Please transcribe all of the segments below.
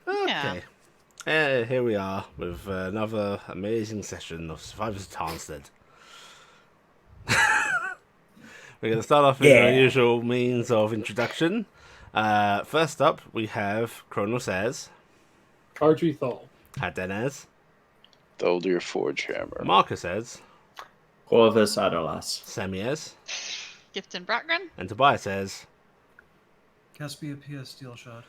Yeah. Okay. Here we are with another amazing session of Survivors of Tarnstead. We're going to start off with our Yeah. usual means of introduction. First up, we have Chrono Says, Archery Thal. Hadenez, Tholdir Forge Hammer. Marcus says, Corvus Adolas. Semiez, Gifton Brockgren. and Tobias says, Caspia Pia Steel Shot.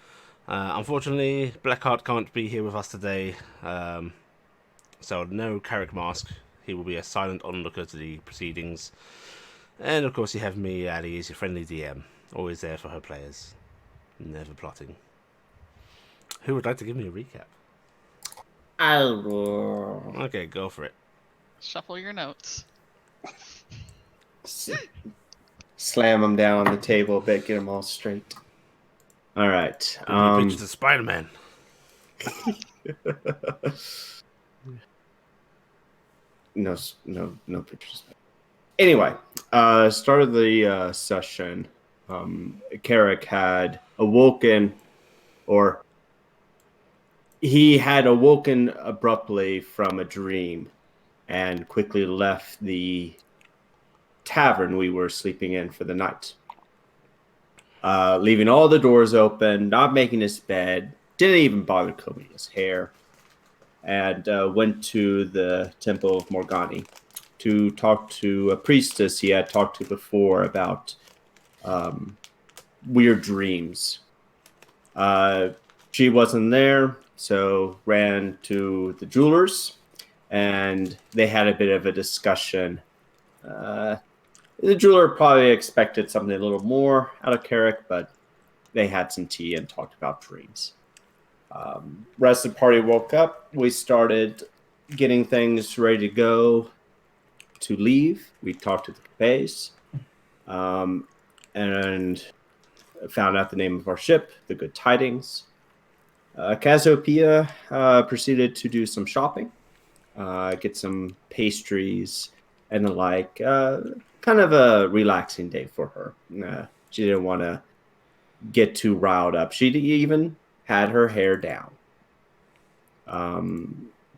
unfortunately, Blackheart can't be here with us today, so no Carrick Mask. He will be a silent onlooker to the proceedings. And of course, you have me, Ali, as your friendly DM, always there for her players, never plotting. Who would like to give me a recap? I'll Okay, go for it. Shuffle your notes. slam them down on the table a bit, get them all straight. All right. Give me a picture of Spider-Man. No pictures. Anyway, start of the session, Carrick had awoken, or he had awoken abruptly from a dream and quickly left the tavern we were sleeping in for the night. Leaving all the doors open, not making his bed, didn't even bother combing his hair, and went to the Temple of Morgani to talk to a priestess he had talked to before about weird dreams. She wasn't there, so ran to the jewelers, and they had a bit of a discussion. The jeweler probably expected something a little more out of Carrick, but they had some tea and talked about dreams. Rest of the party woke up. We started getting things ready to go to leave. We talked to the capes, and found out the name of our ship, the Good Tidings. Cassiopeia proceeded to do some shopping, get some pastries and the like. Kind of a relaxing day for her. She didn't want to get too riled up. She even had her hair down.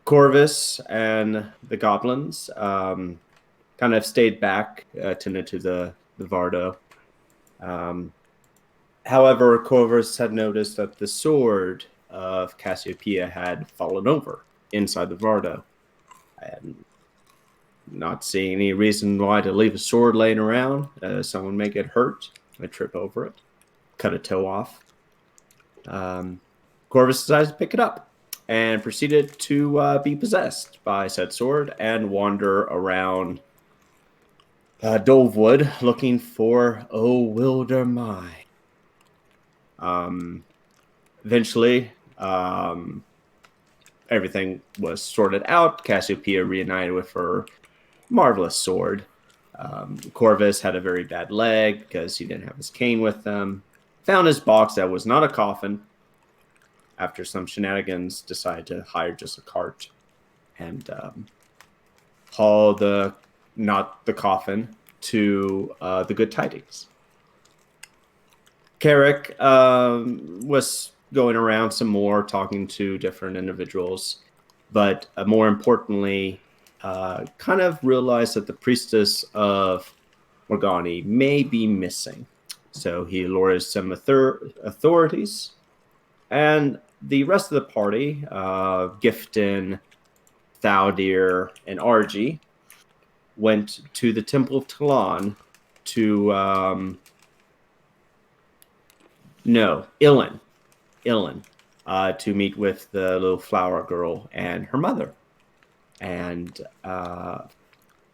Corvus and the goblins kind of stayed back, tended to the Vardo. However, Corvus had noticed that the sword of Cassiopeia had fallen over inside the Vardo. And not seeing any reason why to leave a sword laying around. Someone may get hurt. I trip over it. Cut a toe off. Corvus decided to pick it up and proceeded to be possessed by said sword and wander around Dovewood looking for O Wilder My. Eventually, everything was sorted out. Cassiopeia reunited with her marvelous sword. Corvus had a very bad leg because he didn't have his cane with him. Found his box that was not a coffin. After some shenanigans, decided to hire just a cart and haul not the coffin to the Good Tidings. Carrick was going around some more, talking to different individuals, but more importantly, kind of realized that the priestess of Morgani may be missing. So he alerted some authorities, and the rest of the party, Gifton, Thaldir, and Argy, went to the Temple of Talon to Ilan, to meet with the little flower girl and her mother. And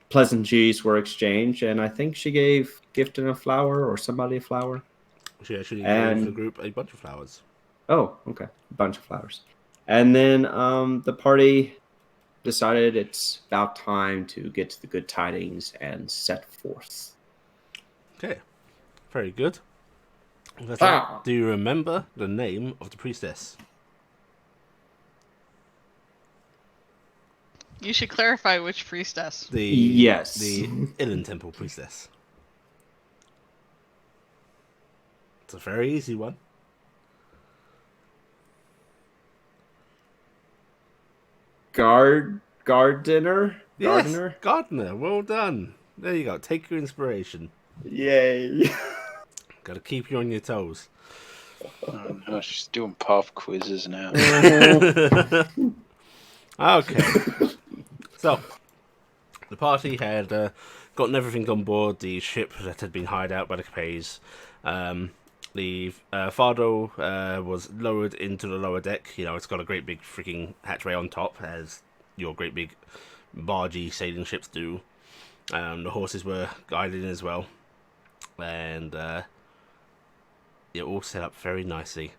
pleasantries were exchanged, and I think she gave Gifton a flower or somebody a flower. She actually gave the group a bunch of flowers. Oh, okay. A bunch of flowers. And then the party decided it's about time to get to the Good Tidings and set forth. Okay. Very good. Do you remember the name of the priestess? You should clarify which priestess. Yes. The Ilan Temple priestess. It's a very easy one. Gardener? Yes, gardener. Well done. There you go. Take your inspiration. Yay. Got to keep you on your toes. Oh no, she's doing pop quizzes now. Okay. So, the party had gotten everything on board the ship that had been hired out by the Capays. The Fardo was lowered into the lower deck. You know, it's got a great big freaking hatchway on top, as your great big bargey sailing ships do. The horses were guided in as well. And it all set up very nicely.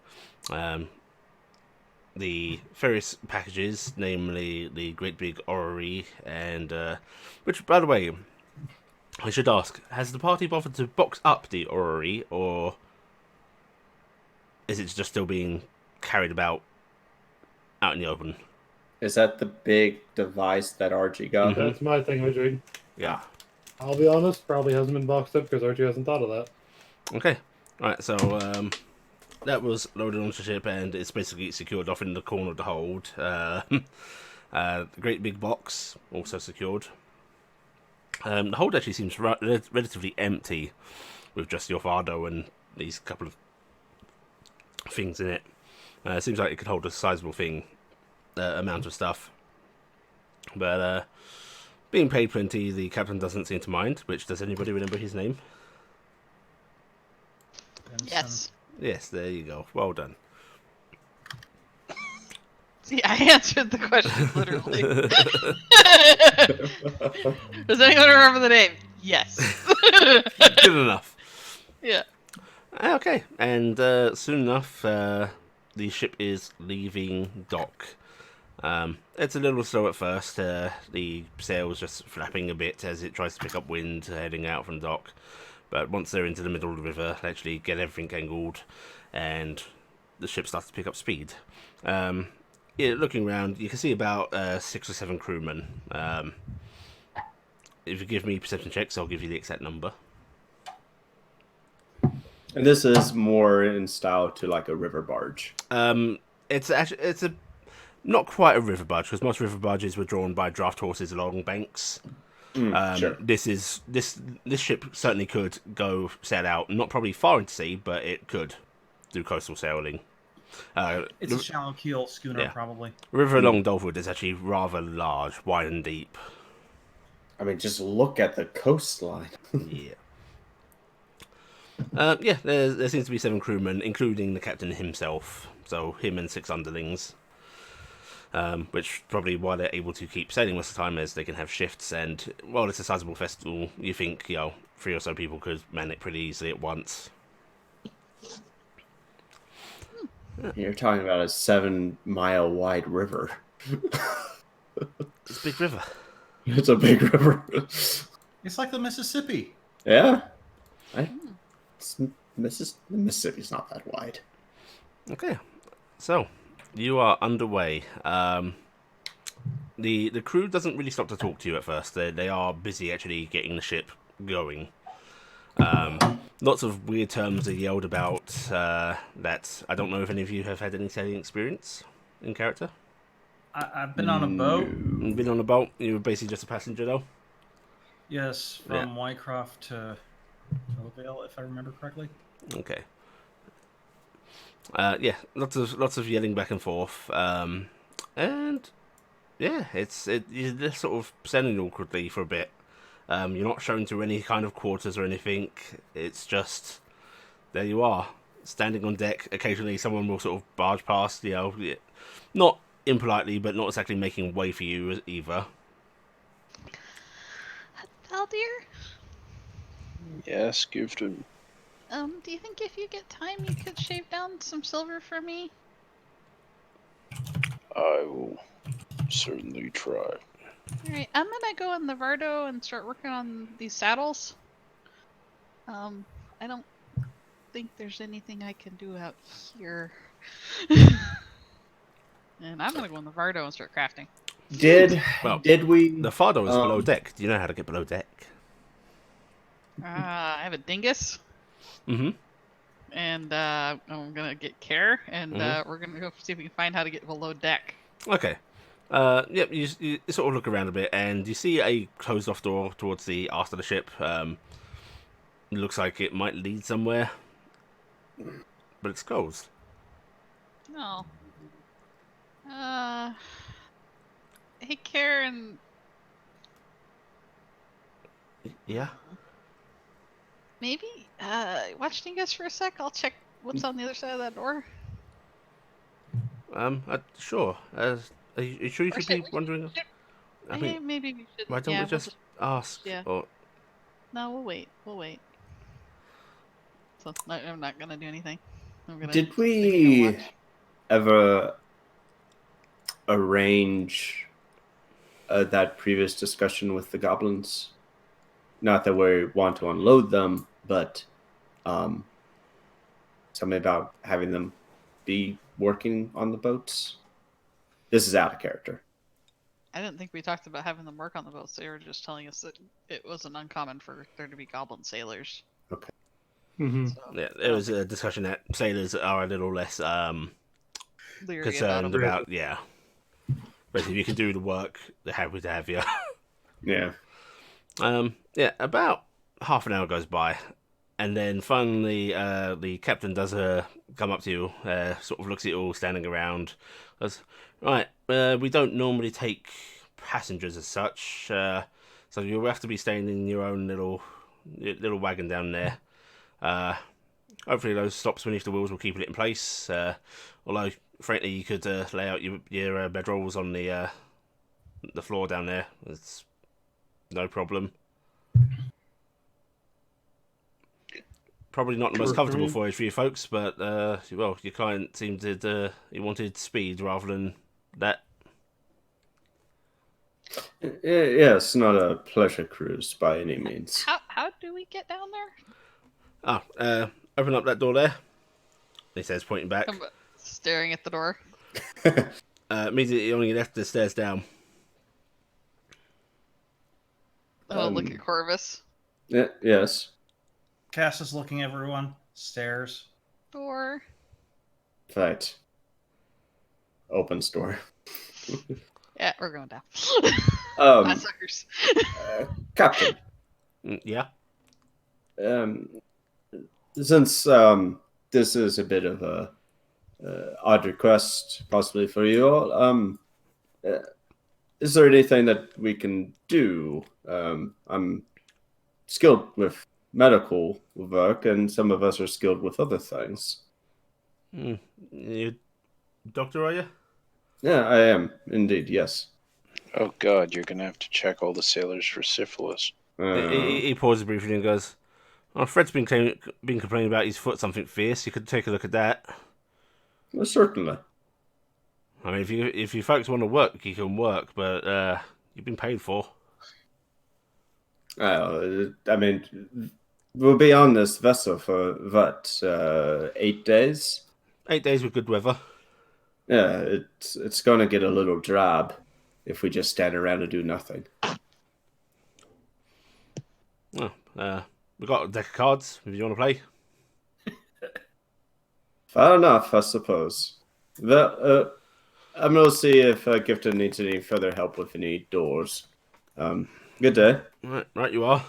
The various packages, namely the great big orrery, and which, by the way, I should ask: has the party bothered to box up the orrery, or is it just still being carried about out in the open? Is that the big device that Archie got? Mhm. That's my thing, Madrid. Yeah. I'll be honest, probably hasn't been boxed up because Archie hasn't thought of that. Okay. Right. So that was loaded onto the ship, and it's basically secured off in the corner of the hold. The great big box also secured. The hold actually seems relatively empty, with just your Fardo and these couple of things in it. It seems like it could hold a sizable amount of stuff. But being paid plenty, the captain doesn't seem to mind. Which, does anybody remember his name? Yes. Yes, there you go. Well done. See, I answered the question literally. Does anyone remember the name? Yes. Good enough. Yeah. Okay, and soon enough, the ship is leaving dock. It's a little slow at first. The sail's just flapping a bit as it tries to pick up wind heading out from dock. But once they're into the middle of the river, they actually get everything angled, and the ship starts to pick up speed. Yeah, looking around, you can see about 6 or 7 crewmen. If you give me perception checks, I'll give you the exact number. And this is more in style to like a river barge. It's a not quite a river barge, because most river barges were drawn by draft horses along banks. Sure. This ship certainly could go sail out, not probably far into sea, but it could do coastal sailing. It's a shallow keel schooner, Yeah. probably. River along Dolwood is actually rather large, wide and deep. I mean, just look at the coastline. Yeah. Yeah, there seems to be 7 crewmen, including the captain himself. So him and 6 underlings. Which probably why they're able to keep sailing most of the time, as they can have shifts. And while it's a sizable festival, you think 3 or so people could man it pretty easily at once. You're talking about a 7-mile wide river. It's a big river. It's a big river. It's like the Mississippi. Yeah. Mississippi's not that wide. Okay, so you are underway. The crew doesn't really stop to talk to you at first. They are busy actually getting the ship going. Lots of weird terms are yelled about that I don't know if any of you have had any sailing experience in character. I've been on a boat. Been on a boat? You were basically just a passenger though? Yes, from Wycroft to Vale, if I remember correctly. Okay. Yeah, lots of yelling back and forth, and yeah, you're just sort of standing awkwardly for a bit. You're not shown to any kind of quarters or anything. It's just there you are, standing on deck. Occasionally, someone will sort of barge past, not impolitely, but not exactly making way for you either. Aldir, Yes, Gifton. do you think if you get time you could shave down some silver for me? I will certainly try. Alright, I'm gonna go in the Vardo and start working on these saddles. I don't think there's anything I can do out here. And I'm gonna go in the Vardo and start crafting. Did we? The Fardo is below deck. Do you know how to get below deck? I have a dingus. Mm-hmm. And I'm gonna get care, and we're gonna go see if we can find how to get below deck. Okay. Yep, you sort of look around a bit, and you see a closed-off door towards the aft of the ship. Looks like it might lead somewhere, but it's closed. No. Hey, Karen. Yeah. Maybe. Watching you guys for a sec. I'll check what's on the other side of that door. Sure. Are you sure you Or should be wondering? I mean, maybe we should. why don't Yeah, we just ask? yeah. Or No, we'll wait. We'll wait. So I'm not gonna do anything. I'm gonna Did stay and we watch. ever arrange that previous discussion with the goblins? Not that we want to unload them, but something about having them be working on the boats. This is out of character. I didn't think we talked about having them work on the boats. They were just telling us that it wasn't uncommon for there to be goblin sailors. Okay. Mm-hmm. So, yeah, there was a discussion that sailors are a little less leery about concerned them. about. Yeah, but if you can do the work, they're happy to have you. Yeah. Yeah, about half an hour goes by, and then finally, the captain does come up to you, sort of looks at you all standing around. Goes, right, we don't normally take passengers as such, so you'll have to be staying in your own little wagon down there. Hopefully, those stops beneath the wheels will keep it in place. Although, frankly, you could lay out your bedrolls on the floor down there. It's no problem. Probably not the most comfortable voyage for you folks, but well, your client seemed to he wanted speed rather than that. Yes, not a pleasure cruise by any means. How do we get down there? Open up that door there. He says, pointing back. I'm staring at the door. Immediately on your left, the stairs down. I'll look at Corvus. Yes. Cass is looking at everyone. Stares. Door. Right. Opens door. Yeah, we're going down. Bye, suckers. Captain. Yeah. Since this is a bit of a odd request, possibly for you all, is there anything that we can do? I'm skilled with medical work, and some of us are skilled with other things. You doctor, are you? Yeah, I am indeed. Yes. Oh God, you're gonna have to check all the sailors for syphilis. He pauses briefly and goes, "Oh, Fred's been complaining about his foot something fierce. You could take a look at that." Well, certainly. I mean, if you folks want to work, you can work, but you've been paid for. I mean, we'll be on this vessel for what, 8 days? 8 days with good weather. Yeah, it's going to get a little drab if we just stand around and do nothing. Well, we've got a deck of cards if you want to play. Fair enough, I suppose. I'm going to see if Gifton needs any further help with any doors. Good day. Right, you are.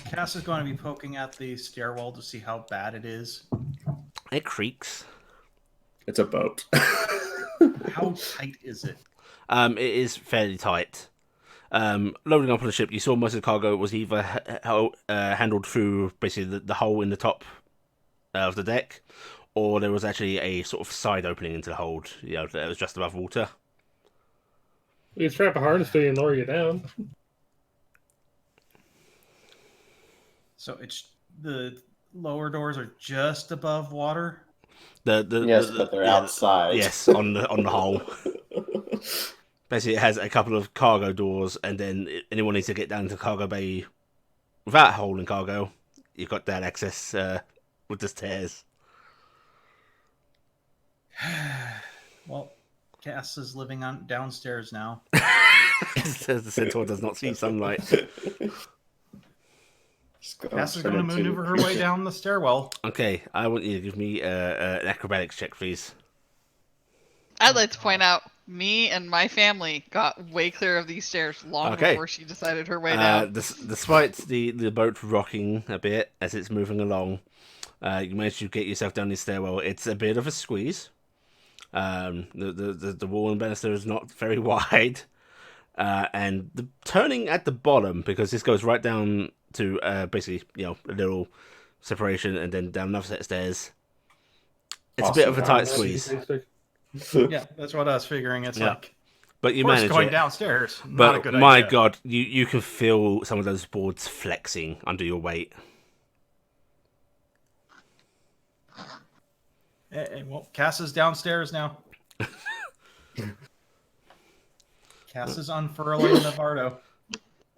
Cass is going to be poking at the stairwell to see how bad it is. It creaks. It's a boat. How tight is it? It is fairly tight. Loading up on the ship, you saw most of the cargo was either handled through basically the hole in the top of the deck, or there was actually a sort of side opening into the hold. You know, that was just above water. You strap a harness to you and lower you down. So it's the lower doors are just above water. But they're outside. Yes, on the hull. Basically, it has a couple of cargo doors, and then anyone needs to get down to cargo bay without a hole in cargo. You've got that access with the stairs. Well, Cass is living on downstairs now. The centaur does not see sunlight. Cass is going to maneuver her way down the stairwell. Okay, I want you to give me an acrobatics check, please. I'd like to point out Me and my family got way clear of these stairs long Okay. before she decided her way down. Despite the boat rocking a bit as it's moving along, you manage to get yourself down the stairwell. It's a bit of a squeeze. The wall and banister is not very wide, and the turning at the bottom, because this goes right down to basically a little separation and then down another set of stairs. It's a bit of a tight squeeze. Yeah, that's what I was figuring. It's Yeah. like, But you of course, manage going it. downstairs, not But a good my idea. god, you can feel some of those boards flexing under your weight. Well, Cass is downstairs now. Cass is unfurling the Bardo.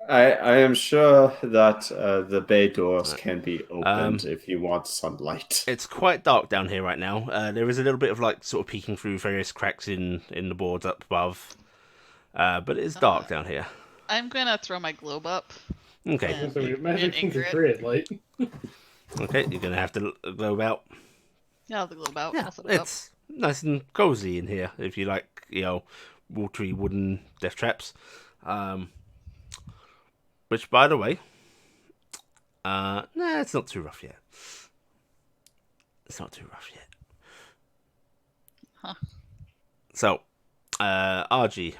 I am sure that the bay doors can be opened if you want sunlight. It's quite dark down here right now. There is a little bit of like sort of peeking through various cracks in the boards up above, but it is dark down here. I'm gonna throw my globe up. Okay. And So magic and seems to anchor it. create light. Okay, you're gonna have to go out. Yeah, I'll the globe out. Yeah, I'll set it up. it's nice and cozy in here if you like, watery wooden death traps. Which, by the way, it's not too rough yet. It's not too rough yet. Huh. So, RG,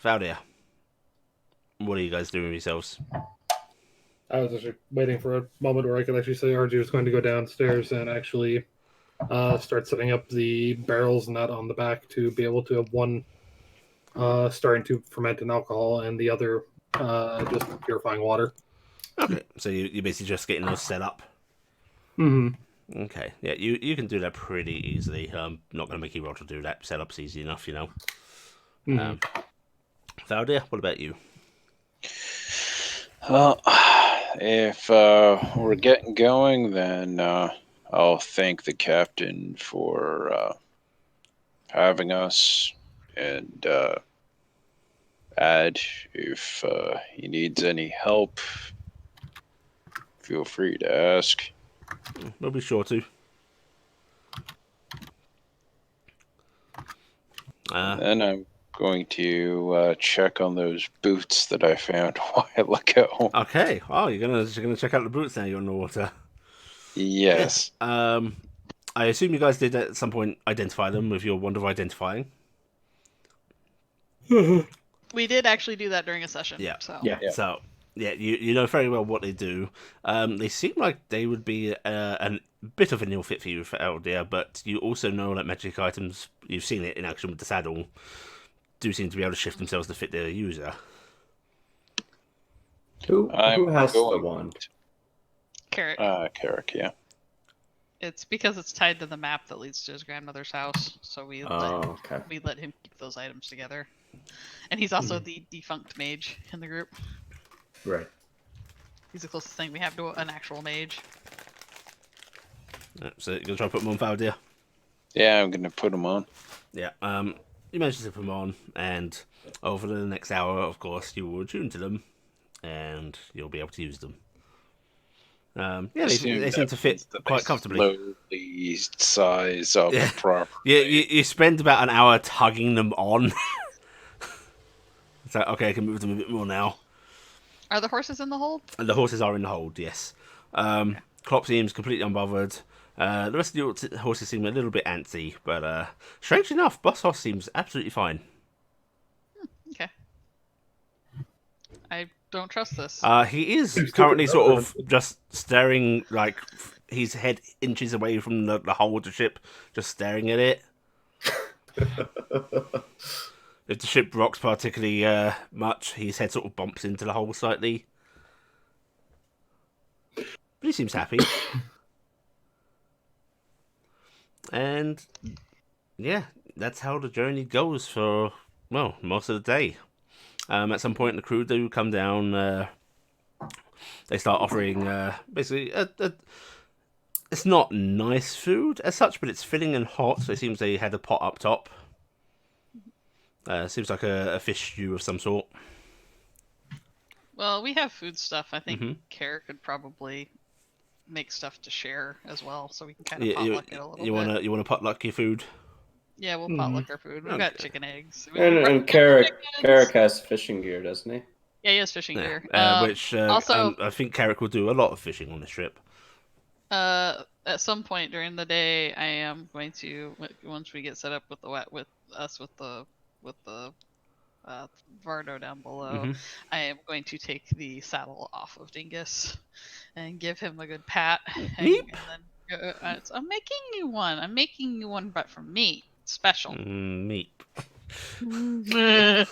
Valdia, what are you guys doing with yourselves? I was actually waiting for a moment where I could actually say RG was going to go downstairs and actually start setting up the barrels and that on the back to be able to have one starting to ferment an alcohol and the other just purifying water. Okay, so you're basically just getting those set up. Mm-hmm. Okay, yeah, you can do that pretty easily. I'm not going to make you roll to do that. Setup's easy enough, Mm-hmm. Valdia, what about you? Well, if we're getting going, then I'll thank the captain for having us, and add if he needs any help, feel free to ask. We'll be sure to. Then I'm going to check on those boots that I found a while ago. Okay. Oh, you're gonna check out the boots now. You're on the water. Yes. I assume you guys did at some point identify them with your wand of identifying. We did actually do that during a session. Yeah. So. Yeah. Yeah. So yeah, you know very well what they do. They seem like they would be a bit of an ill fit for you, Eldia, but you also know that magic items, you've seen it in action with the saddle, do seem to be able to shift themselves to fit their user. Who has the going- wand? Carrot. Carrick, yeah. It's because it's tied to the map that leads to his grandmother's house, so we Oh, okay. let him keep those items together. And he's also the defunct mage in the group. Right. He's the closest thing we have to an actual mage. So you're gonna try to put them on Valdia? Yeah, I'm going to put them on. Yeah. You manage to put them on, and over the next hour, of course, you will attune to them, and you'll be able to use them. Yeah, they seem to fit quite comfortably. Slowly size up Yeah. properly. You spend about an hour tugging them on. It's like, okay, I can move them a bit more now. Are the horses in the hold? And the horses are in the hold, yes. Klopp seems completely unbothered. The rest of the horses seem a little bit antsy, but strangely enough, Boss Hoss seems absolutely fine. Okay. I don't trust this. He is currently sort of just staring, like, his head inches away from the hull of the ship, just staring at it. If the ship rocks particularly much, his head sort of bumps into the hull slightly. But he seems happy. And, yeah, that's how the journey goes for, well, most of the day. At some point, the crew do come down. They start offering, basically, it's not nice food as such, but it's filling and hot. So it seems they had a pot up top. Seems like a fish stew of some sort. Well, we have food stuff. I think Mhm. Kara could probably make stuff to share as well, so we can kind of You potluck it a little bit. wanna potluck your food? Yeah, we'll Mhm. potluck our food. We've got Okay. chicken eggs. And Carrick has fishing gear, doesn't he? Yeah, he has fishing Yeah, gear. which Also, I think Carrick will do a lot of fishing on this trip. at some point during the day, I am going to, once we get set up with the Vardo down below, hmm I am going to take the saddle off of Dingus and give him a good pat. Meep. And then I'm making you one. I'm making you one, but from me, special. Meep. The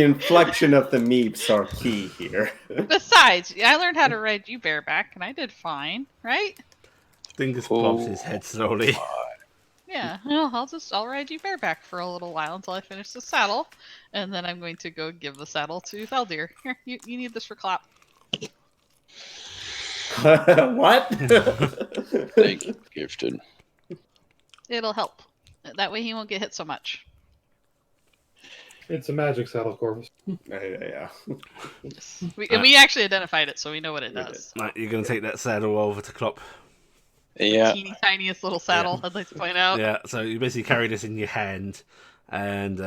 inflection of the meeps are key here. Besides, I learned how to ride you bareback, and I did fine, right? Dingus bobs his head slowly. Yeah, well, I'll ride you bareback for a little while until I finish the saddle, and then I'm going to go give the saddle to Thaldir. Here, you need this for Clap. What? Thank you, Gifted. It'll help. That way he won't get hit so much. It's a magic saddle, Corvus. Yeah. Yes. We actually identified it, so we know what it We does. Right, you're gonna take that saddle over to Klopp. Yeah. Teeny tiniest little saddle, I'd like to point out. Yeah, so you basically carry this in your hand, and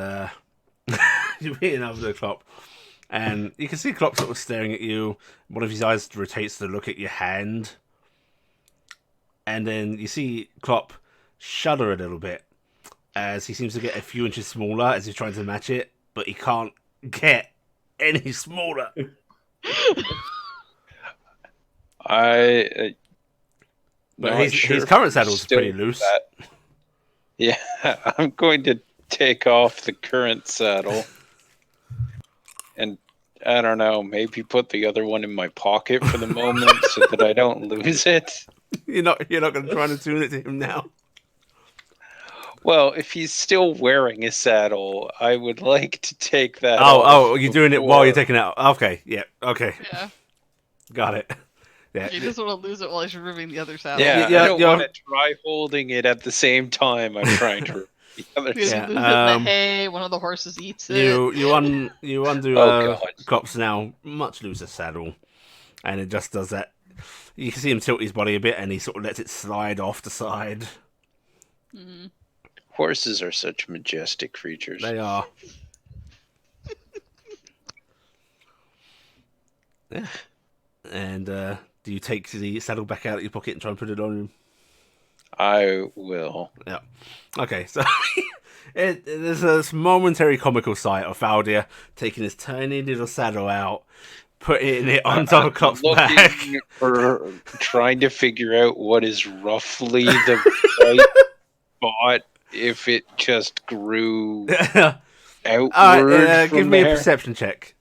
you're beating over the Klopp, and you can see Klopp sort of staring at you. One of his eyes rotates to look at your hand, and then you see Klopp shudder a little bit as he seems to get a few inches smaller as he's trying to match it, but he can't get any smaller. But Not his sure current if saddle's still pretty loose. Yeah, I'm going to take off the current saddle and I don't know, maybe put the other one in my pocket for the moment so that I don't lose it. You're not going to try and tune it to him now. Well, if he's still wearing a saddle, I would like to take that off. Oh, you're doing it while you're before- taking it out. Okay, yeah, okay, Yeah. got it. Yeah, He doesn't want to lose it while he's removing the other saddle. Yeah, Yeah, I don't yeah. want to try holding it at the same time I'm trying to remove the other He's Yeah, saddle. lose it in the hay. One of the horses eats it. you undo Oh, God. Klopp's now much looser saddle, and it just does that. You can see him tilt his body a bit, and he sort of lets it slide off the side. Mhm. Horses are such majestic creatures. They are. Yeah. And do you take the saddle back out of your pocket and try and put it on him? I will. Yeah. Okay, so there's this momentary comical sight of Faldir taking his tiny little saddle out, putting it on top of Klopp's back. Looking for trying to figure out what is roughly the right spot if it just grew outward from give me there. a perception check.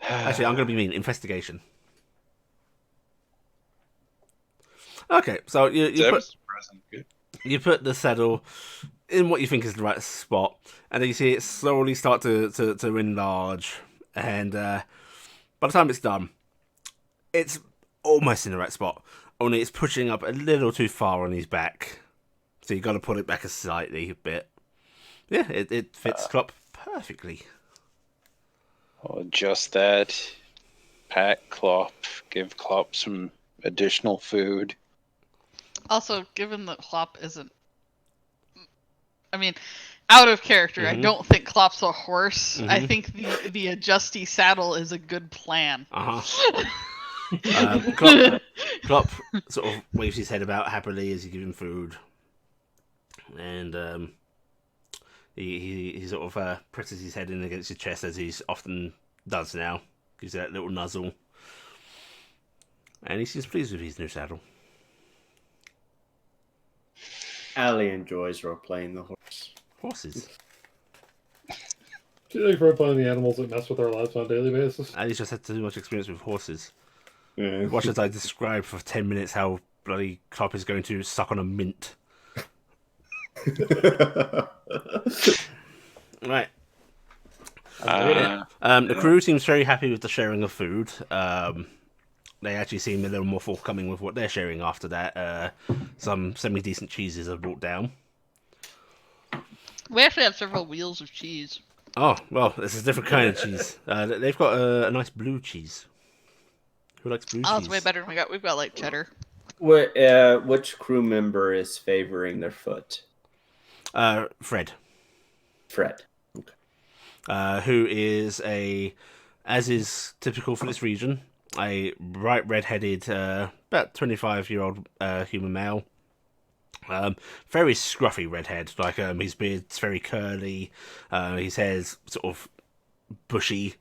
Actually, I'm going to be mean. Investigation. Okay, so you put the saddle in what you think is the right spot, and then you see it slowly start to enlarge, and by the time it's done, it's almost in the right spot, only it's pushing up a little too far on his back, so you got to pull it back a slightly bit. Yeah, it fits Klopp perfectly. I'll adjust that. Pat Klopp. Give Klopp some additional food. Also, given that Klopp isn't, I mean, out of character, I Mhm. don't think Klopp's a horse. I Mhm. think the adjusty saddle is a good plan. Klopp sort of waves his head about happily as you give him food, and he sort of presses his head in against his chest as he often does now. Gives that little nuzzle, and he seems pleased with his new saddle. Ali enjoys role playing the horse. Horses. Do you like playing the animals that mess with our lives on a daily basis? Ali's just had too much experience with horses. Yeah. Watch as I describe for 10 minutes how bloody Klopp is going to suck on a mint. Right. The crew seems very happy with the sharing of food. They actually seem a little more forthcoming with what they're sharing after that. Some semi-decent cheeses are brought down. We actually have several wheels of cheese. Oh, well, this is a different kind of cheese. They've got a nice blue cheese. Who likes blue Oh, cheese? it's way better than we got. We've got like cheddar. Which crew member is favoring their foot? Fred, Fred. who is as is typical for this region, a bright red-headed, about 25-year-old human male. Very scruffy redhead, like his beard's very curly, his hair's sort of bushy.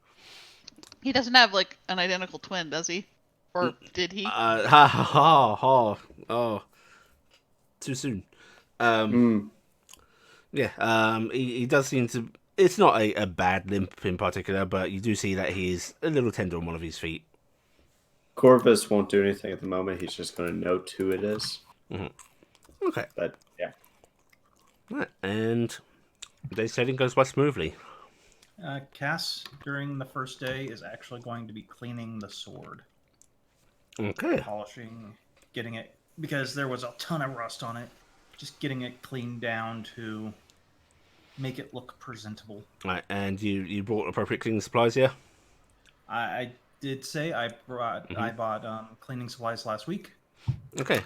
He doesn't have like an identical twin, does he? Or did he? Ha ha ha ha! Oh, too soon. Yeah, he does seem to. It's not a bad limp in particular, but you do see that he is a little tender on one of his feet. Corvus won't do anything at the moment. He's just going to note who it is. Okay, But yeah. right. And day setting goes quite smoothly. Cass, during the first day, is actually going to be cleaning the sword. Okay. Polishing, getting it, because there was a ton of rust on it. Just getting it cleaned down to make it look presentable. Right, and you brought appropriate cleaning supplies, yeah? I did say I bought cleaning supplies last week. Okay.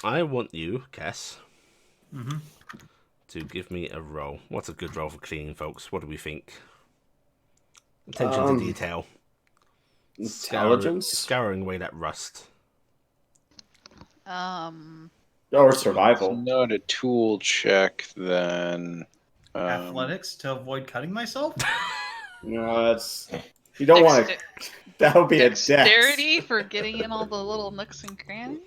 I want you, Cass, Mm-hmm. to give me a roll. What's a good roll for cleaning, folks? What do we think? Attention to detail. Intelligence? Scouring away that rust. Or survival. It's not a tool check, then. Athletics to avoid cutting myself. No, that's... You don't want to... That would be a dex. Dexterity for getting in all the little nooks and crannies?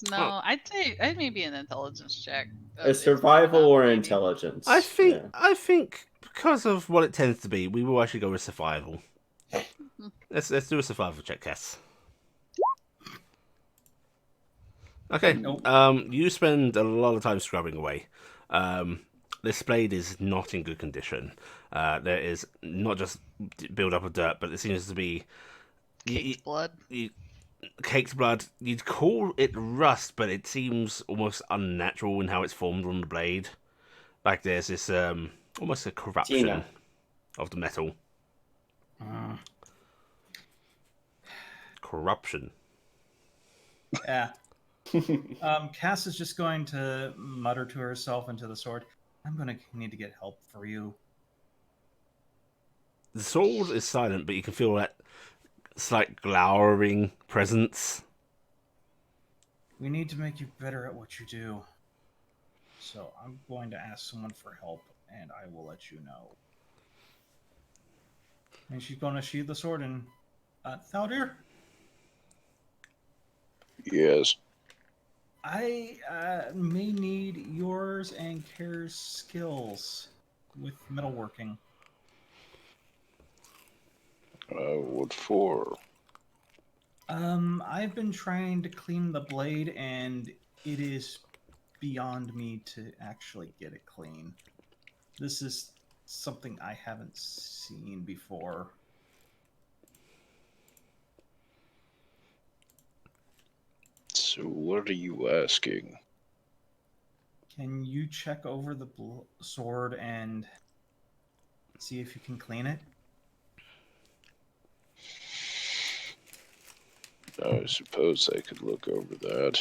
No, Oh. I'd say maybe an intelligence check. A survival or maybe. intelligence? I think because of what it tends to be, we will actually go with survival. Let's do a survival check, Cass. Okay. Nope. You spend a lot of time scrubbing away. This blade is not in good condition. There is not just build up of dirt, but it seems to be Caked blood. Caked blood. You'd call it rust, but it seems almost unnatural in how it's formed on the blade. Like there's this almost a corruption Tina. of the metal. Corruption. Yeah. Cass is just going to mutter to herself into the sword, I'm going to need to get help for you. The sword is silent, but you can feel that slight glowering presence. We need to make you better at what you do. So I'm going to ask someone for help, and I will let you know. And she's going to sheathe the sword and... Thaldir? Yes. I may need yours and Kare's skills with metalworking. What for? I've been trying to clean the blade, and it is beyond me to actually get it clean. This is something I haven't seen before. So what are you asking? Can you check over the sword and see if you can clean it? I suppose I could look over that.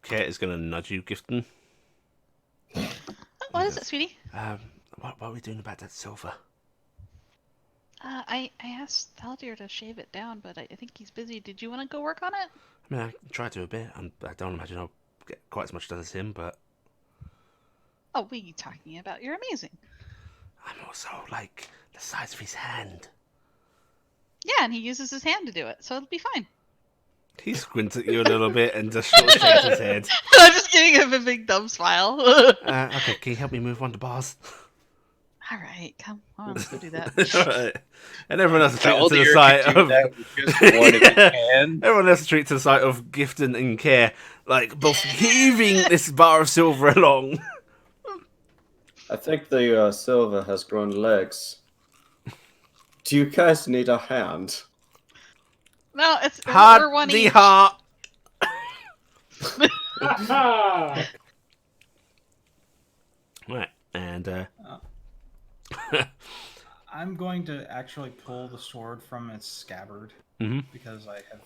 Kate is going to nudge you, Gifton. What is it, sweetie? What are we doing about that silver? I asked Thaldir to shave it down, but I think he's busy. Did you want to go work on it? I mean, I tried to a bit. I don't imagine I'll get quite as much done as him, but Oh, what are you talking about? You're amazing. I'm also, like, the size of his hand. Yeah, and he uses his hand to do it, so it'll be fine. He squints at you a little bit and just sort of shakes his head. I'm just giving him a big dumb smile. Okay, can you help me move on to bars? All right, come on, let's go do that. Right. And everyone else retreats to the Thaldir sight could do of... that with just one of his hands. Everyone else retreats to the sight of Gifton and Care, like, both heaving this bar of silver along. I think the silver has grown legs. Do you guys need a hand? No, we're Heart one the each. heart. Right, and I'm going to actually pull the sword from its scabbard Mm-hmm. because I have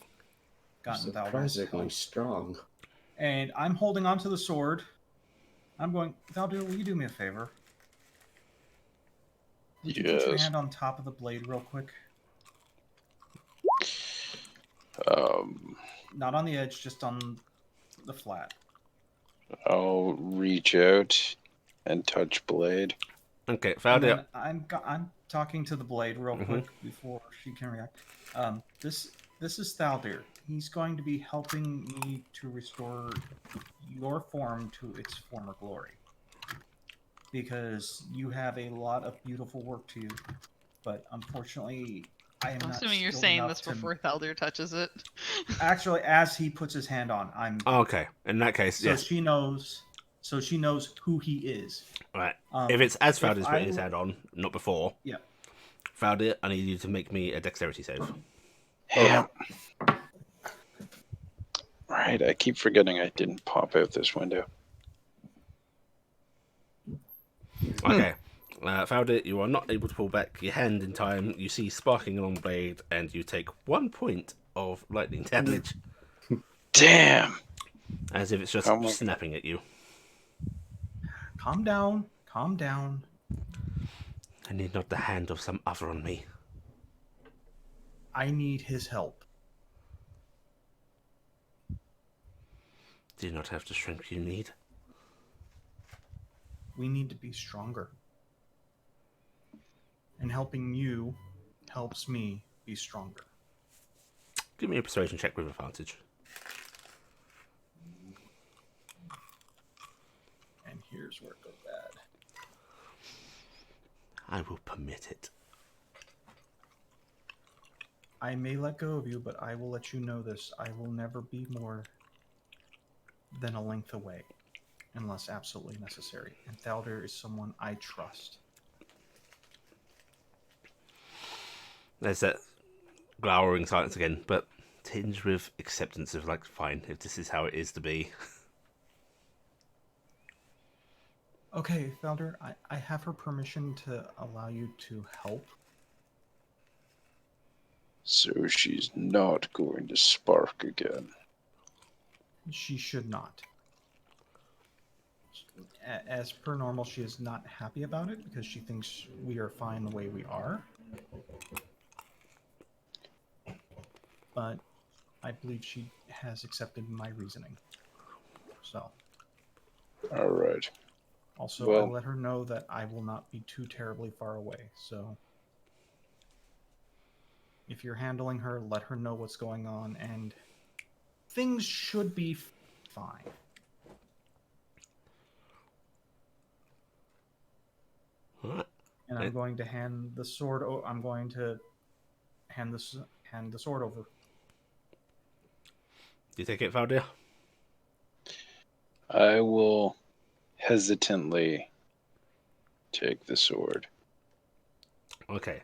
gotten Thaldir's Surprisingly help. strong. And I'm holding onto the sword. I'm going, Thaldir, will you do me a favor? Would you put your Yes. hand on top of the blade real quick? Not on the edge, just on the flat. I'll reach out and touch blade. Okay, And found it. then I'm talking to the blade real Mhm. quick before she can react. This is Thaldir. He's going to be helping me to restore your form to its former glory. Because you have a lot of beautiful work to you, but unfortunately, I am I'm not assuming you're skilled saying enough this to. before Thaldir touches it. Actually, as he puts his hand on, I'm. Okay, in that case, So yes. she knows. So she knows who he is. Right. If it's as if Founder's I putting his l- hand on, not before, Yeah. Founder, I need you to make me a dexterity save. Yeah. Right, I keep forgetting I didn't pop out this window. Okay. Founder, you are not able to pull back your hand in time. You see sparking along the blade, and you take 1 point of lightning damage, Damn! as if it's just Oh my snapping at you. Calm down. Calm down. I need not the hand of some other on me. I need his help. Do you not have the strength you need? We need to be stronger. And helping you helps me be stronger. Give me a persuasion check with advantage. And here's where it goes bad. I will permit it. I may let go of you, but I will let you know this. I will never be more than a length away, unless absolutely necessary. And Thaldir is someone I trust. There's that glowering silence again, but tinged with acceptance of, like, fine, if this is how it is to be. Okay, Thaldir, I have her permission to allow you to help. So she's not going to spark again. She should not. As per normal, she is not happy about it because she thinks we are fine the way we are. But I believe she has accepted my reasoning. So, Alright. also, Well- I let her know that I will not be too terribly far away. So, if you're handling her, let her know what's going on, and things should be fine. Alright. And I'm going to hand the sword. I'm going to hand the sword over. Do you take it, Founder? I will hesitantly take the sword. Okay.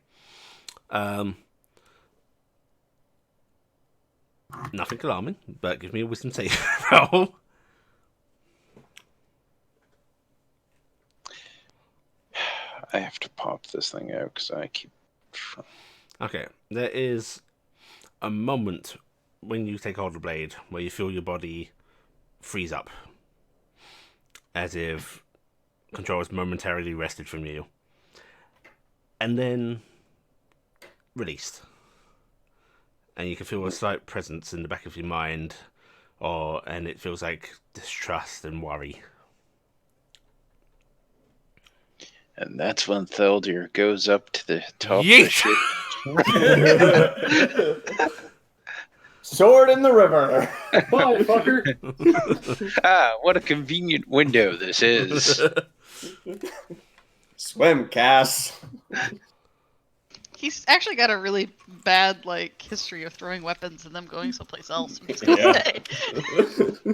Nothing alarming, but give me a wisdom save roll. I have to pop this thing out because I keep. Okay, there is a moment when you take hold of the blade where you feel your body freeze up, as if control is momentarily wrested from you, and then released. And you can feel a slight presence in the back of your mind, and it feels like distrust and worry. And that's when Thaldir goes up to the top Yeet! of the ship. Sword in the river. Bye, fucker. What a convenient window this is. Swim, Cass. He's actually got a really bad history of throwing weapons and them going someplace else. He's gonna Yeah. stay.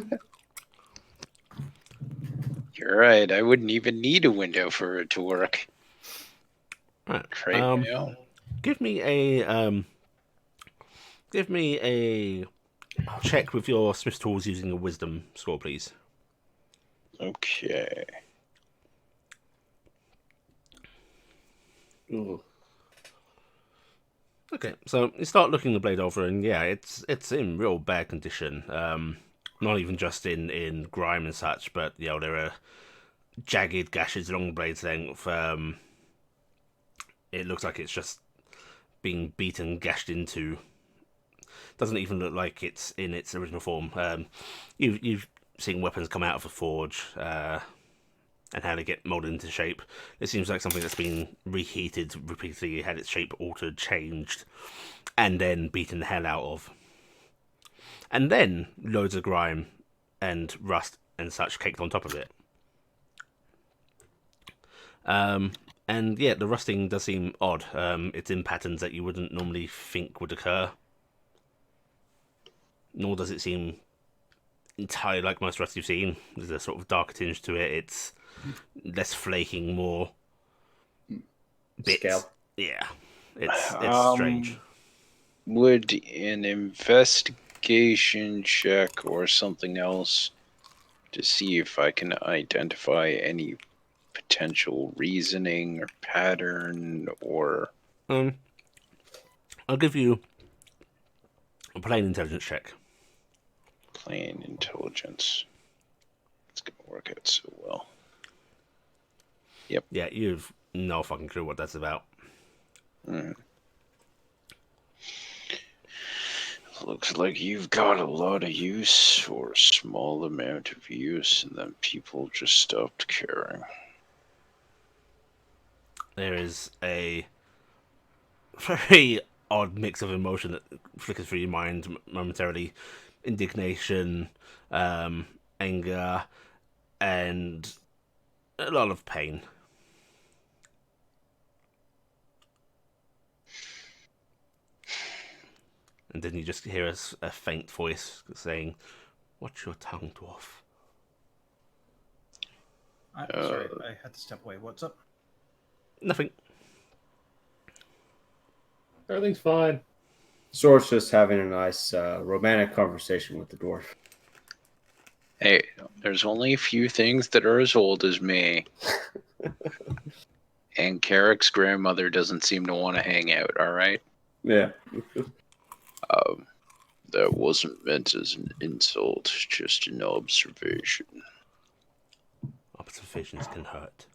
You're right. I wouldn't even need a window for it to work. Right. Great mail. Give me a check with your Smith's tools using a wisdom score, please. Okay. Ooh. Okay, so you start looking the blade over, and yeah, it's in real bad condition. Not even just in grime and such, but there are jagged gashes along the blade's length. It looks like it's just being beaten, gashed into. Doesn't even look like it's in its original form. You've seen weapons come out of a forge, and how they get molded into shape. It seems like something that's been reheated repeatedly, had its shape altered, changed, and then beaten the hell out of. And then loads of grime and rust and such caked on top of it. And yeah, the rusting does seem odd. It's in patterns that you wouldn't normally think would occur. Nor does it seem entirely like most rust you've seen. There's a sort of darker tinge to it. It's less flaking, more bits. Scale. Yeah, it's strange. Would an investigation check or something else to see if I can identify any potential reasoning or pattern or... I'll give you a plain intelligence check. Plain intelligence. It's going to work out so well. Yep. Yeah, you've no fucking clue what that's about. Looks like you've got a lot of use or a small amount of use, and then people just stopped caring. There is a very odd mix of emotion that flickers through your mind momentarily. Indignation, anger, and a lot of pain. And then you just hear a faint voice saying, "Watch your tongue, dwarf." Sorry, I had to step away. What's up? Nothing. Everything's fine. Zor's just having a nice romantic conversation with the dwarf. Hey, there's only a few things that are as old as me. And Carrick's grandmother doesn't seem to want to hang out, alright? Yeah. That wasn't meant as an insult, just an observation. Observations can hurt.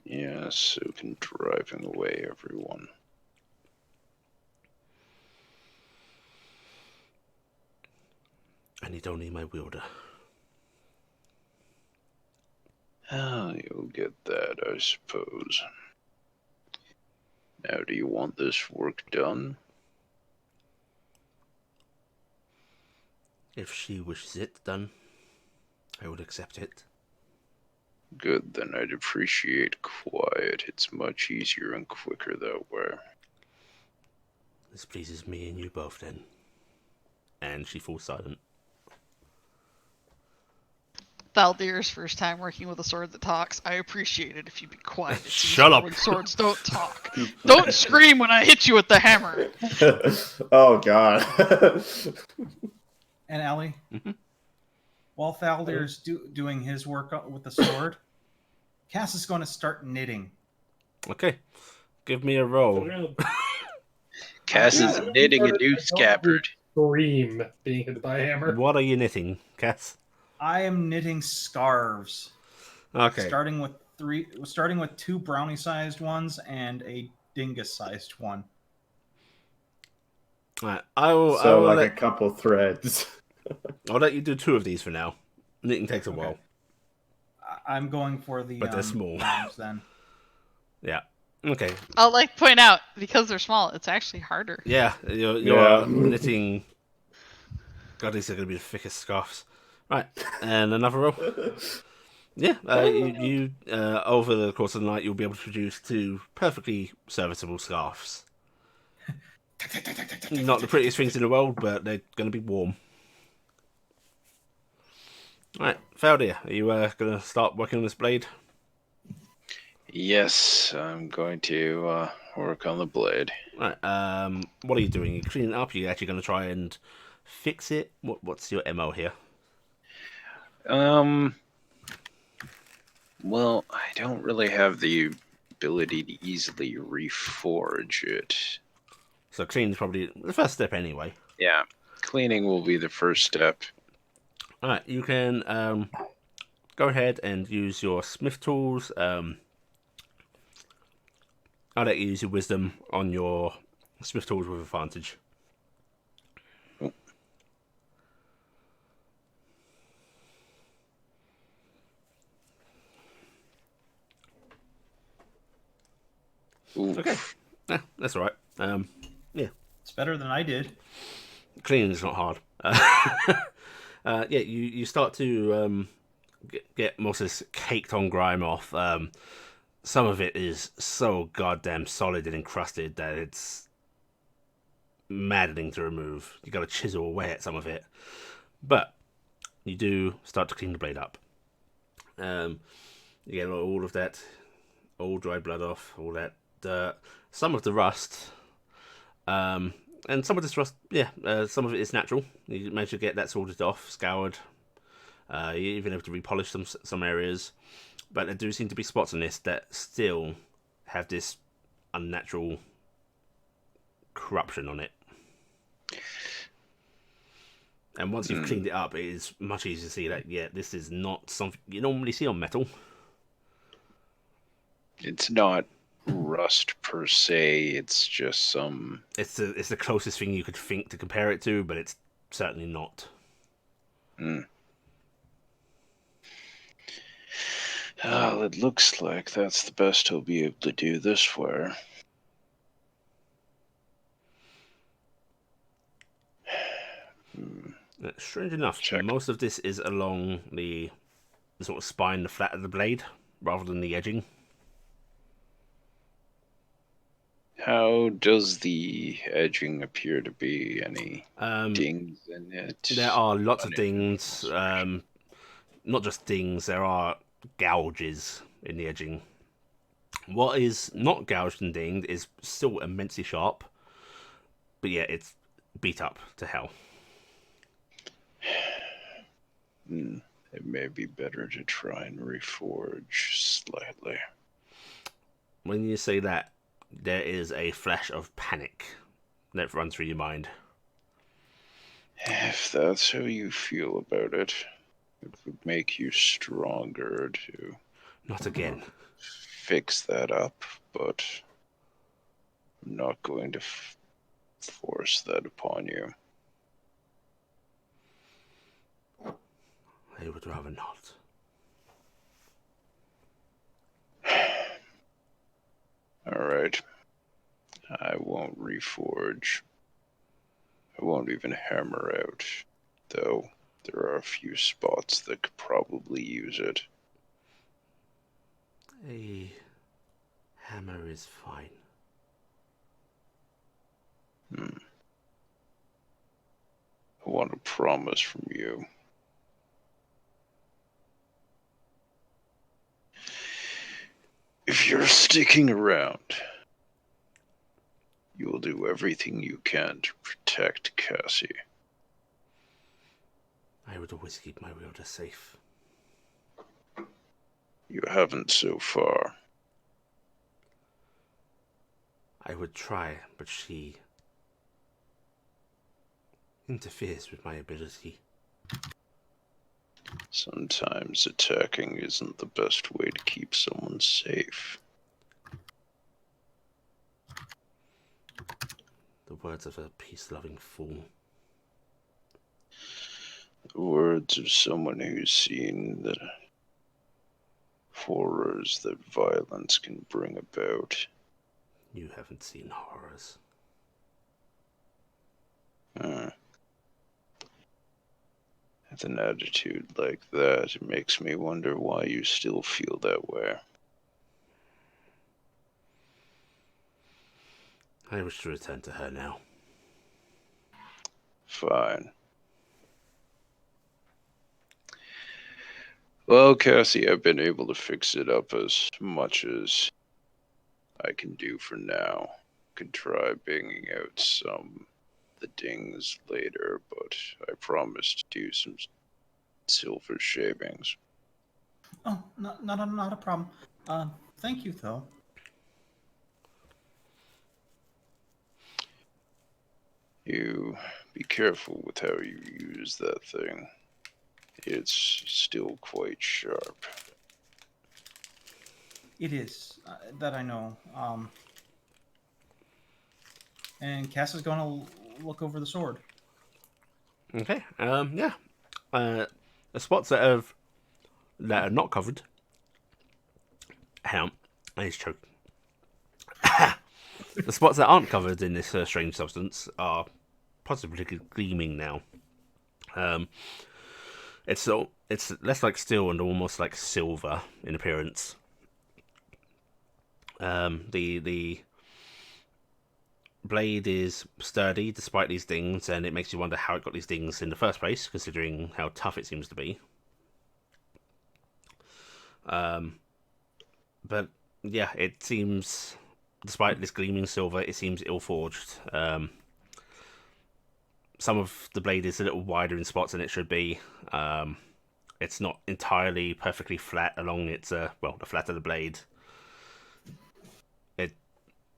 Yeah, so can driving away everyone. I need only my wielder. Oh, you'll get that, I suppose. Now, do you want this work done? If she wishes it done, I would accept it. Good, then I'd appreciate quiet. It's much easier and quicker that way. This pleases me and you both then. And she falls silent. Thaldir's first time working with a sword that talks. I appreciate it if you'd be quiet. It's Shut easier up. when swords don't talk. Don't scream when I hit you with the hammer. Oh, God. And Allie, Mhm. while Thaldir's doing his work with the sword, Cass is going to start knitting. Okay. Give me a roll. Cass is knitting a new scabbard. Scream being hit by a hammer. What are you knitting, Cass? I am knitting scarves, Okay. starting with two brownie-sized ones and a dingus-sized one. Right. I will So, let, a couple threads. I'll let you do 2 of these for now. Knitting takes a while. I'm going for the But they're small. rounds then. Yeah. Okay. I'll point out, because they're small, it's actually harder. Yeah, you're Yeah. knitting. God, these are going to be the thickest scarves. Right, and another roll. Yeah, you over the course of the night, you'll be able to produce 2 perfectly serviceable scarves. Not the prettiest things in the world, but they're going to be warm. Right, Faldir, are you going to start working on this blade? Yes, I'm going to work on the blade. Right, what are you doing? You cleaning it up? Are you actually going to try and fix it? What's your MO here? Well, I don't really have the ability to easily reforge it. So clean is probably the first step anyway. Yeah, cleaning will be the first step. All right, you can go ahead and use your smith tools. I'll let you use your wisdom on your smith tools with advantage. Oof. Okay, that's all right. Yeah, It's better than I did. cleaning is not hard. Yeah, you start to get most of this caked on grime off. Some of it is so goddamn solid and encrusted that it's maddening to remove. You got to chisel away at some of it, but you do start to clean the blade up. You get all of that old dry blood off, all that dirt, some of the rust, and some of this rust. Yeah, some of it is natural. You manage to get that sorted off, scoured. You're even able to repolish some areas, but there do seem to be spots on this that still have this unnatural corruption on it. And once you've cleaned it up, it is much easier to see that, yeah, this is not something you normally see on metal. It's not rust per se, it's just some... It's the closest thing you could think to compare it to, but it's certainly not. Well, it looks like that's the best he'll be able to do this for. Strange enough, Check. most of this is along the sort of spine, the flat of the blade, rather than the edging. How does the edging appear to be? Any Um, dings in it? There are lots of Uneven dings, not just dings, there are gouges in the edging. What is not gouged and dinged is still immensely sharp, but yeah, it's beat up to hell. It may be better to try and reforge slightly. When you say that, there is a flash of panic that runs through your mind. If that's how you feel about it, it would make you stronger to Not again. fix that up, but I'm not going to force that upon you. I would rather not. Alright. I won't reforge. I won't even hammer out, though there are a few spots that could probably use it. A hammer is fine. I want a promise from you. If you're sticking around, you will do everything you can to protect Cassie. I would always keep my wielder safe. You haven't so far. I would try, but she interferes with my ability. Sometimes attacking isn't the best way to keep someone safe. The words of a peace-loving fool. The words of someone who's seen the horrors that violence can bring about. You haven't seen horrors. With an attitude like that, it makes me wonder why you still feel that way. I wish to return to her now. Fine. Well, Cassie, I've been able to fix it up as much as I can do for now. Could try banging out some the dings later, but I promise to do some silver shavings. Oh, not a problem. Thank you though. You be careful with how you use that thing. It's still quite sharp. It is that I know. And Cass is going to look over the sword. Okay. Yeah. The spots that are not covered. Hang on. He's choking. The spots that aren't covered in this strange substance are possibly gleaming now. It's less like steel and almost like silver in appearance. The blade is sturdy despite these dings, and it makes you wonder how it got these dings in the first place, considering how tough it seems to be. But yeah, it seems, despite this gleaming silver, it seems ill-forged. Some of the blade is a little wider in spots than it should be. It's not entirely perfectly flat along its, the flat of the blade. It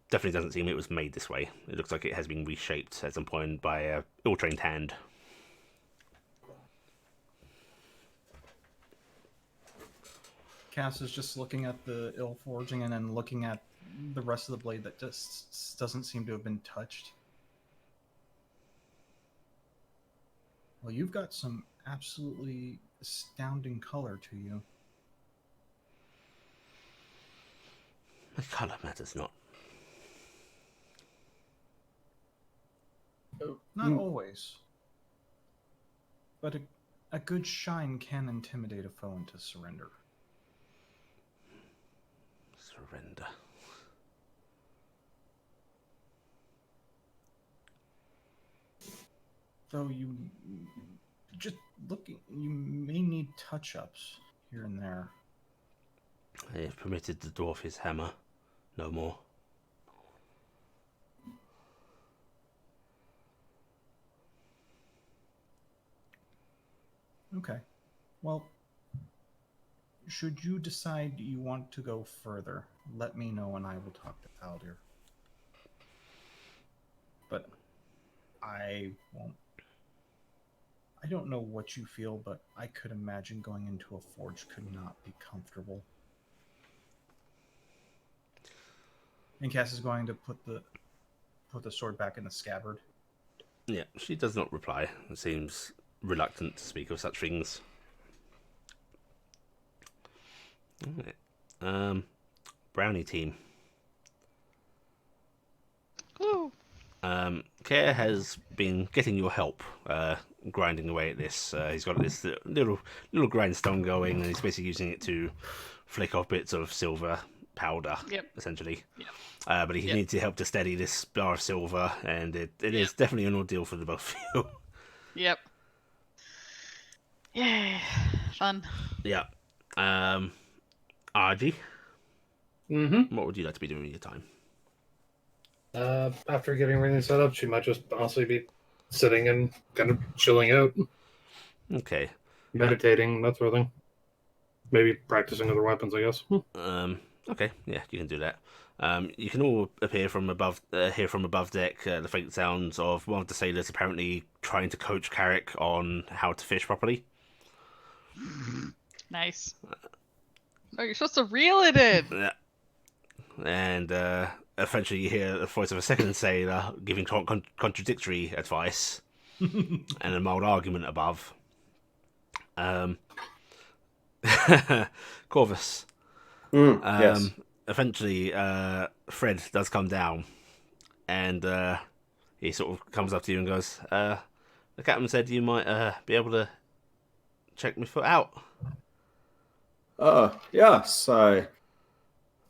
definitely doesn't seem it was made this way. It looks like it has been reshaped at some point by a ill-trained hand. Cass is just looking at the ill forging and then looking at the rest of the blade that just doesn't seem to have been touched. Well, you've got some absolutely astounding color to you. The colour matters not. Not always. But a good shine can intimidate a foe into surrender. Surrender. Though you just looking, you may need touch-ups here and there. I have permitted the dwarf his hammer, no more. Okay. Well, should you decide you want to go further, let me know and I will talk to Aldir. But I won't. I don't know what you feel, but I could imagine going into a forge could not be comfortable. And Cass is going to put the sword back in the scabbard. Yeah, she does not reply. It seems reluctant to speak of such things. Right. Brownie team. Woo. Care has been getting your help, grinding away at this. He's got this little grindstone going, and he's basically using it to flick off bits of silver powder, essentially. Yep. But he needs your help to steady this bar of silver, and it is definitely an ordeal for the both of you. Yep. Yay. Fun. Yeah. RG, Mm-hmm. what would you like to be doing with your time? After getting everything set up, she might just honestly be sitting and kind of chilling out, Okay. meditating, that sort of thing. Maybe practicing other weapons, I guess. Okay, yeah, you can do that. You can all appear from above, hear from above deck the faint sounds of one of the sailors apparently trying to coach Carrick on how to fish properly. Nice. Oh, you're supposed to reel it in. Yeah. And eventually you hear the voice of a second sailor giving contradictory advice and a mild argument above. Corvus. Yes. Eventually, Fred does come down, and he sort of comes up to you and goes, "The captain said you might be able to check my foot out." Yes, I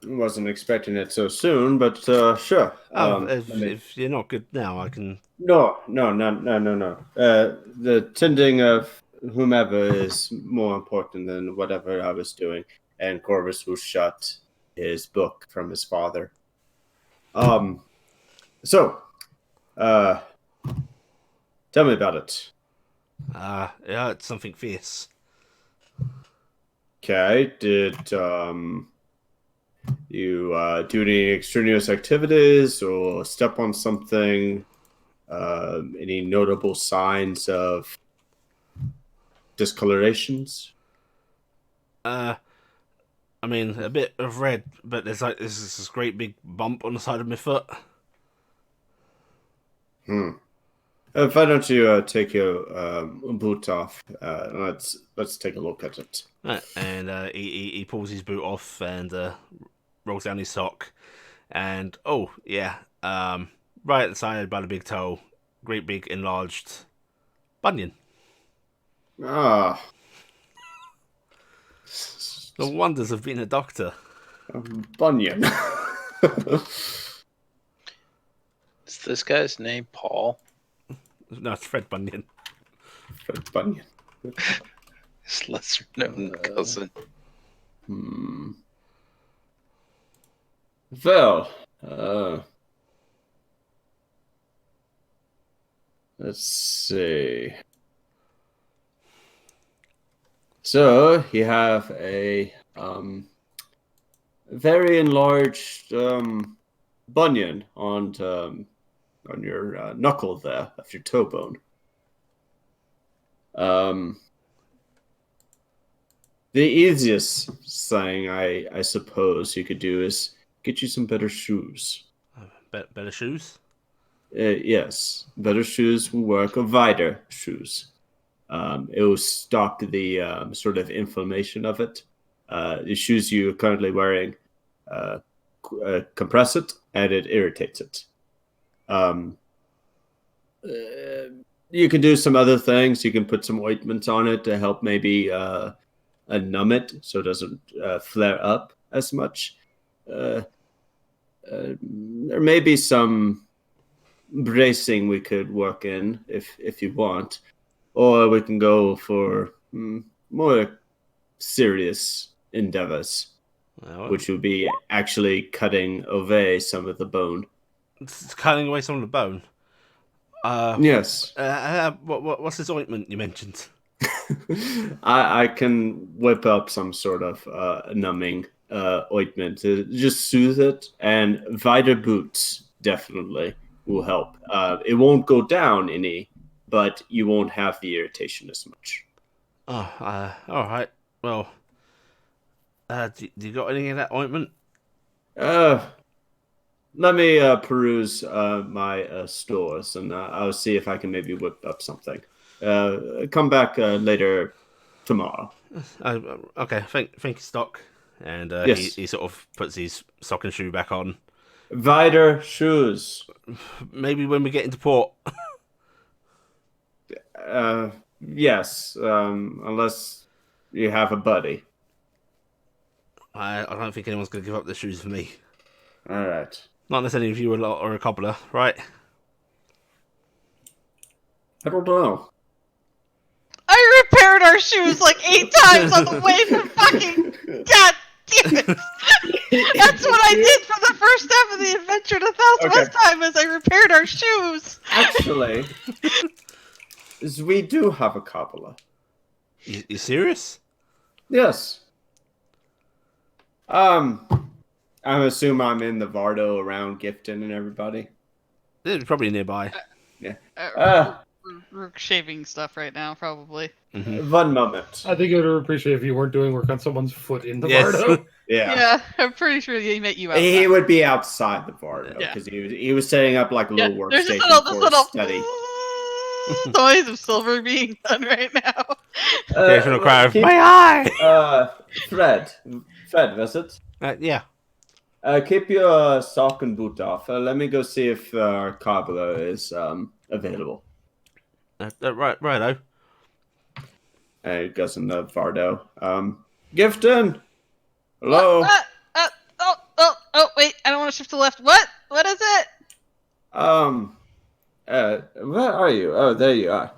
wasn't expecting it so soon, but sure. If you're not good now, I can. No. The tending of whomever is more important than whatever I was doing. And Corvus will shut his book from his father. So, tell me about it. Yeah, it's something fierce. Okay, did you do any extraneous activities or step on something Any notable signs of discolorations? I mean, a bit of red, but there's like this great big bump on the side of my foot. Why don't you take your boot off? Let's take a look at it. And he pulls his boot off and rolls down his sock. And oh yeah, right at the side by the big toe, great big enlarged bunion. Ah, The wonders of being a doctor. bunion. Is this guy's name Paul? No, it's Fred Bunyan. Fred Bunyan. His lesser known cousin. Well, let's see. So you have a very enlarged bunion on your knuckle there of your toe bone. The easiest thing I suppose you could do is get you some better shoes. Better shoes. Yes, better shoes will work. Or wider shoes. It will stop the sort of inflammation of it. The shoes you're currently wearing compress it and it irritates it. You can do some other things. You can put some ointment on it to help maybe numb it so it doesn't flare up as much. There may be some bracing we could work in if you want, or we can go for more serious endeavors, which would be actually cutting away some of the bone. It's cutting away some of the bone. Yes. What's this ointment you mentioned? I can whip up some sort of numbing ointment to just soothe it, and wider boots definitely will help. It won't go down any, but you won't have the irritation as much. Oh, all right. Well, do you got any of that ointment? Let me peruse my stores, and I'll see if I can maybe whip up something. Come back later tomorrow. Okay, thank you, Stock. And Yes. he sort of puts his sock and shoe back on. Wider shoes. Maybe when we get into port. Yes, unless you have a buddy. I don't think anyone's going to give up their shoes for me. All right. Not unless any of you are a cobbler, right? I don't know. I repaired our shoes like 8 times on the way from fucking. God damn it! That's what I did for the first half of the adventure to Southwest time, is I repaired our shoes. Actually, we do have a cobbler. You serious? Yes. I assume I'm in the Vardo around Gifton and everybody. They're probably nearby. We're shaving stuff right now, probably. One moment. I think I would appreciate if you weren't doing work on someone's foot in the Yes. Vardo. Yeah. I'm pretty sure he met you out. He would be outside the Vardo Yeah. because he was setting up like a little There's workstation just this for little study. noise of silver being done right now. Occasional cry of, keep- my eye! Fred, was it? Yeah. Keep your sock and boot off. Let me go see if our cobbler is available. Righto. He goes in the Vardo. Gifton! Hello? Wait, I don't want to shift to the left. What? What is it? Where are you? Oh, there you are.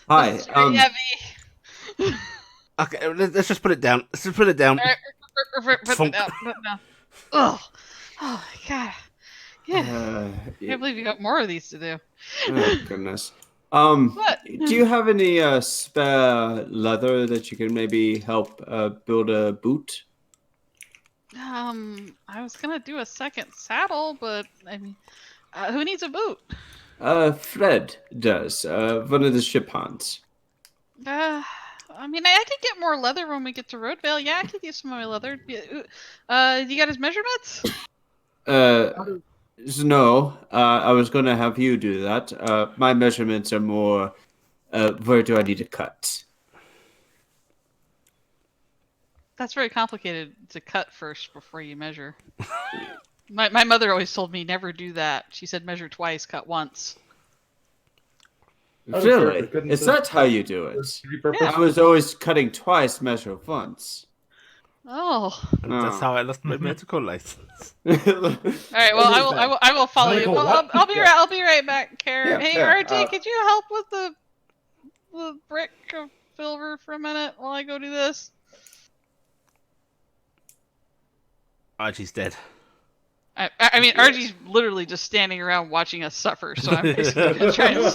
Hi. This is very heavy. Okay, let's just put it down. Let's just put it down. Put it down. Ugh. Oh my god. Yeah. I can't believe you got more of these to do. Oh, goodness. What? Do you have any spare leather that you can maybe help build a boot? I was gonna do a second saddle, but I mean, Who needs a boot? Fred does. One of the ship hands. I mean, I could get more leather when we get to Roadvale. Yeah, I could use some more leather. You got his measurements? No. I was gonna have you do that. My measurements are more. Where do I need to cut? That's very complicated to cut first before you measure. My mother always told me never do that. She said measure twice, cut once. Really? Is that how you do it? Yeah. I was always cutting twice, measure once. Oh. And that's how I lost my medical license. All right. Well, I will follow you. Well, I'll be right back, Karen. Yeah, Hey, yeah, RJ, could you help with the brick of silver for a minute while I go do this? Archie's dead. I mean, RG's literally just standing around watching us suffer, so I'm basically just trying to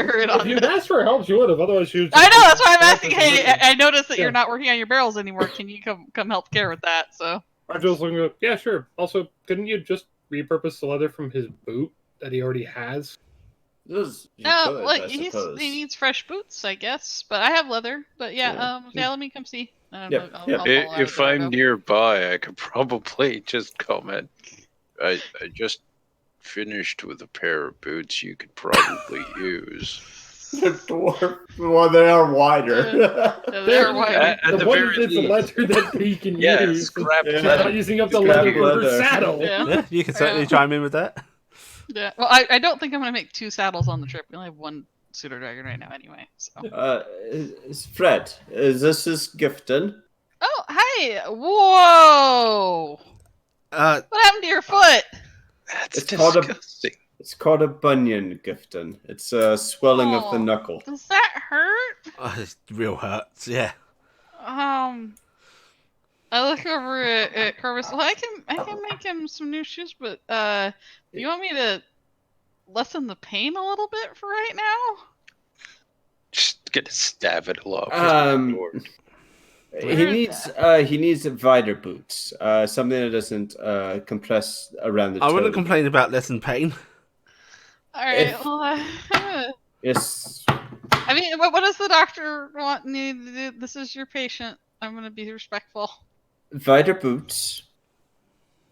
her it on. If you'd asked for help, she would have. Otherwise, she was. I know, that's why I'm asking. Hey, I noticed that you're not working on your barrels anymore. Can you come help Care with that? So. RJ was looking. Yeah, sure. Also, couldn't you just repurpose the leather from his boot that he already has? He needs fresh boots, I guess. But I have leather. But yeah, let me come see. If I'm nearby, I could probably just comment. I just finished with a pair of boots you could probably use. The dwarf. Well, they are wider. They're wider. At the very least. The leather that he can use. Scrap leather. Not using up the leather for her saddle. Yeah, you can certainly chime in with that. Yeah. Well, I don't think I'm gonna make 2 saddles on the trip. We only have 1 pseudo dragon right now, anyway. So. Fred, this is Gifton. Oh, hi! Whoa! What happened to your foot? That's disgusting. It's called a bunion, Gifton. It's a swelling of the knuckle. Does that hurt? Oh, it real hurts, yeah. I look over at Corvus. Well, I can make him some new shoes, but do you want me to lessen the pain a little bit for right now? Just gonna stab it off. He needs wider boots. Something that doesn't compress around the toe. I wouldn't complain about less than pain. All right. Yes. I mean, what does the doctor want me to do? This is your patient. I'm going to be respectful. Wider boots.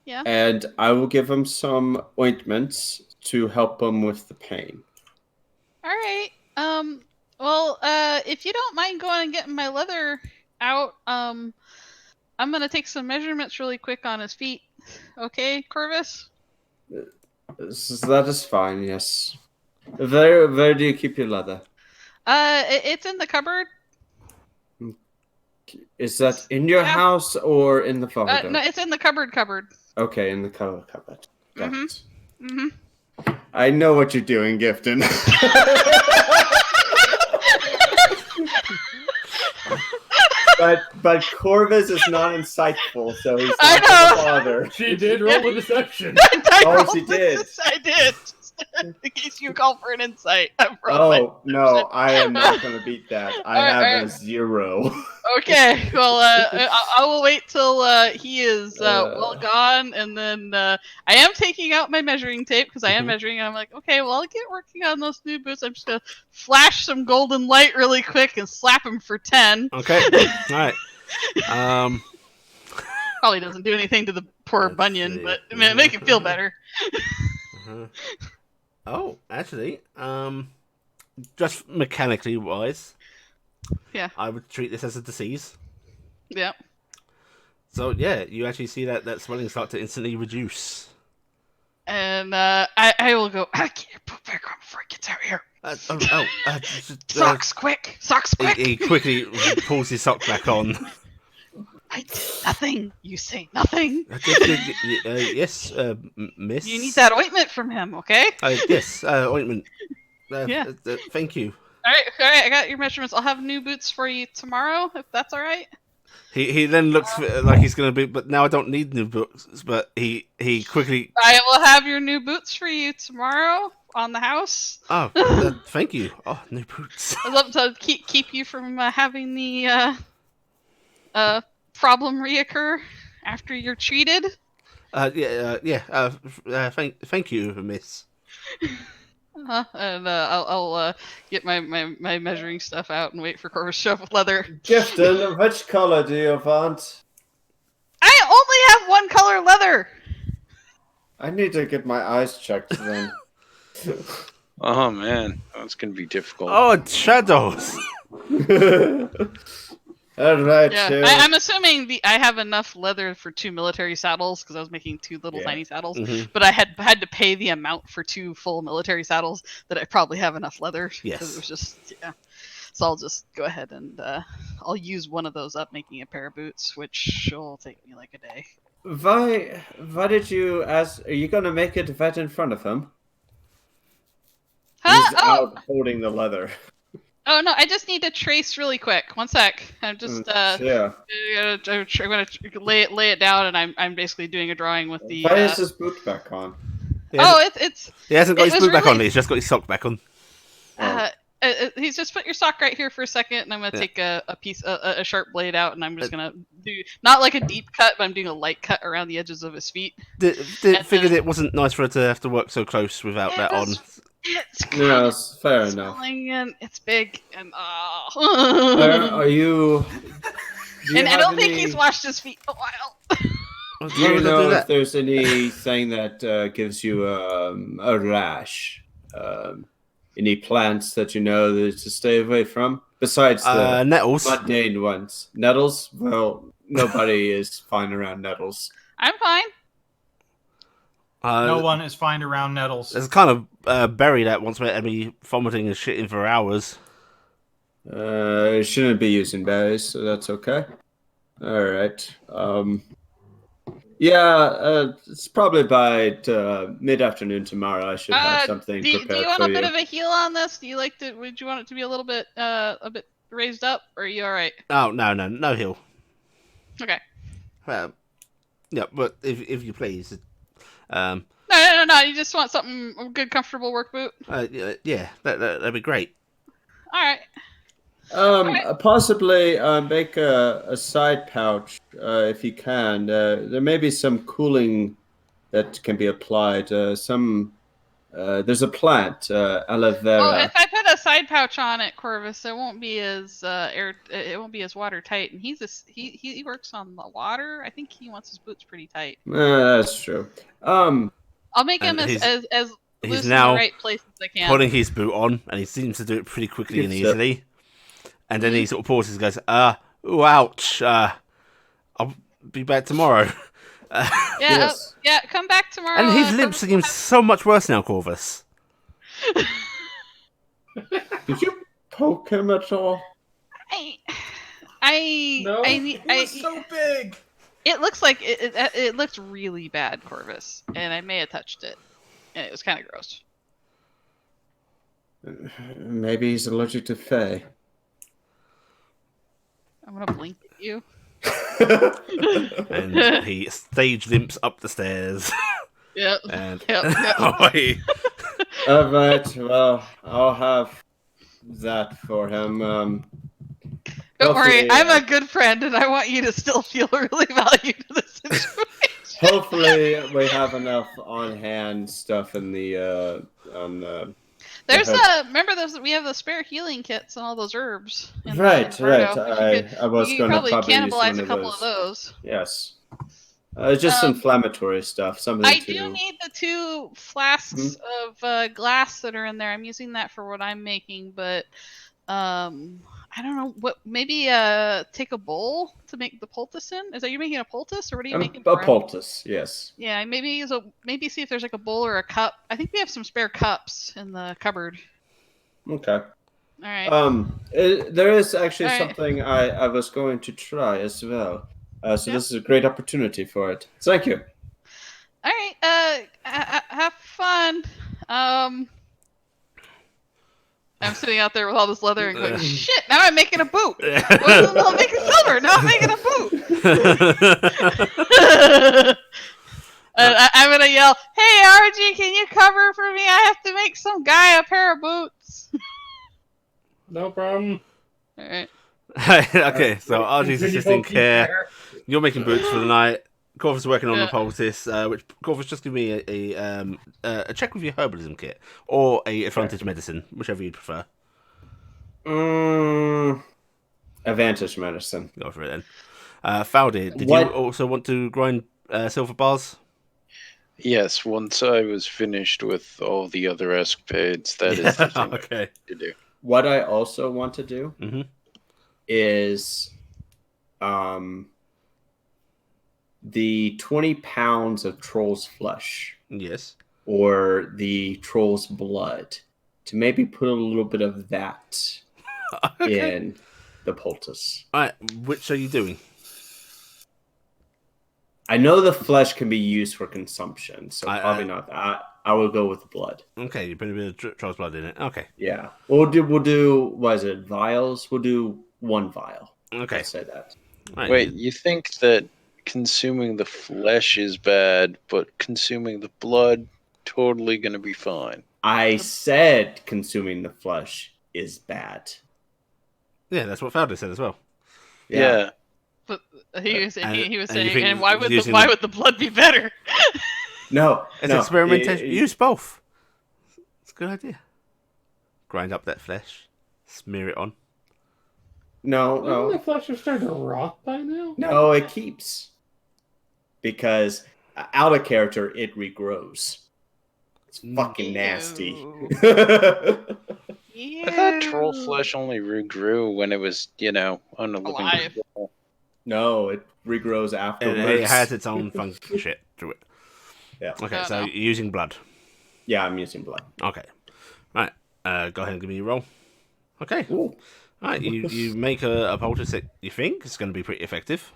Yeah. And I will give him some ointments to help him with the pain. All right. Well, if you don't mind going and getting my leather out, I'm gonna take some measurements really quick on his feet. Okay, Corvus? That is fine, yes. Where do you keep your leather? It's in the cupboard. Is that in your house or in the photo? No, it's in the cupboard. Okay, in the cupboard. Got it. Mm-hmm. I know what you're doing, Gifton. But Corvus is not insightful, so he's not going to bother. She did roll a deception. She did. I did. In case you call for an insight. No, I am not going to beat that. I have a 0. Okay, well, I will wait till he is well gone, and then I am taking out my measuring tape because I am measuring, and I'm like, okay, well, I'll get working on those new boots. I'm just going to flash some golden light really quick and slap him for 10. Okay, alright. Probably doesn't do anything to the poor bunion, but make him feel better. Oh, actually, just mechanically wise, yeah, I would treat this as a disease. Yeah. So yeah, you actually see that swelling start to instantly reduce. And I will go. I can't put back on before it gets out here. Socks, quick! Socks, quick! He quickly pulls his sock back on. I did nothing. You say nothing. Yes, miss. You need that ointment from him, okay? Yes, ointment. Yeah. Thank you. All right. I got your measurements. I'll have new boots for you tomorrow, if that's all right. He then looks like he's going to be, but now I don't need new boots. But he quickly. I will have your new boots for you tomorrow on the house. Oh, thank you. Oh, new boots. I'd love to keep you from having the problem reoccur after you're treated. Thank you, miss. And I'll get my measuring stuff out and wait for Corvus to show up with leather. Gifton, which color do you want? I only have one color leather. I need to get my eyes checked then. Oh man, that's gonna be difficult. Oh, it's shadows. All right. Yeah, I'm assuming I have enough leather for 2 military saddles because I was making 2 little tiny saddles. Mhm. But I had to pay the amount for 2 full military saddles that I probably have enough leather. Yes. Because it was just So I'll just go ahead and I'll use one of those up making a pair of boots, which will take me like a day. Why did you ask? Are you gonna make it right in front of him? Huh? He's out holding the leather. Oh no! I just need to trace really quick. One sec. I'm just Yeah. I'm gonna lay it down, and I'm basically doing a drawing with the. Why is his boot back on? It's. He hasn't got it his was boot back really- on. He's just got his sock back on. He's just put your sock right here for a second, and I'm gonna take a sharp blade out, and I'm just gonna do not like a deep cut, but I'm doing a light cut around the edges of his feet. Figured it wasn't nice for her to have to work so close without that on. It's No, it's fair enough. and it's big, and Are you? do you and I have don't think any- he's washed his feet in a while. Why Do you would I know do if that? there's anything that gives you a rash? Any plants that you know that to stay away from? Besides the Nettles. mundane ones. Nettles? Well, nobody is fine around nettles. I'm fine. No one is fine around nettles. There's a kind of berry that once made me vomiting and shitting for hours. You shouldn't be using berries, so that's okay. Alright. It's probably by mid-afternoon tomorrow. I should have something Do prepared you want for a bit you. of a heal on this? Would you want it to be a little bit raised up, or are you all right? Oh no heal. Okay. Yeah, but if you please, No. You just want something a good, comfortable work boot. yeah, that'd be great. All right. Possibly make a side pouch if you can. There may be some cooling that can be applied. There's a plant, aloe vera. Oh, if I put a side pouch on it, Corvus, it won't be as it won't be as watertight. And he works on the water. I think he wants his boots pretty tight. That's true. I'll make him And as loose in now the right place as I can. putting his boot on, and he seems to do it pretty quickly and Good stuff. easily. And then he sort of pauses and goes, ooh, ouch, I'll be back tomorrow. Yes. Yeah, come back tomorrow. And his Corvus lips will seem so much worse now, Corvus. Did you poke him at all? No. He was so big. It looks like it looks really bad, Corvus, and I may have touched it, and it was kind of gross. Maybe he's allergic to Fae. I'm gonna blink at you. And he stage limps up the stairs. Yep. And Yep. away. All right. Well, I'll have that for him. Don't worry, hopefully, I'm a good friend, and I want you to still feel really valued in this situation. Hopefully, we have enough on-hand stuff in the on the. There's remember those we have the spare healing kits and all those herbs. in the Right. Inferno. I was You going could to probably probably use cannibalize one a of couple those. of those. Yes. Just inflammatory stuff. Something I to. do need the 2 flasks of glass that are in there. I'm using that for what I'm making, but I don't know what. Maybe take a bowl to make the poultice in. Is that you making a poultice, or what are you making? A for him? poultice. Yes. Yeah, maybe see if there's like a bowl or a cup. I think we have some spare cups in the cupboard. Okay. All right. There is actually All right. something I was going to try as well. So Yeah. this is a great opportunity for it. Thank you. All right. Have fun. I'm sitting out there with all this leather and going, shit, now I'm making a boot. I'm making silver, now I'm making a boot. I'm going to yell, hey, RG, can you cover for me? I have to make some guy a pair of boots. No problem. All right. Okay, so RG's assisting care. You're making boots for the night. Corvus working on Yeah. the poultice, which Corvus just give me a check with your herbalism kit or a advantage medicine, whichever you'd prefer. Advantage medicine. Go for it then. Faldir, did What- you also want to grind silver bars? Yes, once I was finished with all the other escapades, that is the thing Okay. to do. What I also want to do Mhm. is the 20 pounds of troll's flesh Yes. or the troll's blood, to maybe put a little bit of that Okay. in the poultice. All right. Which are you doing? I know the flesh can be used for consumption, so probably not that. I will go with the blood. Okay, you put a bit of troll's blood in it. Okay. Yeah, we'll do. What is it? Vials. We'll do one vial. Okay. Let's say that. Right. Wait, you think that consuming the flesh is bad, but consuming the blood totally gonna be fine? I said consuming the flesh is bad. Yeah, that's what Faldir said as well. Yeah. But he was And- he was and you saying, think and why would using why the- would the blood be better? No, It's no. experimentation. Use both. It's a good idea. Grind up that flesh, smear it on. No, Isn't no, the flesh are starting to rot by now? no. It keeps because out of character, it regrows. It's fucking nasty. Ew. I thought troll flesh only regrew when it was, on a living Alive. troll. No, it regrows It afterwards. has its own funky shit to it. Yeah. Okay, Oh, so no. you're using blood. Yeah, I'm using blood. Okay. Right. Go ahead and give me your roll. Okay. Ooh. Right. You make a poultice that you think is going to be pretty effective.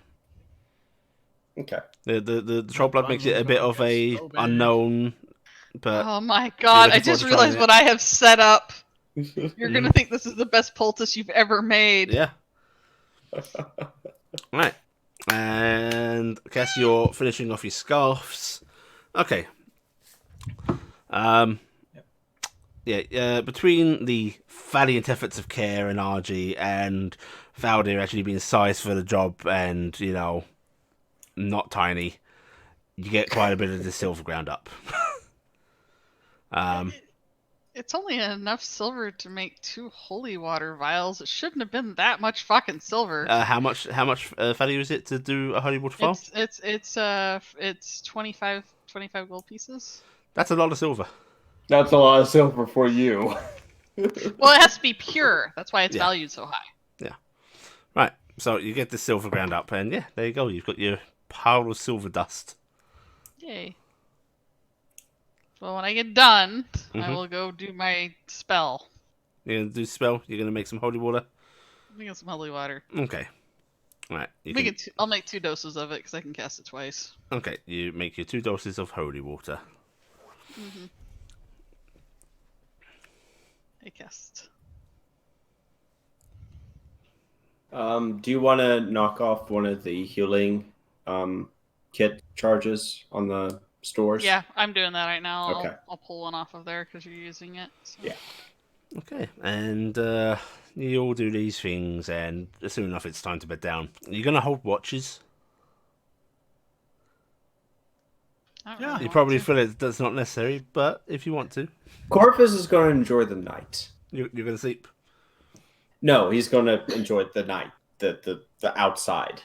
Okay. The troll blood makes it a bit of a So big. unknown, but Oh my god! I looking forward just to realized trying what I have set up. You're Mhm. gonna think this is the best poultice you've ever made. yeah. Right. And Cass, you're finishing off your scarves. Okay. Yeah, between the valiant efforts of Care and RG and Faldir actually being sized for the job and, not tiny, you get quite a bit of the silver ground up. It's only enough silver to make 2 holy water vials. It shouldn't have been that much fucking silver. How much value is it to do a holy water vial? It's 25 gold pieces. That's a lot of silver. That's a lot of silver for you. Well, it has to be pure. That's why it's Yeah. valued so high. Right, so you get the silver ground up, and yeah, there you go. You've got your pile of silver dust. Yay. Well, when I get done, I Mhm. will go do my spell. You're gonna do spell. You're gonna make some holy water. Let me get some holy water. Okay. Right. I'll make 2 doses of it because I can cast it twice. Okay. You make your 2 doses of holy water. Mm-hmm. I cast. Do you want to knock off one of the healing kit charges on the stores? Yeah, I'm doing that right now. Okay. I'll pull one off of there because you're using it. So. Yeah. Okay. And you all do these things, and soon enough, it's time to bed down. You're gonna hold watches. I don't Yeah. really You want probably to. feel that's not necessary, but if you want to, Corvus is going to enjoy the night. you're gonna sleep. No, he's going to enjoy the night, the outside.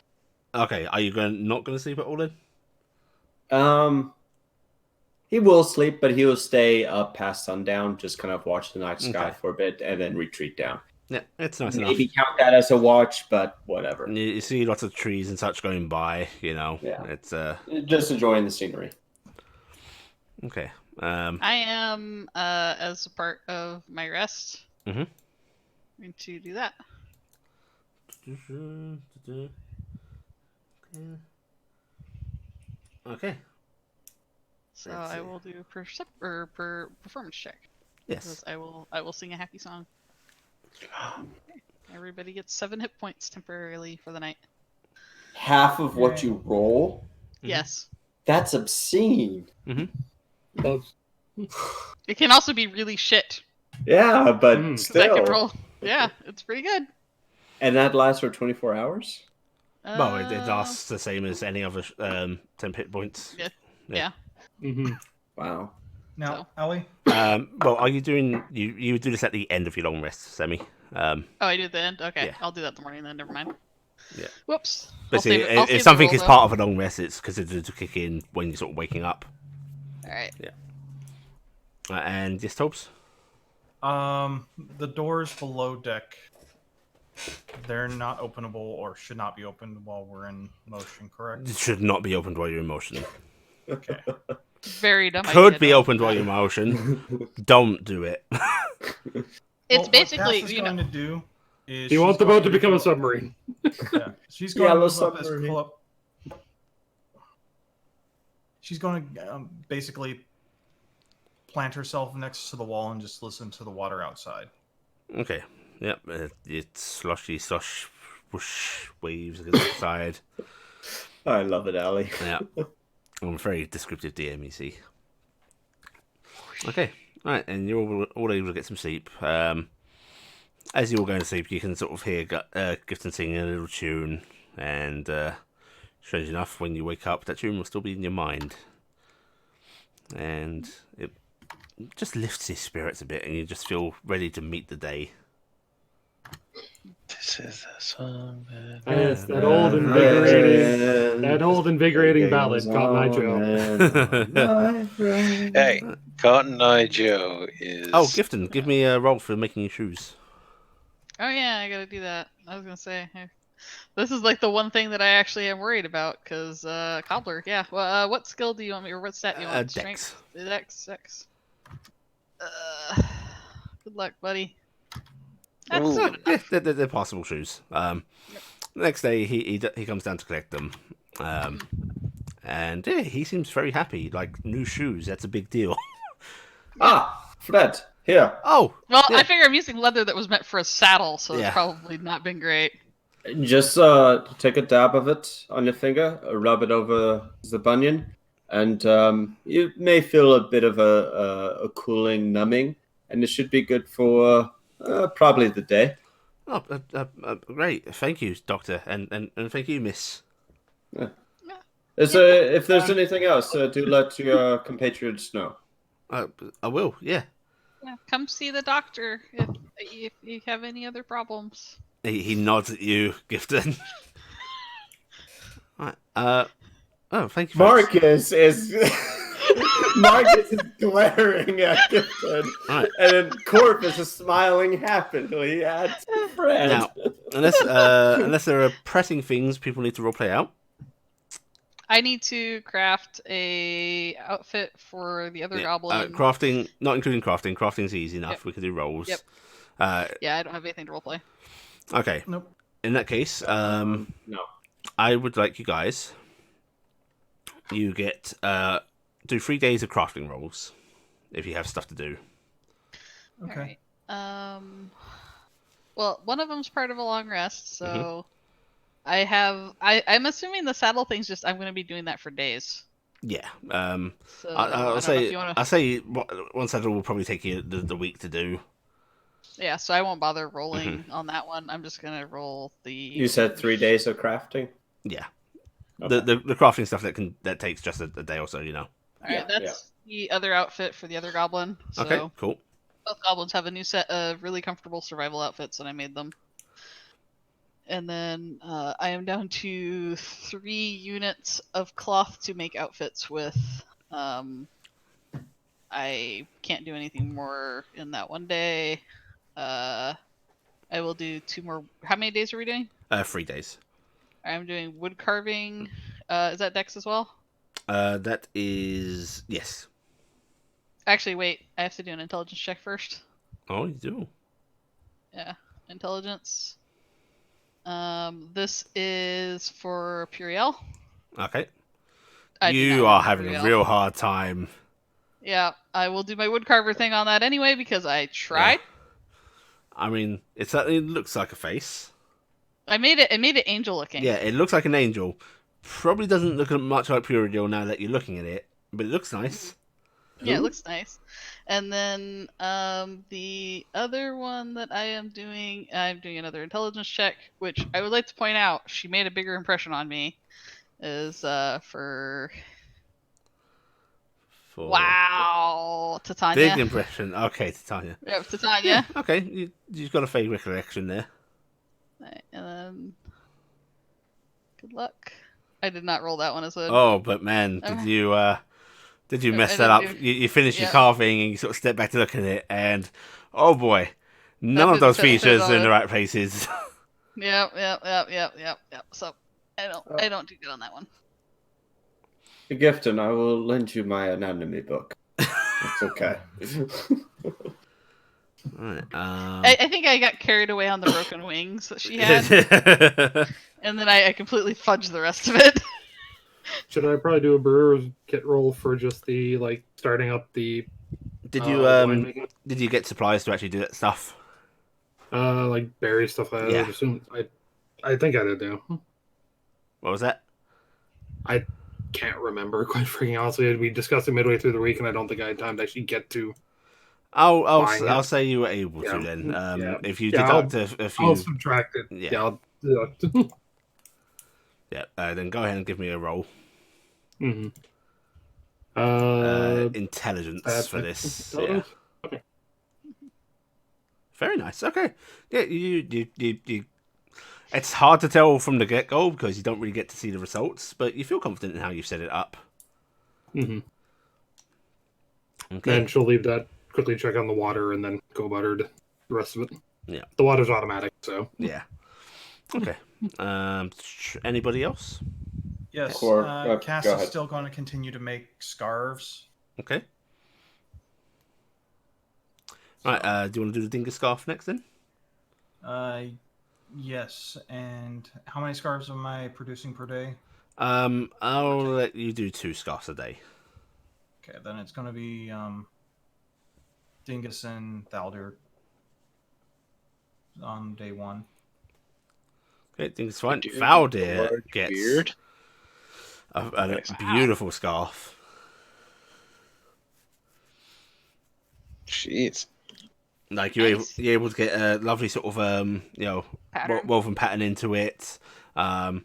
Okay. Are you not gonna sleep at all then? He will sleep, but he will stay up past sundown, just kind of watch the night sky Okay. for a bit, and then retreat down. Yeah, it's nice Maybe enough. count that as a watch, but whatever. You see lots of trees and such going by. Yeah. It's Just enjoying the scenery. okay. I am, as a part of my rest, Mhm. going to do that. Okay. So Let's I see. will do performance check. Yes. Because I will sing a happy song. Everybody gets 7 hit points temporarily for the night. Half of what you roll? Mhm. Yes. That's obscene. That's- It can also be really shit. Yeah, but Mm. 'Cause I can still. roll. Yeah, it's pretty good. And that lasts for 24 hours? Well, it lasts the same as any other 10 hit points. Yeah. Yeah. Yeah. Mm-hmm. Wow. Now, So. Ellie, Well, are you doing... You do this at the end of your long rest, Semi. Oh, I do at the end? Okay, Yeah. I'll do that in the morning then, never mind. Yeah. Whoops. But see, I'll if save something the roll, is though. part of a long rest, it's considered to kick in when you're sort of waking up. Alright. And yes, Tobes? the doors below deck, they're not openable or should not be opened while we're in motion, correct? It should not be opened while you're in motion. Okay. Very dumb idea. Could be don't opened do while that. you're in motion. Don't do it. It's basically, what Cass is you know... going to do is You want she's the boat going to become go- a submarine. Yeah, she's going Yellow to move up as submarine. close. She's going to basically plant herself next to the wall and just listen to the water outside. Okay. Yep. It's sloshy, slosh, whoosh, waves against the side. I love it, Ali. Yeah. I'm a very descriptive DM, you see. Okay. Right, and you're all able to get some sleep. As you're all going to sleep, you can sort of hear Gifton singing a little tune, and strange enough, when you wake up, that tune will still be in your mind. And it just lifts your spirits a bit, and you just feel ready to meet the day. This is a song that... Yes, that old invigorating ballad, Cotton Eye Joe. Hey, Cotton Eye Joe is... Oh, Gifton, give me a roll for making your shoes. Oh yeah, I gotta do that. I was gonna say, this is like the one thing that I actually am worried about, because Cobbler, yeah. Well, what skill do you want me, or what stat do you want? Dex. Dex. Good luck, buddy. That's Ooh. good enough. Yeah, they're passable shoes. Next day, he comes down to collect them. And yeah, he seems very happy. Like, new shoes, that's a big deal. Ah, Fred, here. Oh! Well, yeah. I figure I'm using leather that was meant for a saddle, so Yeah. it's probably not been great. Just take a dab of it on your finger, rub it over the bunion, and you may feel a bit of a cooling numbing, and it should be good for probably the day. Oh, great. Thank you, Doctor. And thank you, Miss. If there's anything else, do let your compatriots know. I will, yeah. Yeah, come see the doctor if you have any other problems. He nods at you, Gifton. Right. Oh, thank you. Marcus is Marcus is glaring at Gifton, Right. and then Corvus is smiling happily at Fred. Now, unless there are pressing things people need to roleplay out. I need to craft a outfit for the other goblin. Crafting, not including crafting. Crafting's easy enough. Yep. We can do rolls. Yep. Yeah, I don't have anything to roleplay. Okay. Nope. In that case, No. I would like you guys. You get do 3 days of crafting rolls if you have stuff to do. Okay. Alright. Well, one of them's part of a long rest, so Mm-hmm. I'm assuming the saddle thing's just I'm going to be doing that for days. Yeah. So I'll don't know if say you wanna... I'll say one saddle will probably take you the week to do. Yeah, so I won't bother rolling on that one. I'm just going to roll the... You said 3 days of crafting. Yeah. Okay. The crafting stuff that takes just a day or so, you know. Alright, that's the other outfit for the other goblin. So Okay, cool. both goblins have a new set of really comfortable survival outfits, and I made them. And then I am down to 3 units of cloth to make outfits with. I can't do anything more in that one day. I will do 2 more. How many days are we doing? 3 days. I'm doing wood carving. Is that Dex as well? That is yes. Actually, wait. I have to do an intelligence check first. Oh, you do. Yeah, intelligence. This is for Puriel. Okay. I do You not are have having Puriel. a real hard time. Yeah, I will do my woodcarver thing on that anyway because I tried. I mean, it certainly looks like a face. I made it angel looking. Yeah, it looks like an angel. Probably doesn't look much like Puriel now that you're looking at it, but it looks nice. Yeah, it looks nice. And then the other one that I'm doing another intelligence check, which I would like to point out, she made a bigger impression on me. Is For wow, Titania. big impression. Okay, Titania. Yep, Titania. Yeah, okay. You've got a vague recollection there. Right, and then good luck. I did not roll that one as a. Oh, but man, did you mess I that up? didn't You finished your yeah. carving and you sort of step back to look at it, and oh boy, none That of those didn't fit features on are in it. the right places. Yep. So I don't do good on that one. Gifton, I will lend you my anatomy book. It's okay. Right, I think I got carried away on the broken wings that she had, and then I completely fudged the rest of it. Should I probably do a brewer's kit roll for just the like starting up the Did you winemaking? did you get supplies to actually do that stuff? Like berry stuff like that? Yeah. I would assume. I think I did do. What was that? I can't remember, quite freaking honestly. We discussed it midway through the week, and I don't think I had time to actually get to. Buying I'll it. say you were able to Yeah. then. Yeah. If you Yeah, deduct a few, I'll subtract it. Yeah. Yeah, I'll deduct. yeah, then go ahead and give me a roll. Mm-hmm. Intelligence for this. Yeah. Intelligence? Okay. Very nice. Okay. Yeah, you. It's hard to tell from the get go because you don't really get to see the results, but you feel confident in how you've set it up. Mm-hmm. Okay. Then she'll leave that, quickly check on the water, and then go about her the rest of it. Yeah. The water's automatic, so. Yeah. Okay. Anybody else? Yes, Cass go is ahead. still going to continue to make scarves. Okay. Right. Do you want to do the dingus scarf next then? Yes, and how many scarves am I producing per day? I'll let you do 2 scarves a day. Okay, then it's going to be Dingus and Thaldir on day 1. Okay, dingus fine. Dude, Valdir large gets beard. a Nice. beautiful scarf. Jeez. Like you're Nice. able to get a lovely sort of Pattern. woven pattern into it. I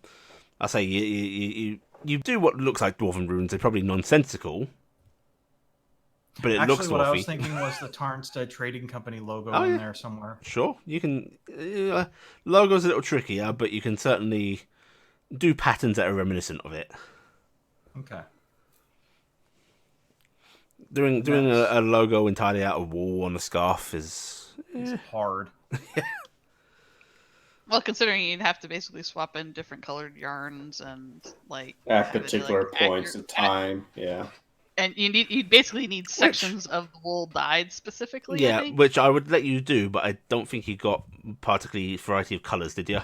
say you do what looks like dwarven runes. They're probably nonsensical, but it Actually, looks what I dwarfy. was thinking was the Tarnstead Trading Company logo Oh, in yeah. there somewhere. Sure, you can. Logo's a little trickier, but you can certainly do patterns that are reminiscent of it. Okay. Doing Nice. a logo entirely out of wool on a scarf is It's hard. Well, considering you'd have to basically swap in different colored yarns and like At have it, particular like, points in accurate- time, yeah. and you basically need sections of the wool dyed specifically. I yeah, think. which I would let you do, but I don't think you got particularly variety of colours, did you?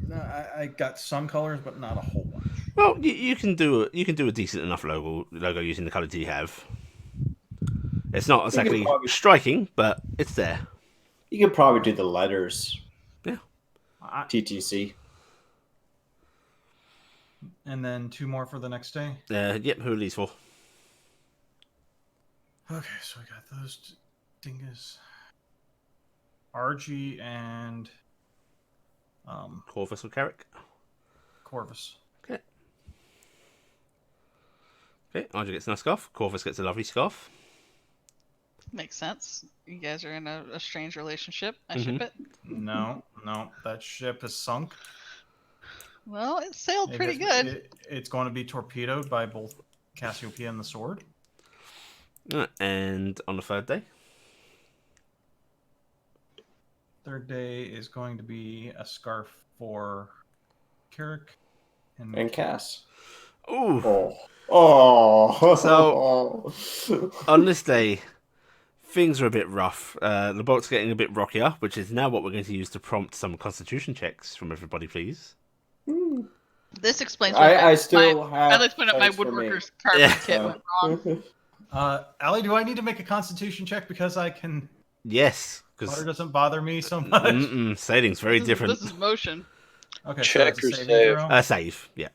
No, I got some colors, but not a whole bunch. Well, you can do a decent enough logo using the colours you have. It's not exactly probably- striking, but it's there. You could probably do the letters. I, TTC. and then 2 more for the next day. Yep. Who are these for? Okay, so I got those Dingus, Argy, and Corvus or Carrick? Corvus. Okay. Okay. Arja gets a nice scarf. Corvus gets a lovely scarf. Makes sense. You guys are in a strange relationship. I Mhm. ship it. No, that ship is sunk. Well, it sailed It pretty has- good. it's going to be torpedoed by both Cassiopeia and the Sword. And on the 3rd day, 3rd day is going to be a scarf for Carrick And Cass. ooh, Oh. So- on this day, things are a bit rough. The boat's getting a bit rockier, which is now what we're going to use to prompt some constitution checks from everybody, please. This explains. I still have. I'd like to point out my checks for me. woodworker's carbon Yeah. kit went wrong. Allie, do I need to make a Constitution check because Yes, water because doesn't bother me so much? sailing's very This is- different. This is motion. Okay, Check so or it's a saving save. throw. Save, yeah.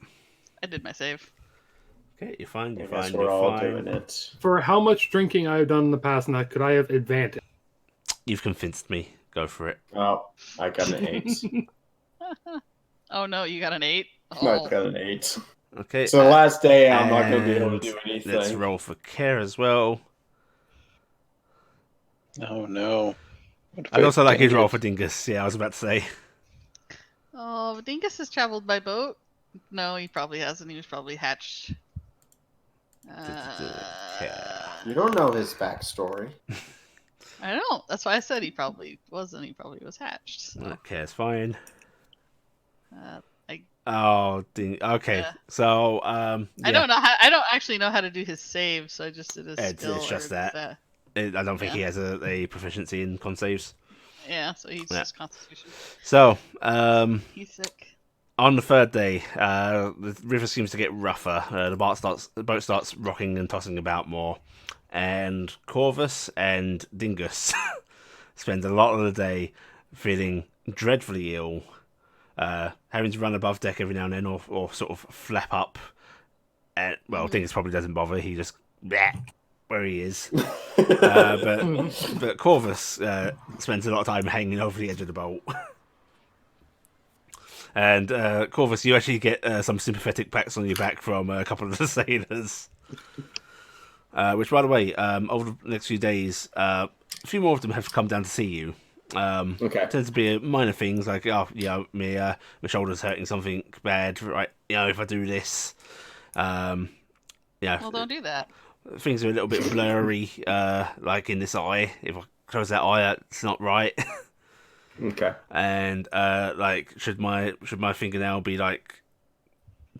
I did my save. Okay, you're fine. You're I guess fine. we're You're all fine. doing it. For how much drinking I've done in the past, now could I have advantage? You've convinced me. Go for it. Oh, I got an 8. Oh no, you got an 8? I Oh. got an 8. Okay. It's the last day. I'm not going to be able to and do anything. Let's roll for care as well. Oh no. What I'd about also like you to roll Dingus? for Dingus. Yeah, I was about to say. Oh, Dingus has traveled by boat? No, he probably hasn't. He was probably hatched. You don't know his backstory. I don't. That's why I said he probably wasn't. He probably was hatched. So. Okay, it's fine. I Oh, okay. Yeah. So, I yeah. don't know how. I don't actually know how to do his save, so I just did his It's skill. just or that. I don't think he has a proficiency in con saves. Yeah, so he's Yeah. just Constitution. So, He's sick. on the third day, the river seems to get rougher. The boat starts rocking and tossing about more, and Corvus and Dingus spend a lot of the day feeling dreadfully ill, having to run above deck every now and then, or sort of flap up. And well, Dingus probably doesn't bother. He just where he is. But Corvus spends a lot of time hanging over the edge of the boat. And Corvus, you actually get some sympathetic pats on your back from a couple of the sailors. Which, by the way, over the next few days, a few more of them have come down to see you. Okay. Tends to be minor things like, oh, my shoulder's hurting, something bad, right? If I do this, Well, don't do that. things are a little bit blurry, like in this eye. If I close that eye, it's not right. Okay. And like, should my fingernail be like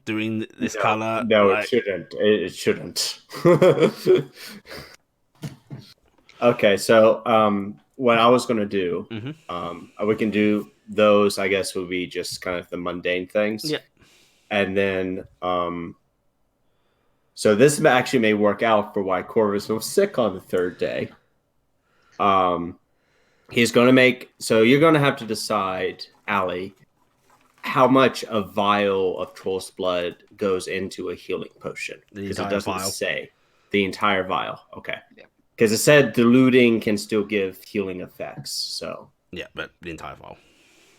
doing this color? No, like... it shouldn't. It shouldn't. Okay, so what I was going to do, we can do those. I guess would be just kind of the mundane things. Yeah. And then, so this actually may work out for why Corvus was sick on the third day. He's going to make. So you're going to have to decide, Allie, how much a vial of Troll's blood goes into a healing potion, because it doesn't say the entire vial. Okay. Because it said diluting can still give healing effects. So yeah, but the entire vial.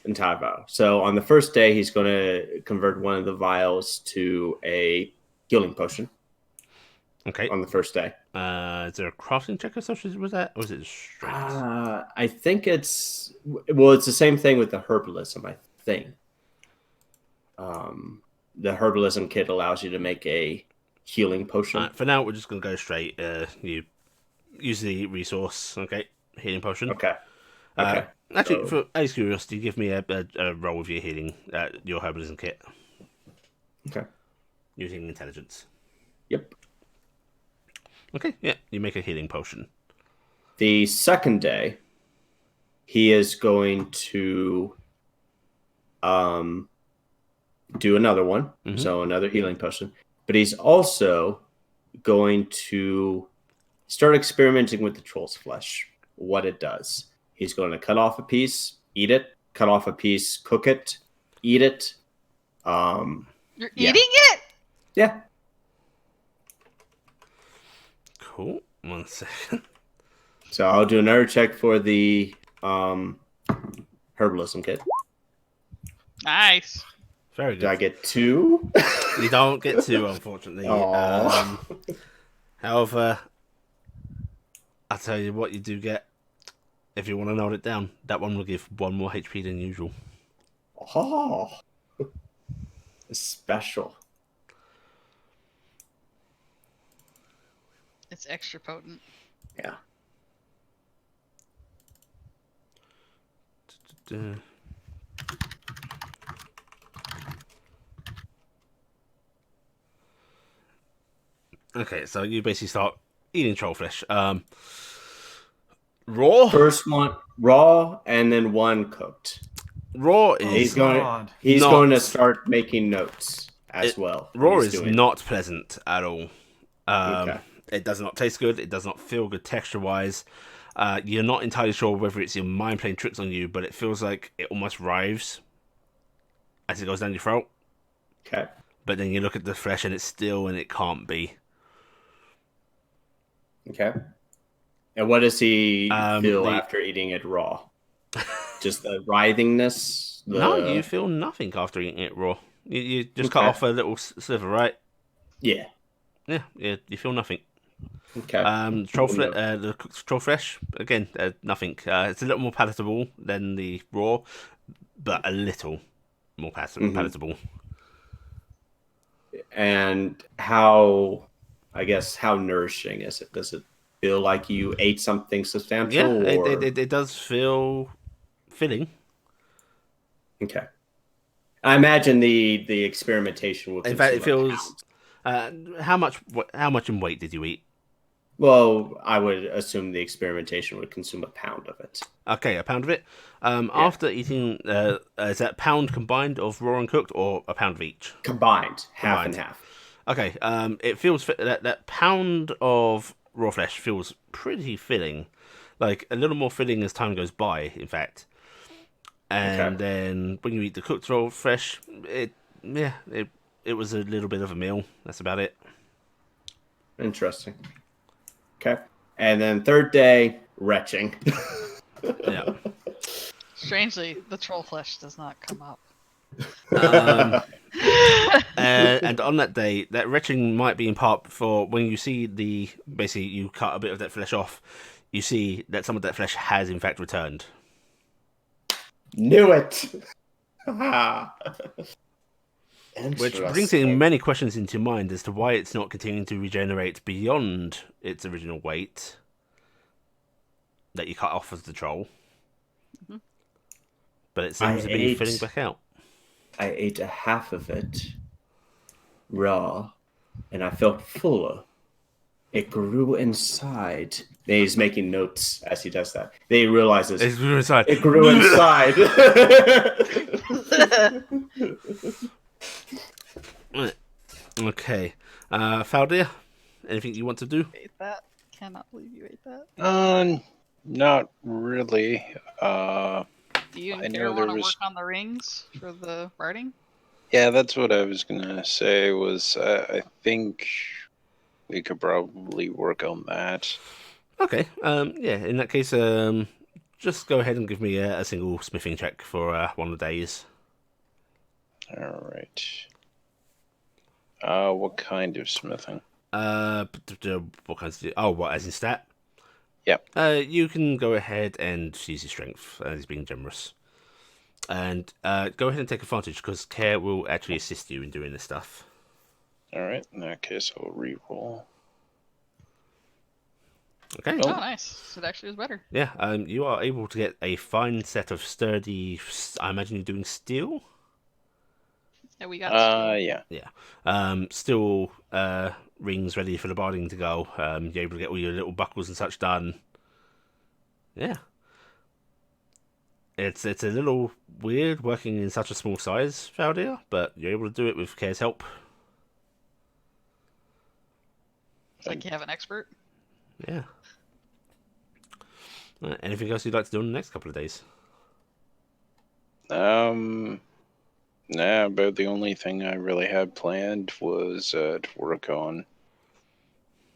Entire vial. So on the first day, he's going to convert one of the vials to a healing potion. Okay. On the first day. Is there a crafting check associated with that, or is it straight? I think it's the same thing with the herbalism. I think the herbalism kit allows you to make a healing potion. For now, we're just going to go straight. You use the resource, okay? Healing potion. Okay. Okay. Actually, for Ace Curiosity, give me a roll with your healing, your herbalism kit. Okay. Using intelligence. Yep. Okay, yeah, you make a healing potion. The second day, he is going to do another one, so another healing potion. But he's also going to start experimenting with the troll's flesh, what it does. He's going to cut off a piece, eat it, cut off a piece, cook it, eat it. You're eating it? Yeah. Cool. 1 second. So I'll do another check for the herbalism kit. Nice. Very good. Do I get 2? You don't get 2, unfortunately. However, I'll tell you what you do get. If you want to note it down, that one will give 1 more HP than usual. Oh. It's special. It's extra potent. Yeah. Okay, so you basically start eating troll flesh. Raw? First one raw, and then 1 cooked. Raw is He's going to start making notes as well. Raw is not pleasant at all. Okay. It does not taste good. It does not feel good texture-wise. You're not entirely sure whether it's your mind playing tricks on you, but it feels like it almost writhes as it goes down your throat. Okay. but then you look at the flesh and it's still, and it can't be. Okay. And what does he feel the- after eating it raw? Just the writhingness? No, you feel nothing after eating it raw. You just cut Okay. off a little sliver, right? Yeah. Yeah, you feel nothing. Okay. The cooked troll flesh, again, nothing. It's a little more palatable than the raw, but a little more palatable. And how nourishing is it? Does it feel like you ate something substantial? Yeah, or... it does feel filling. Okay. I imagine the experimentation will. In fact, it feels. How much in weight did you eat? Well, I would assume the experimentation would consume a pound of it. Okay, a pound of it. After eating, is that pound combined of raw and cooked, or a pound of each? Combined, half and half. Okay. It feels that pound of raw flesh feels pretty filling, like a little more filling as time goes by. In fact, and then when you eat the cooked raw flesh, it was a little bit of a meal. That's about it. Interesting. Okay. And then third day, retching. Yeah. Strangely, the troll flesh does not come up. And on that day, that retching might be in part for when you see basically you cut a bit of that flesh off, you see that some of that flesh has in fact returned. Knew it. Which brings in many questions into mind as to why it's not continuing to regenerate beyond its original weight that you cut off as the troll. Mm-hmm. But it seems to be filling back out. I ate a half of it raw, and I felt fuller. It grew inside. And he's making notes as he does that. Then he realizes It grew inside. It grew inside. Okay. Faldir, anything you want to do? Ate that. Cannot believe you ate that. Not really. Do you I and know Kara there want to was- work on the rings for the writing? Yeah, that's what I was gonna say. I think we could probably work on that. Okay. Yeah. In that case, just go ahead and give me a single smithing check for one of the days. All right. What kind of smithing? What kinds of? Oh, what as in stat? Yep. You can go ahead and use your strength, as being generous, and go ahead and take advantage because Care will actually assist you in doing this stuff. All right. In that case, I'll re-roll. Okay. Oh, nice. It actually was better. Yeah. You are able to get a fine set of sturdy. I imagine you're doing steel. Yeah, we got. Yeah. Still rings ready for the barding to go. You're able to get all your little buckles and such done. Yeah. It's a little weird working in such a small size, Faldir, but you're able to do it with Care's help. It's like you have an expert. Yeah. Anything else you'd like to do in the next couple of days? Nah, but the only thing I really had planned was to work on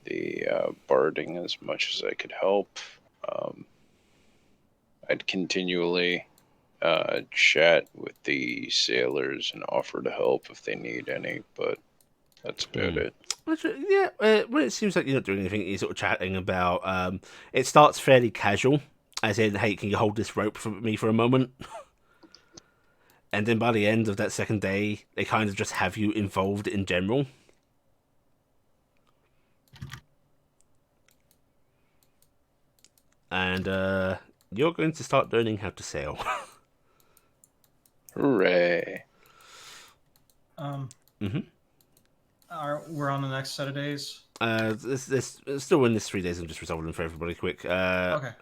the barding as much as I could help. I'd continually chat with the sailors and offer to help if they need any, but that's about it. Yeah, well, it seems like you're not doing anything. You're sort of chatting about. It starts fairly casual, as in, "Hey, can you hold this rope for me for a moment?" And then by the end of that second day, they kind of just have you involved in general. And you're going to start learning how to sail. Hooray! We're on the next set of days. This still in this 3 days. I'm just resolving them for everybody quick. Okay.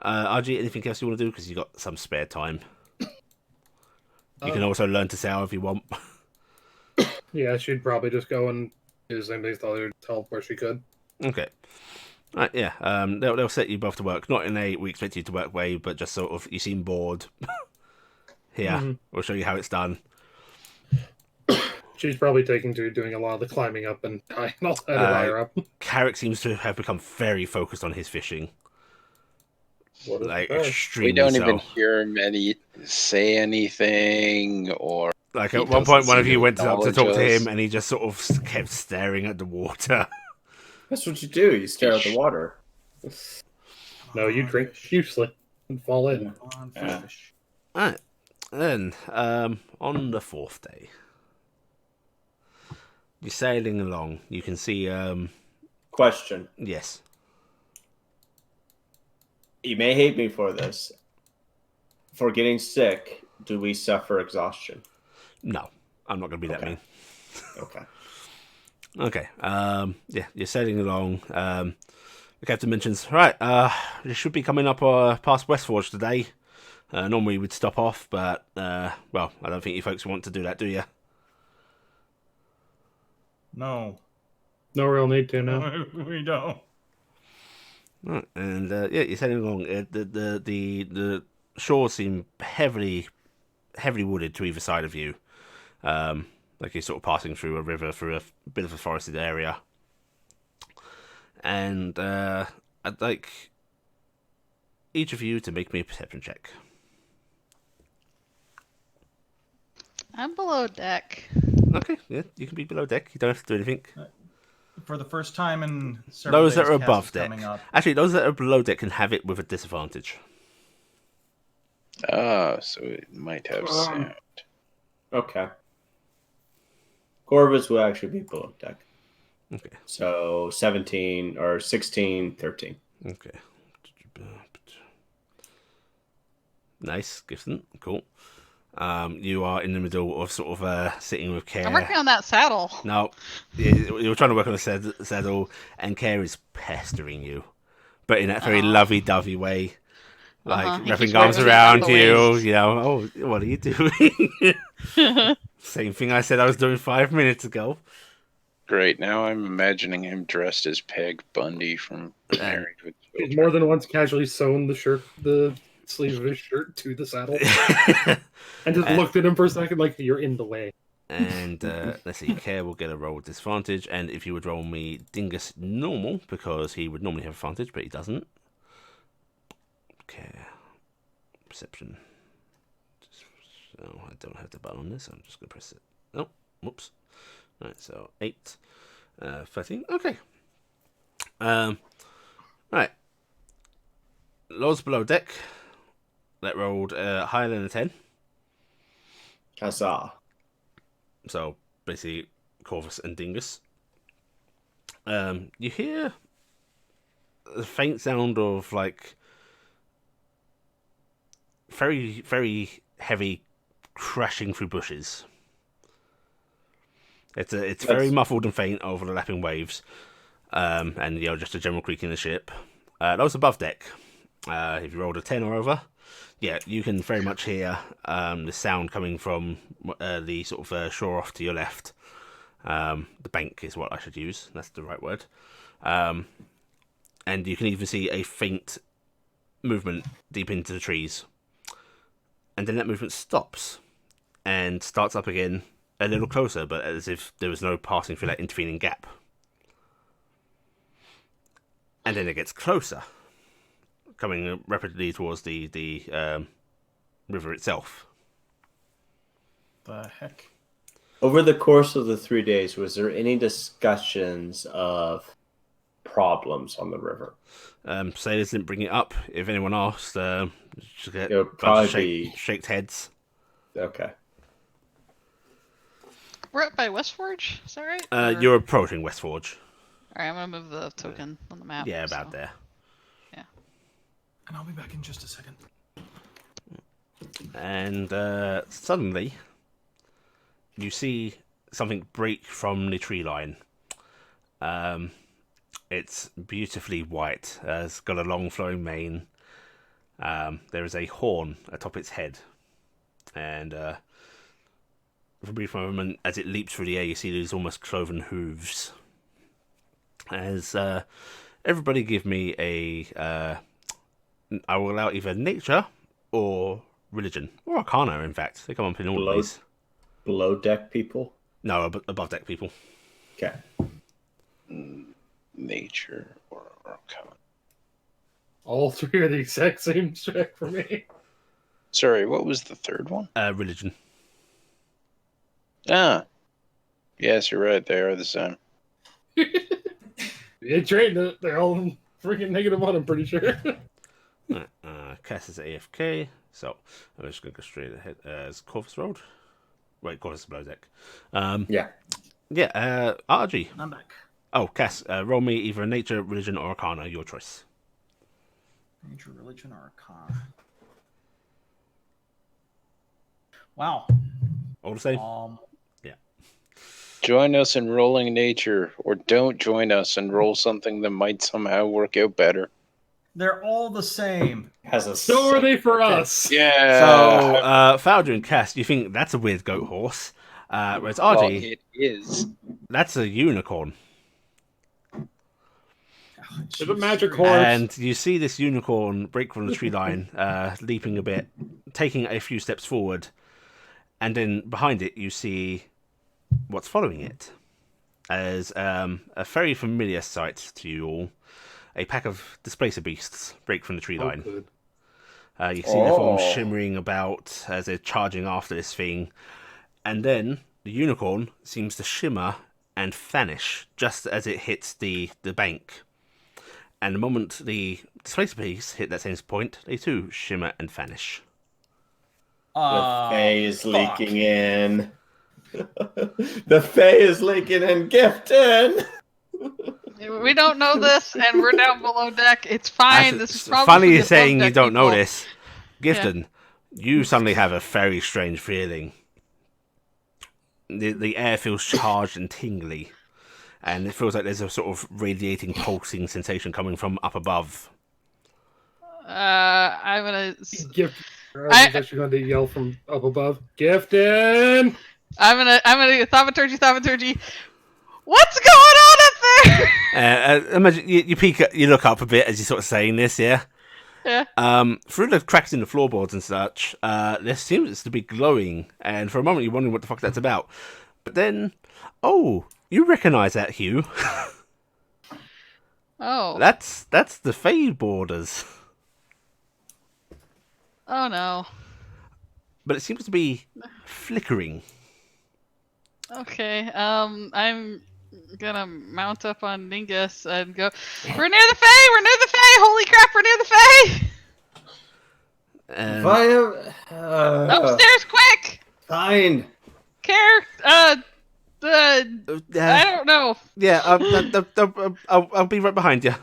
RG, anything else you want to do? Because you got some spare time. You can also learn to sail if you want. Yeah, she'd probably just go and do the same thing to help where she could. Okay. Right, yeah. They'll set you both to work, not in a we expect you to work way, but just sort of you seem bored. Here, we'll show you how it's done. She's probably taking to doing a lot of the climbing up and tying all that higher up. Carrick seems to have become very focused on his fishing. What a Like, surprise. extremely We don't so. even hear him say anything, or Like, he at one doesn't point, one of seem you to went up to acknowledge talk to us. him, and he just sort of kept staring at the water. That's what you do. You stare at the water. No, you drink profusely and fall in. Come on, Yeah. fish. Alright. Then, on the fourth day, you're sailing along. You can see, Question. yes. You may hate me for this. For getting sick, do we suffer exhaustion? No, I'm not going to be that Okay. mean. Okay. Okay. Yeah, you're sailing along. The captain mentions, right, you should be coming up past Westforge today. Normally we'd stop off, but, well, I don't think you folks want to do that, do you? No. No real need to now. We don't. Right, and yeah, you're sailing along. The shores seem heavily wooded to either side of you. Like you're sort of passing through a river through a bit of a forested area. And I'd like each of you to make me a perception check. I'm below deck. Okay, yeah, you can be below deck. You don't have to do anything. For the first time in several Those days, that are Cass above is deck. coming up. Actually, those that are below deck can have it with a disadvantage. So it might have sound. Okay. Corvus will actually be below deck. Okay. So 17 or 16, 13. Okay. Nice, Gibson. Cool. You are in the middle of sort of sitting with Care. I'm working on that saddle. No, you were trying to work on the saddle, and Care is pestering you, but in that very lovey-dovey way, like He wrapping keeps arms wrapping me around around the you. waist. You know, oh, what are you doing? Same thing I said I was doing 5 minutes ago. Great. Now I'm imagining him dressed as Peg Bundy from Married with He's Children. more than once casually sewn the sleeve of his shirt to the saddle and just looked at him for a second like, you're in the way. And let's see, Care will get a roll with disadvantage, and if you would roll me Dingus normal, because he would normally have advantage, but he doesn't. Care. Perception. So I don't have the button on this, so I'm just going to press it. Oh, whoops. Right, so 8, 13. Okay. Right. Lords below deck. That rolled higher than a 10. Huzzah. So basically, Corvus and Dingus. You hear a faint sound of like very, very heavy crashing through bushes. It's very muffled and faint over the lapping waves, and you know, just a general creaking of the ship. Those above deck, if you rolled a 10 or over, yeah, you can very much hear the sound coming from the sort of shore off to your left. The bank is what I should use. That's the right word. And you can even see a faint movement deep into the trees. And then that movement stops and starts up again a little closer, but as if there was no passing through that intervening gap. And then it gets closer, coming rapidly towards the river itself. The heck? Over the course of the 3 days, was there any discussions of problems on the river? Sailors didn't bring it up. If anyone asked, just get It would probably shaked heads. Okay. We're up by Westforge, is that right? Or- You're approaching Westforge. Alright, I'm gonna move the token on the map. Yeah, about so- there. And I'll be back in just a second. And suddenly, you see something break from the tree line. It's beautifully white. It's got a long flowing mane. There is a horn atop its head. And for a brief moment, as it leaps through the air, you see these almost cloven hooves. As everybody give me a... I will allow either nature or religion. Or arcana, in fact. They come up in all of these. Below deck people? No, above deck people. Okay. Nature or Arcana. All three are the exact same check for me. Sorry, what was the third one? Religion. Ah. Yes, you're right. They are the same. They trained it. They're all freaking -1, I'm pretty sure. Cass is AFK, so I'm just going to go straight ahead as Corvus rolled. Wait, Corvus is below deck. Yeah. Yeah, RG. I'm back. Oh, Cass, roll me either nature, religion, or arcana, your choice. Nature, religion, or arcana. Wow. All the same? Yeah. Join us in rolling nature, or don't join us and roll something that might somehow work out better. They're all the same. Has a So are they for us. Yeah. So, Founder and Cass, you think that's a weird goat horse. Whereas RG, well, it is. that's a unicorn. Oh, It's a jeez. magic horse. And you see this unicorn break from the tree line, leaping a bit, taking a few steps forward, and then behind it you see what's following it. As a very familiar sight to you all, a pack of displacer beasts break from the tree line. Good. You can see their forms shimmering about as they're charging after this thing. And then the unicorn seems to shimmer and vanish just as it hits the bank. And the moment the displacer beasts hit that same point, they too shimmer and vanish. The Fae is leaking in. The Fae is leaking in. Gifton! We don't know this, and we're down below deck. It's fine. This is probably funny for you're the saying above you deck don't know people. this. Gifton, you suddenly have a very strange feeling. The air feels charged and tingly, and it feels like there's a sort of radiating, pulsing sensation coming from up above. I'm gonna. Gift. I'm actually going to yell from up above. Gifton! I'm gonna thaumaturgy. What's going on up there? Imagine you peek, you look up a bit as you're sort of saying this, yeah. Yeah. Through the cracks in the floorboards and such, there seems to be glowing, and for a moment you're wondering what the fuck that's about. But then, oh, you recognise that, Hugh? Oh. That's the Fade borders. Oh no. But it seems to be flickering. Okay. I'm gonna mount up on Ningus and go. We're near the Fae. We're near the Fae. Holy crap! We're near the Fae. Upstairs, quick! Fine. Care. I don't know. Yeah, I'll be right behind you. All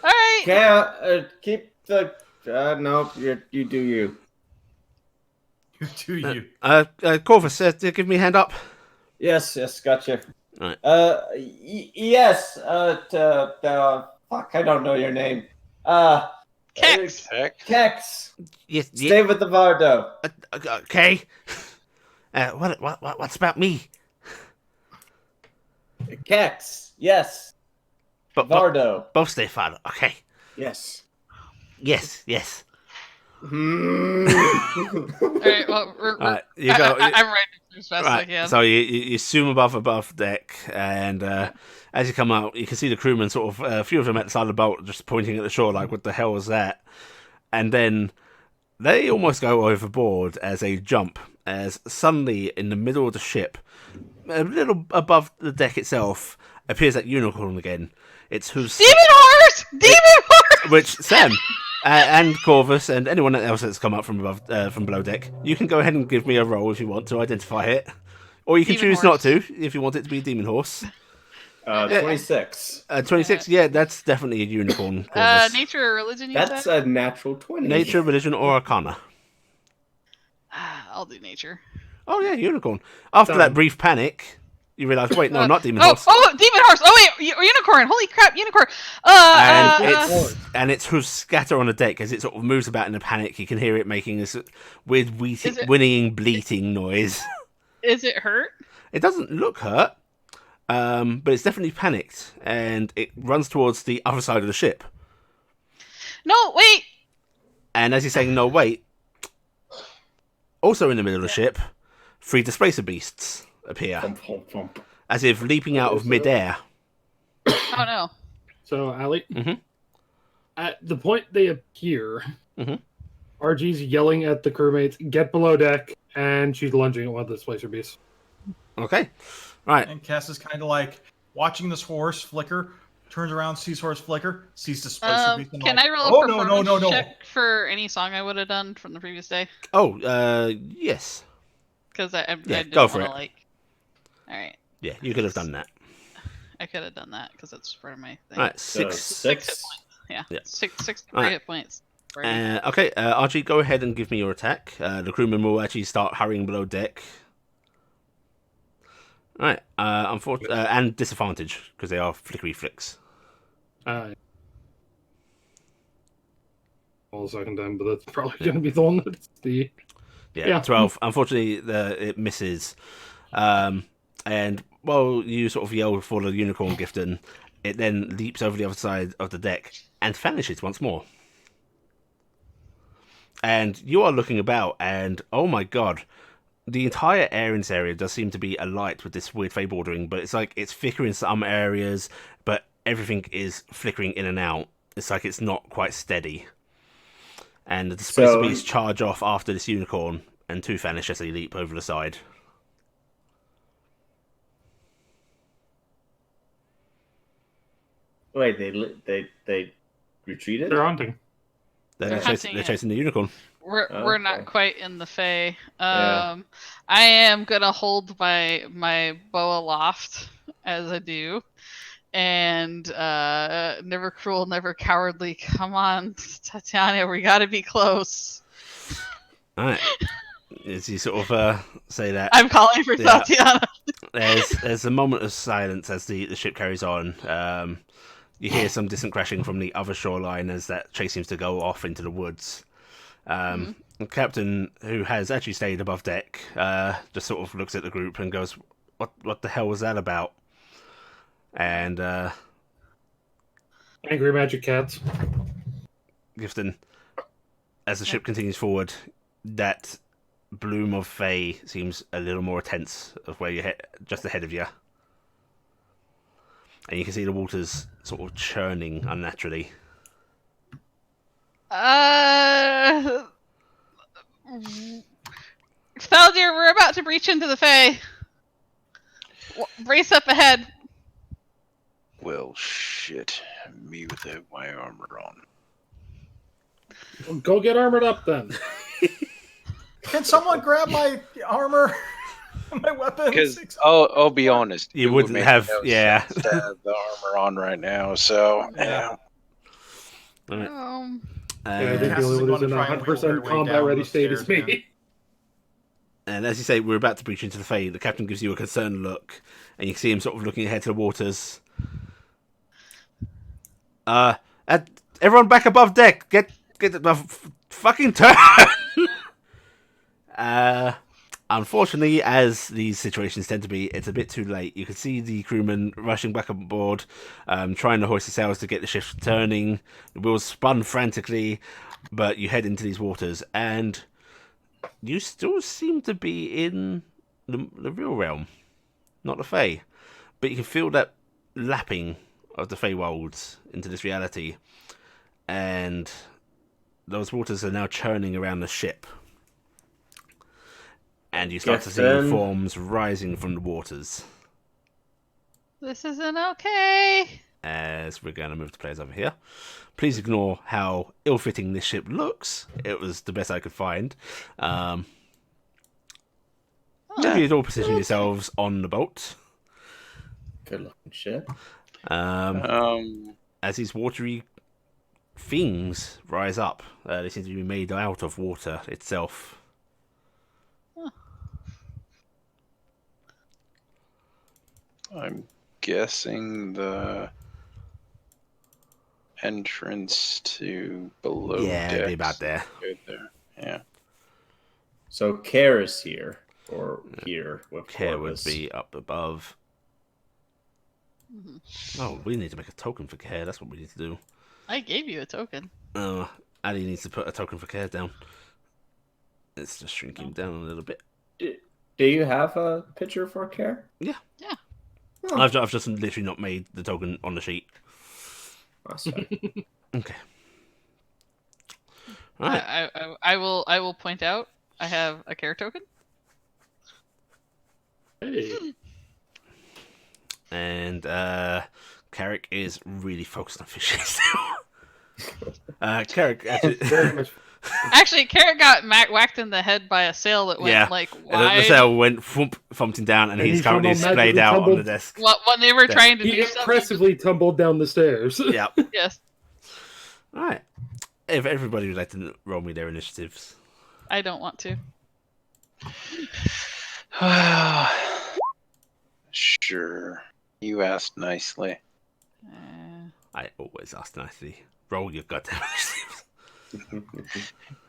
right. Okay, keep the... no, you do you. You do you. Corvus, give me a hand up. Yes, gotcha. Right. Yes, fuck, I don't know your name. Kex. Heck. Kex. Yes, Stay with the Vardo. okay. What's about me? Kex, yes. Vardo. Both stay, Father. Okay. Yes. Yes. All right. Well, Right, you go. I'm ready as fast as I Right, can. so you zoom above deck, and as you come out, you can see the crewmen sort of, a few of them at the side of the boat, just pointing at the shore like, what the hell was that? And then they almost go overboard as they jump, as suddenly in the middle of the ship, a little above the deck itself, appears that unicorn again. It's who's Demon horse! Demon horse! which Sam and Corvus and anyone else that's come up from below deck, you can go ahead and give me a roll if you want to identify it, or you can Demon choose not horse. to if you want it to be a demon horse. 26. 26, yeah, that's definitely a unicorn. Corvus. Nature or religion, you That's said? a natural 20. Nature, religion, or arcana. I'll do nature. Oh yeah, unicorn. After Done. that brief panic, you realise, wait, no, not demon Oh, horse. demon horse! Oh wait, unicorn! Holy crap, unicorn! And it's who's scatter on the deck as it sort of moves about in a panic. You can hear it making this weird whinnying, bleating noise. Is it hurt? It doesn't look hurt, but it's definitely panicked, and it runs towards the other side of the ship. No, wait. And as you're saying, no, wait, also in the middle of the ship, 3 displacer beasts appear, Thump, thump, thump. as if leaping out of midair. Oh no. So, Ali, Mhm. at the point they appear, Mhm. RG's yelling at the crewmates, "Get below deck," and she's lunging at one of the splicer beasts. Okay, right. And Cass is kind of like watching this horse flicker, turns around, sees horse flicker, sees the splicer beast, and Can like, I roll a oh no performance no no no! check for any song I would have done from the previous day? Oh, yes. Because I Yeah, didn't go for want to it. like. All right, Yeah, you could have done that. I could have done that because that's part of my thing. Right, So 6. 6. Yeah, Yeah. six Right. hit points. Already. Okay, Archie, go ahead and give me your attack. The crewmen will actually start hurrying below deck. Right, and disadvantage because they are flickery flicks. All second time, but that's probably going to be the one that's the. Yeah, 12. Unfortunately, it misses. And while you sort of yell for the unicorn, Gifton, it then leaps over the other side of the deck and vanishes once more. And you are looking about, and oh my god, the entire air in this area does seem to be alight with this weird fey bordering, but it's like it's thicker in some areas, but everything is flickering in and out. It's like it's not quite steady. And the displacer beasts charge off after this unicorn, and 2 vanish as they leap over the side. Wait, they retreated? They're hunting. They're hunting it. chasing the unicorn. We're not Okay. quite in the fey. Yeah. I am gonna hold my bow aloft as I do, and never cruel, never cowardly. Come on, Tatiana, we gotta be close. All right. As you sort of say that, I'm calling for Yeah. Tatiana. there's a moment of silence as the ship carries on. You hear some distant crashing from the other shoreline as that chase seems to go off into the woods. The captain, who has actually stayed above deck, just sort of looks at the group and goes, "What the hell was that about?" And Angry magic cats. Gifton, as the ship continues forward, that bloom of Fey seems a little more tense of where you're just ahead of you. And you can see the waters sort of churning unnaturally. Thaldir, we're about to breach into the fey. Brace up ahead. Well, shit. Me without my armor on. Well, go get armored up then. Can someone grab my armor, my weapons? Because I'll be honest, You it would wouldn't make have- no yeah. sense to have the armor on right now. So yeah. Right. Yeah, I think Cass the is only one who's in gonna try a and wiggle her 100% way combat down ready the state is stairs, me. And as you say, we're about to breach into the Fey. The captain gives you a concerned look, and you can see him sort of looking ahead to the waters. Everyone back above deck. Get the fucking turn. Unfortunately, as these situations tend to be, it's a bit too late. You can see the crewmen rushing back on board, trying to hoist the sails to get the ship turning. The wheels spun frantically, but you head into these waters, and you still seem to be in the real realm, not the Fey. But you can feel that lapping of the Fey worlds into this reality, and those waters are now churning around the ship. And you start to see forms rising from the waters. This isn't okay. As we're going to move the players over here. Please ignore how ill-fitting this ship looks. It was the best I could find. You'd all position yourselves on the boat. Good looking ship. As these watery things rise up, they seem to be made out of water itself. I'm guessing the entrance to below Yeah, it'd be decks about there. is good there. Yeah. So Care is here, or here. With Care would Corvus. be up above. Oh, we need to make a token for Care. That's what we need to do. I gave you a token. Ali needs to put a token for Care down. Let's just shrink him down a little bit. Do you have a picture for Care? Yeah. Yeah. Oh, I've just literally not made the token on the sheet. that's fine. Okay. All right. I will point out I have a care token. Hey. And Carrick is really focused on fishing still. Carrick actually. Very much. Actually, Carrot got whacked in the head by a sail that went Yeah. like The wide. sail went thumping down, and And he's he currently somehow splayed magically out on the tumbled- desk. When they were Yeah. trying to He do something. impressively tumbled down the stairs. Yeah. Yes, All right. If everybody would like to roll me their initiatives. I don't want to. Sure. You asked nicely. I always ask nicely. Roll your goddamn initiatives.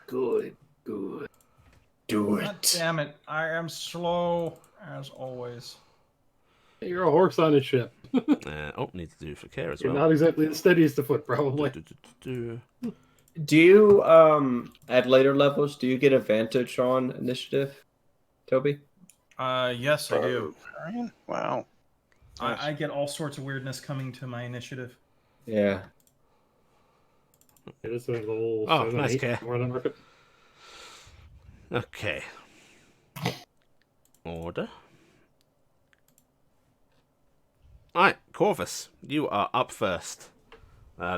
Good. Do God it. damn it! I am slow as always. You're a horse on a ship. Need to do for Care as You're well. not exactly the steadiest of foot, probably. Do. Do you, at later levels, do you get advantage on initiative, Toby? Yes, I do. Ryan? Wow. I get all sorts of weirdness coming to my initiative. Yeah. It is a little Oh, 7, nice 8, care. more than market. Okay. Order. Alright, Corvus, you are up first.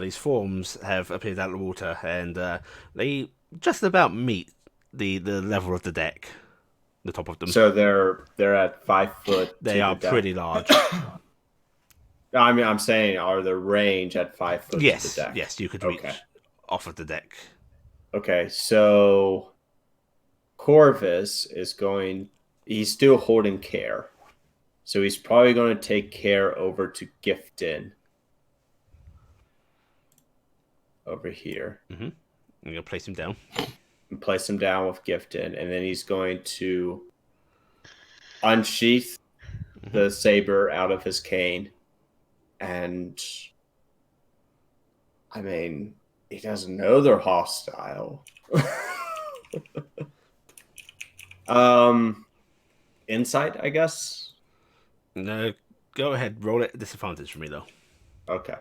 These forms have appeared out of the water, and they just about meet the level of the deck, the top of them. So they're at 5 foot. They to are the deck. pretty large. I mean, I'm saying, are the range at 5 foot Yes, to the deck? yes, you could reach Okay. off of the deck. Okay, so Corvus is going. He's still holding Care, so he's probably going to take Care over to Gifton. Over here, I'm going to place him down. and place him down with Gifton, and then he's going to unsheath the saber out of his cane, and I mean, he doesn't know they're hostile. Insight, I guess. No, go ahead, roll it at disadvantage for me, though. Okay.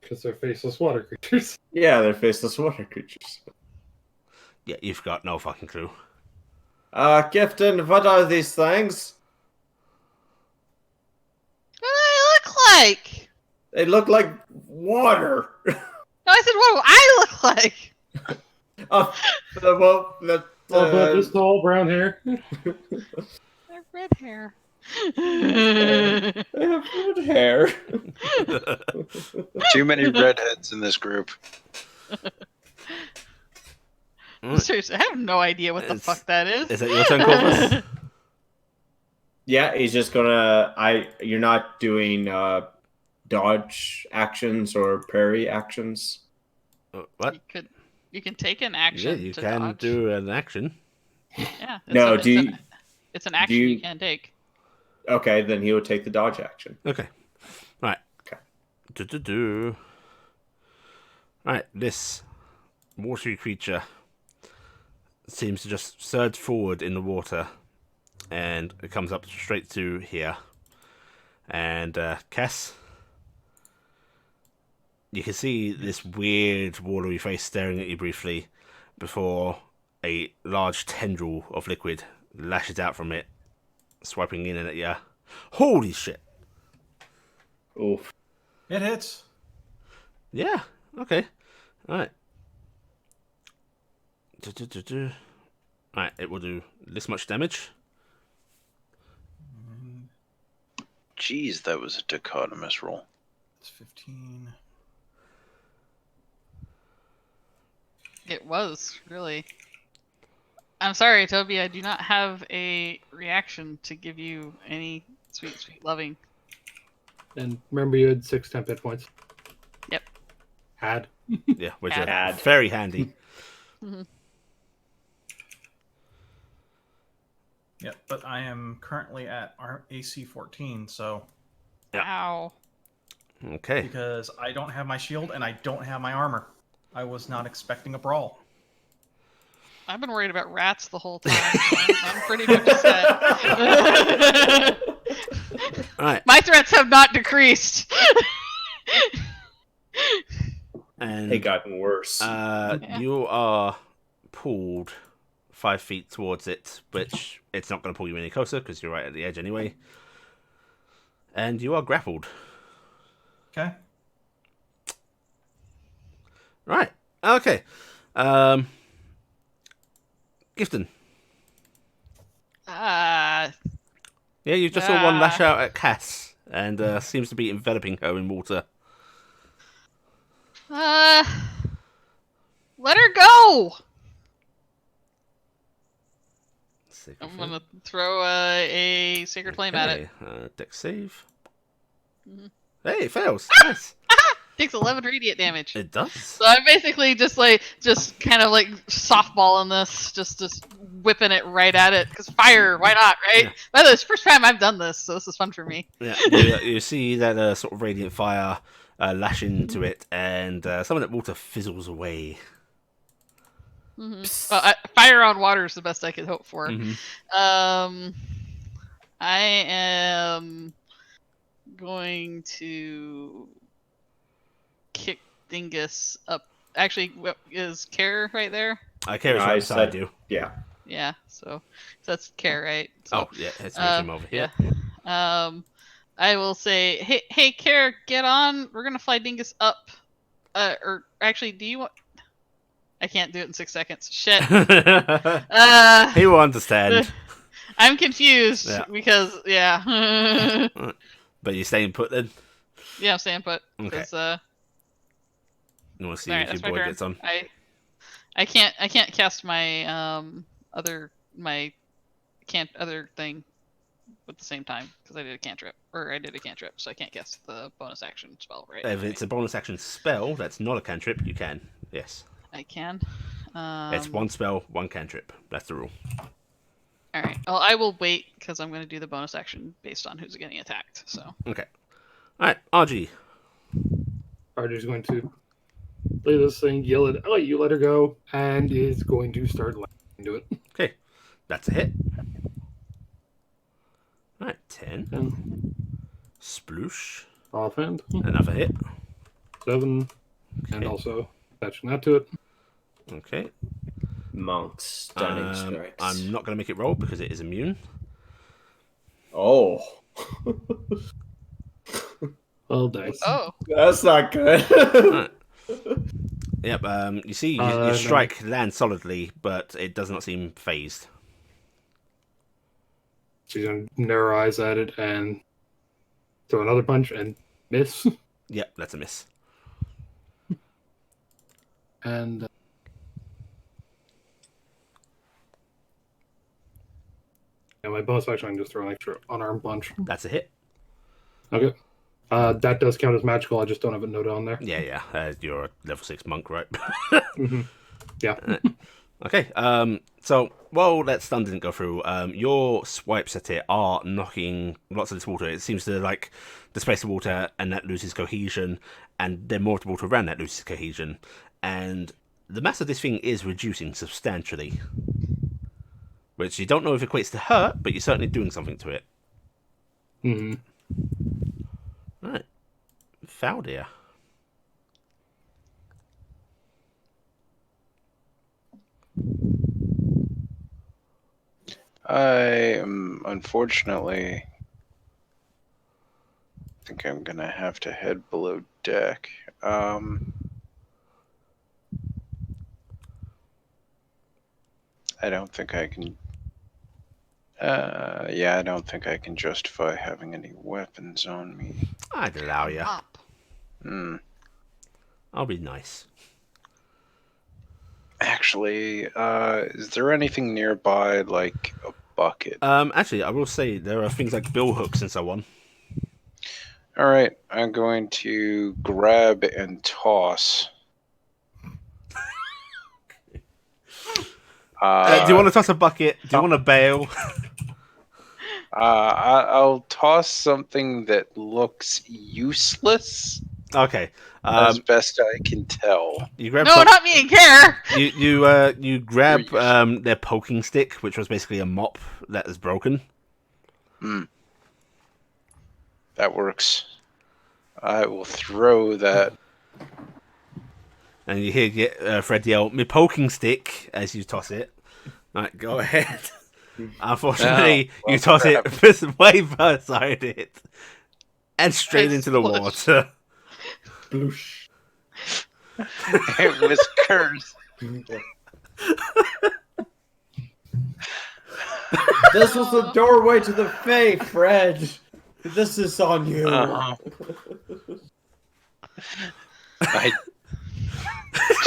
Because they're faceless water creatures. Yeah, they're faceless water creatures. Yeah, you've got no fucking clue. Gifton, what are these things? What do I look like? They look like water. No, I said, what do I look like? Well, the, But just tall brown hair. I have red hair. they have red hair. Too many redheads in this group. Seriously, I have no idea what the Is- fuck that is. Is that your turn, Corvus? Yeah, he's just gonna. You're not doing dodge actions or parry actions. What? You can take an action. Yeah, you to can dodge. do an action. Yeah. No, it's an action you- you can take. Okay, then he will take the dodge action. Okay. Right. Okay. Right, this watery creature seems to just surge forward in the water, and it comes up straight to here. And Cass, you can see this weird watery face staring at you briefly before a large tendril of liquid lashes out from it, swiping in at you. Holy shit! Oof. It hits. Yeah, okay. Alright. Alright, it will do this much damage. Jeez, that was a dichotomous roll. It's 15. It was, really. I'm sorry, Toby, I do not have a reaction to give you any sweet, sweet loving. And remember, you had 6 temp hit points. Yep. Had. Yeah, which are Add. very handy. Yep, but I am currently at AC 14, so Yeah. Ow. Okay. because I don't have my shield and I don't have my armor. I was not expecting a brawl. I've been worried about rats the whole time. So I'm pretty much set. All right. My threats have not decreased. And They gotten worse. you are pulled 5 feet towards it, which it's not going to pull you any closer because you're right at the edge anyway. And you are grappled. Okay. Right. Okay. Gifton. Uh, Yeah, you just saw one lash out at Cass and seems to be enveloping her in water. let her go. I'm gonna throw a sacred flame at it. Dex save. Mhm. Hey, it fails. Nice. Takes 11 radiant damage. It does. So I'm basically just kind of like softballing this, just whipping it right at it. Cause fire, why not, right? Yeah. By the way, it's the first time I've done this, so this is fun for me. Yeah, you see that sort of radiant fire lash into it, and some of that water fizzles away. Mm-hmm. Well, fire on water is the best I could hope for. Mhm. I am going to kick Dingus up. Actually, is Care right there? I care right beside you. Yeah. Yeah, so that's Care, right? So, Oh, yeah, let's move him over here. Yeah. I will say, hey, Care, get on. We're gonna fly Dingus up. Or actually, do you want? I can't do it in 6 seconds. Shit. He will understand. I'm confused because But you're staying put then? Yeah, I'm staying put. Okay. You want to see if your boy gets on? I can't cast my other thing at the same time because I did a cantrip, so I can't cast the bonus action spell, right? If it's a bonus action spell, that's not a cantrip. You can, yes. I can. It's one spell, one cantrip. That's the rule. All right. Well, I will wait because I'm going to do the bonus action based on who's getting attacked. So. Okay. All right, RG. RG's going to play this thing, yell it, "Oh, you let her go," and is going to start into it. Okay, that's a hit. All right, 10. And Sploosh. offhand. Another hit. 7. Okay. And also attaching that to it. Okay. Monk's stunning strikes. I'm not going to make it roll because it is immune. Oh. Well, dice. Oh. That's not good. Right. Yep. You see, your strike lands solidly, but it does not seem phased. She's going to narrow eyes at it and throw another punch and miss. Yep, that's a miss. And my bonus action, I can just throw an extra unarmed punch. That's a hit. Okay. That does count as magical. I just don't have it noted on there. Yeah. You're a level 6 monk, right? Mm-hmm. Yeah. Okay. So while that stun didn't go through, your swipes at it are knocking lots of this water. It seems to displace the water, and that loses cohesion, and then more of the water around that loses cohesion, and the mass of this thing is reducing substantially. Which you don't know if equates to hurt, but you're certainly doing something to it. Mm-hmm. Right. Faldir. I am unfortunately. I think I'm gonna have to head below deck. I don't think I can. I don't think I can justify having any weapons on me. I'd allow you. Up. I'll be nice. Actually, is there anything nearby, like a bucket? Actually, I will say there are things like bill hooks and so on. All right, I'm going to grab and toss. Do you want to toss a bucket? Do you want to bail? I'll toss something that looks useless. Okay. As best I can tell. You grab No, not me and Care. you grab You're their poking stick, which was basically a mop that is broken. That works. I will throw that. And you hear Fred yell, "Me poking stick," as you toss it. Right, go ahead. Unfortunately, Oh, well, you toss crap. it way beside it and straight I into the splush. water. Bloosh. It was cursed. This was the doorway to the Fae, Fred. This is on you. I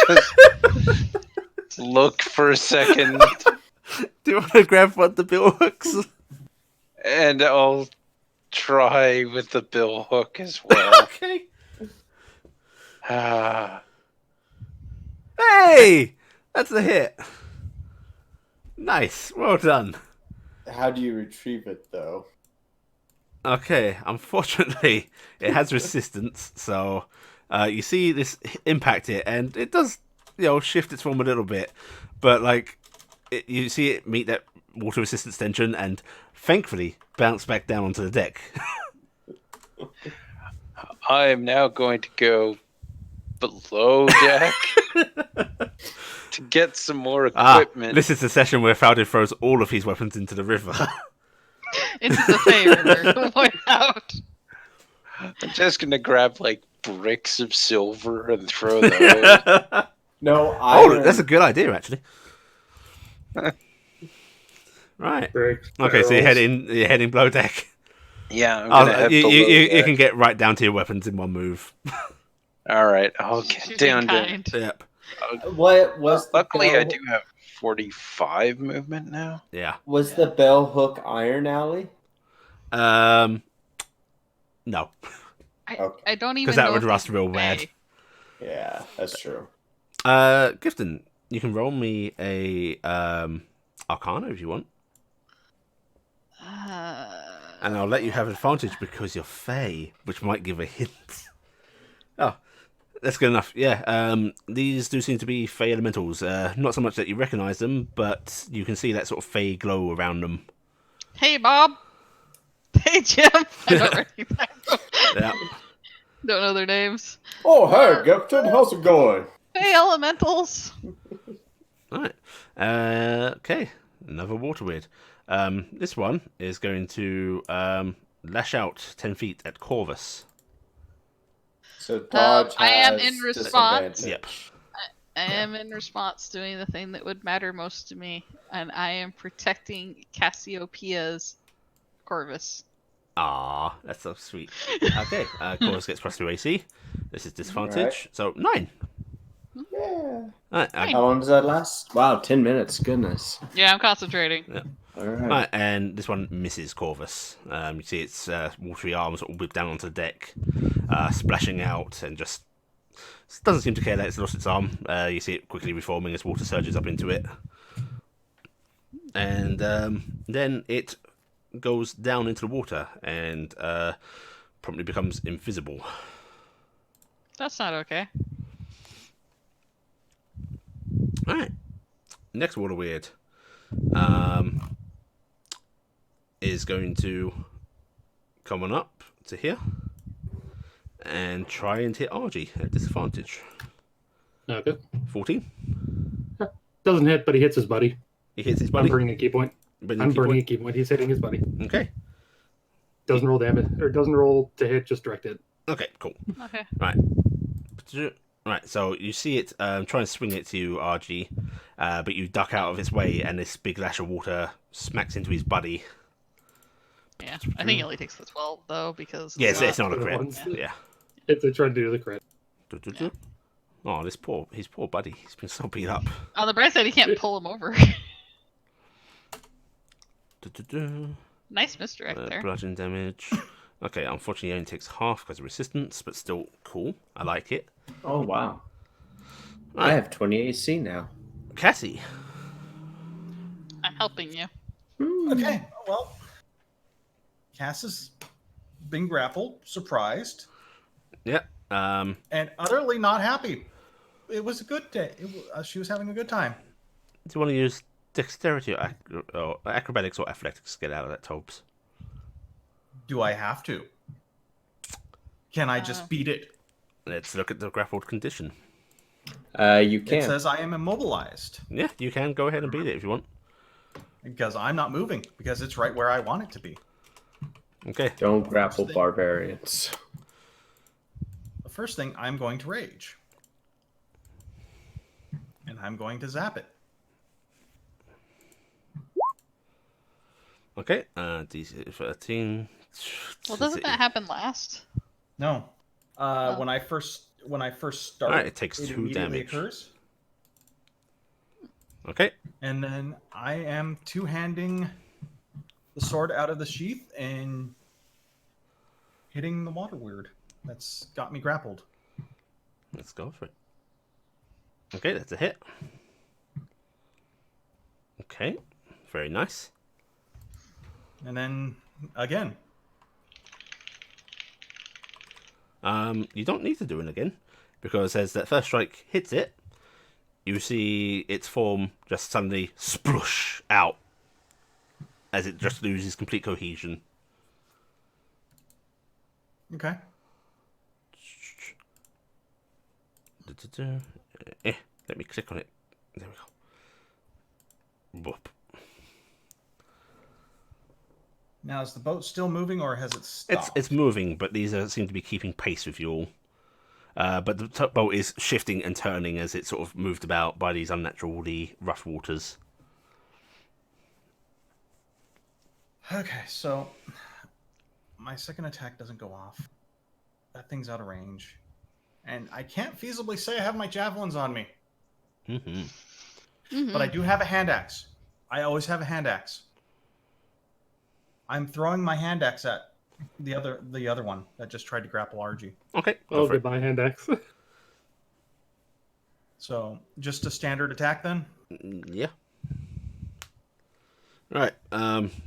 just look for a second, Do you want to grab one of the bill hooks? and I'll try with the bill hook as well. Okay. Ah, Hey! That's a hit. Nice. Well done. How do you retrieve it, though? Okay, unfortunately, it has resistance, so you see this impact it, and it does, shift its form a little bit, but you see it meet that water resistance tension, and thankfully bounce back down onto the deck. I am now going to go below deck to get some more equipment. This is the session where Faldi throws all of his weapons into the river. Into the Fey River. To point out. I'm just gonna grab bricks of silver and throw those. No, Oh, that's a good idea, actually. Right. Bricks, Okay, so barrels. you're heading below deck. Yeah, I'm gonna head below You deck. can get right down to your weapons in one move. All right, I'll get She's down being to. kind. Yep. What was the Luckily, I bell- do have 45 movement now. Yeah. Was the bell hook Iron Alley? No, I don't even because that know would if rust he's real Fey. bad. Yeah, that's true. Gifton, you can roll me a Arcana if you want, and I'll let you have advantage because you're Fey, which might give a hint. Oh, that's good enough. Yeah. These do seem to be Fey elementals. Not so much that you recognise them, but you can see that sort of Fey glow around them. Hey, Bob. Hey, Jim. I don't recognize them. Yeah. Don't know their names. Oh, hey, Captain, how's it going? Hey, elementals. Right. Okay. Another water weird. This one is going to lash out 10 feet at Corvus. So Dodge I am has in response. disadvantage. Yep. I am in response doing the thing that would matter most to me, and I am protecting Cassiopeia's Corvus. Ah, that's so sweet. Okay. Corvus gets +2 AC. This is disadvantage. Right. So 9. Yeah. Right, How long does that last? Wow, 10 minutes. Goodness. Yeah, I'm concentrating. All right. right, and this one misses Corvus. You see its watery arms sort of whip down onto the deck, splashing out, and just doesn't seem to care that it's lost its arm. You see it quickly reforming as water surges up into it. And then it goes down into the water and promptly becomes invisible. That's not okay. Alright. Next water weird is going to come on up to here and try and hit RG at disadvantage. Okay. 14. Doesn't hit, but he hits his buddy. He hits his I'm buddy. burning a key point. I'm burning a key point. He's hitting his buddy. Okay. Doesn't roll damage, or doesn't roll to hit, just direct hit. Okay, cool. Okay. Right. Right, so you see it try and swing it to you, RG, but you duck out of its way, and this big lash of water smacks into his buddy. Yeah, I think it only takes the 12 though because Yeah, it's not a for the crit. ones. Yeah. If they try to do the crit. Oh, his poor buddy. He's been so beat up. on the bright side, he can't pull him over. Nice misdirect there. Bludgeon damage. Okay, unfortunately, he only takes half because of resistance, but still cool. I like it. Oh, wow. Right. I have 20 AC now. Cassie. I'm helping you. Okay, well, Cass has been grappled, surprised. Yeah. and utterly not happy. It was a good day. She was having a good time. Do you want to use dexterity or acrobatics or athletics to get out of that, Tobes? Do I have to? Can I just beat it? Let's look at the grappled condition. You It can. says I am immobilized Yeah, you can go ahead and beat it if you want. because I'm not moving because it's right where I want it to be. Okay. Don't grapple barbarians. The first thing, I'm going to rage. And I'm going to zap it. Okay. DC 13. Well, doesn't that happen last? No. When I first start, Alright, it takes 2 immediately damage. occurs. Okay. And then I am two-handing the sword out of the sheath and hitting the water weird. That's got me grappled. Let's go for it. Okay, that's a hit. Okay. Very nice. And then again. You don't need to do it again, because as that first strike hits it, you see its form just suddenly splush out as it just loses complete cohesion. Okay. Let me click on it. There we go. Boop. Now, is the boat still moving or has it stopped? It's moving, but these seem to be keeping pace with you all. But the boat is shifting and turning as it's sort of moved about by these unnaturally rough waters. Okay, so my second attack doesn't go off. That thing's out of range. And I can't feasibly say I have my javelins on me. Mm-hmm. But I do have a hand axe. I always have a hand axe. I'm throwing my hand axe at the other one that just tried to grapple Argy. Okay. Oh, goodbye, hand axe. So, just a standard attack then? Yeah. Right.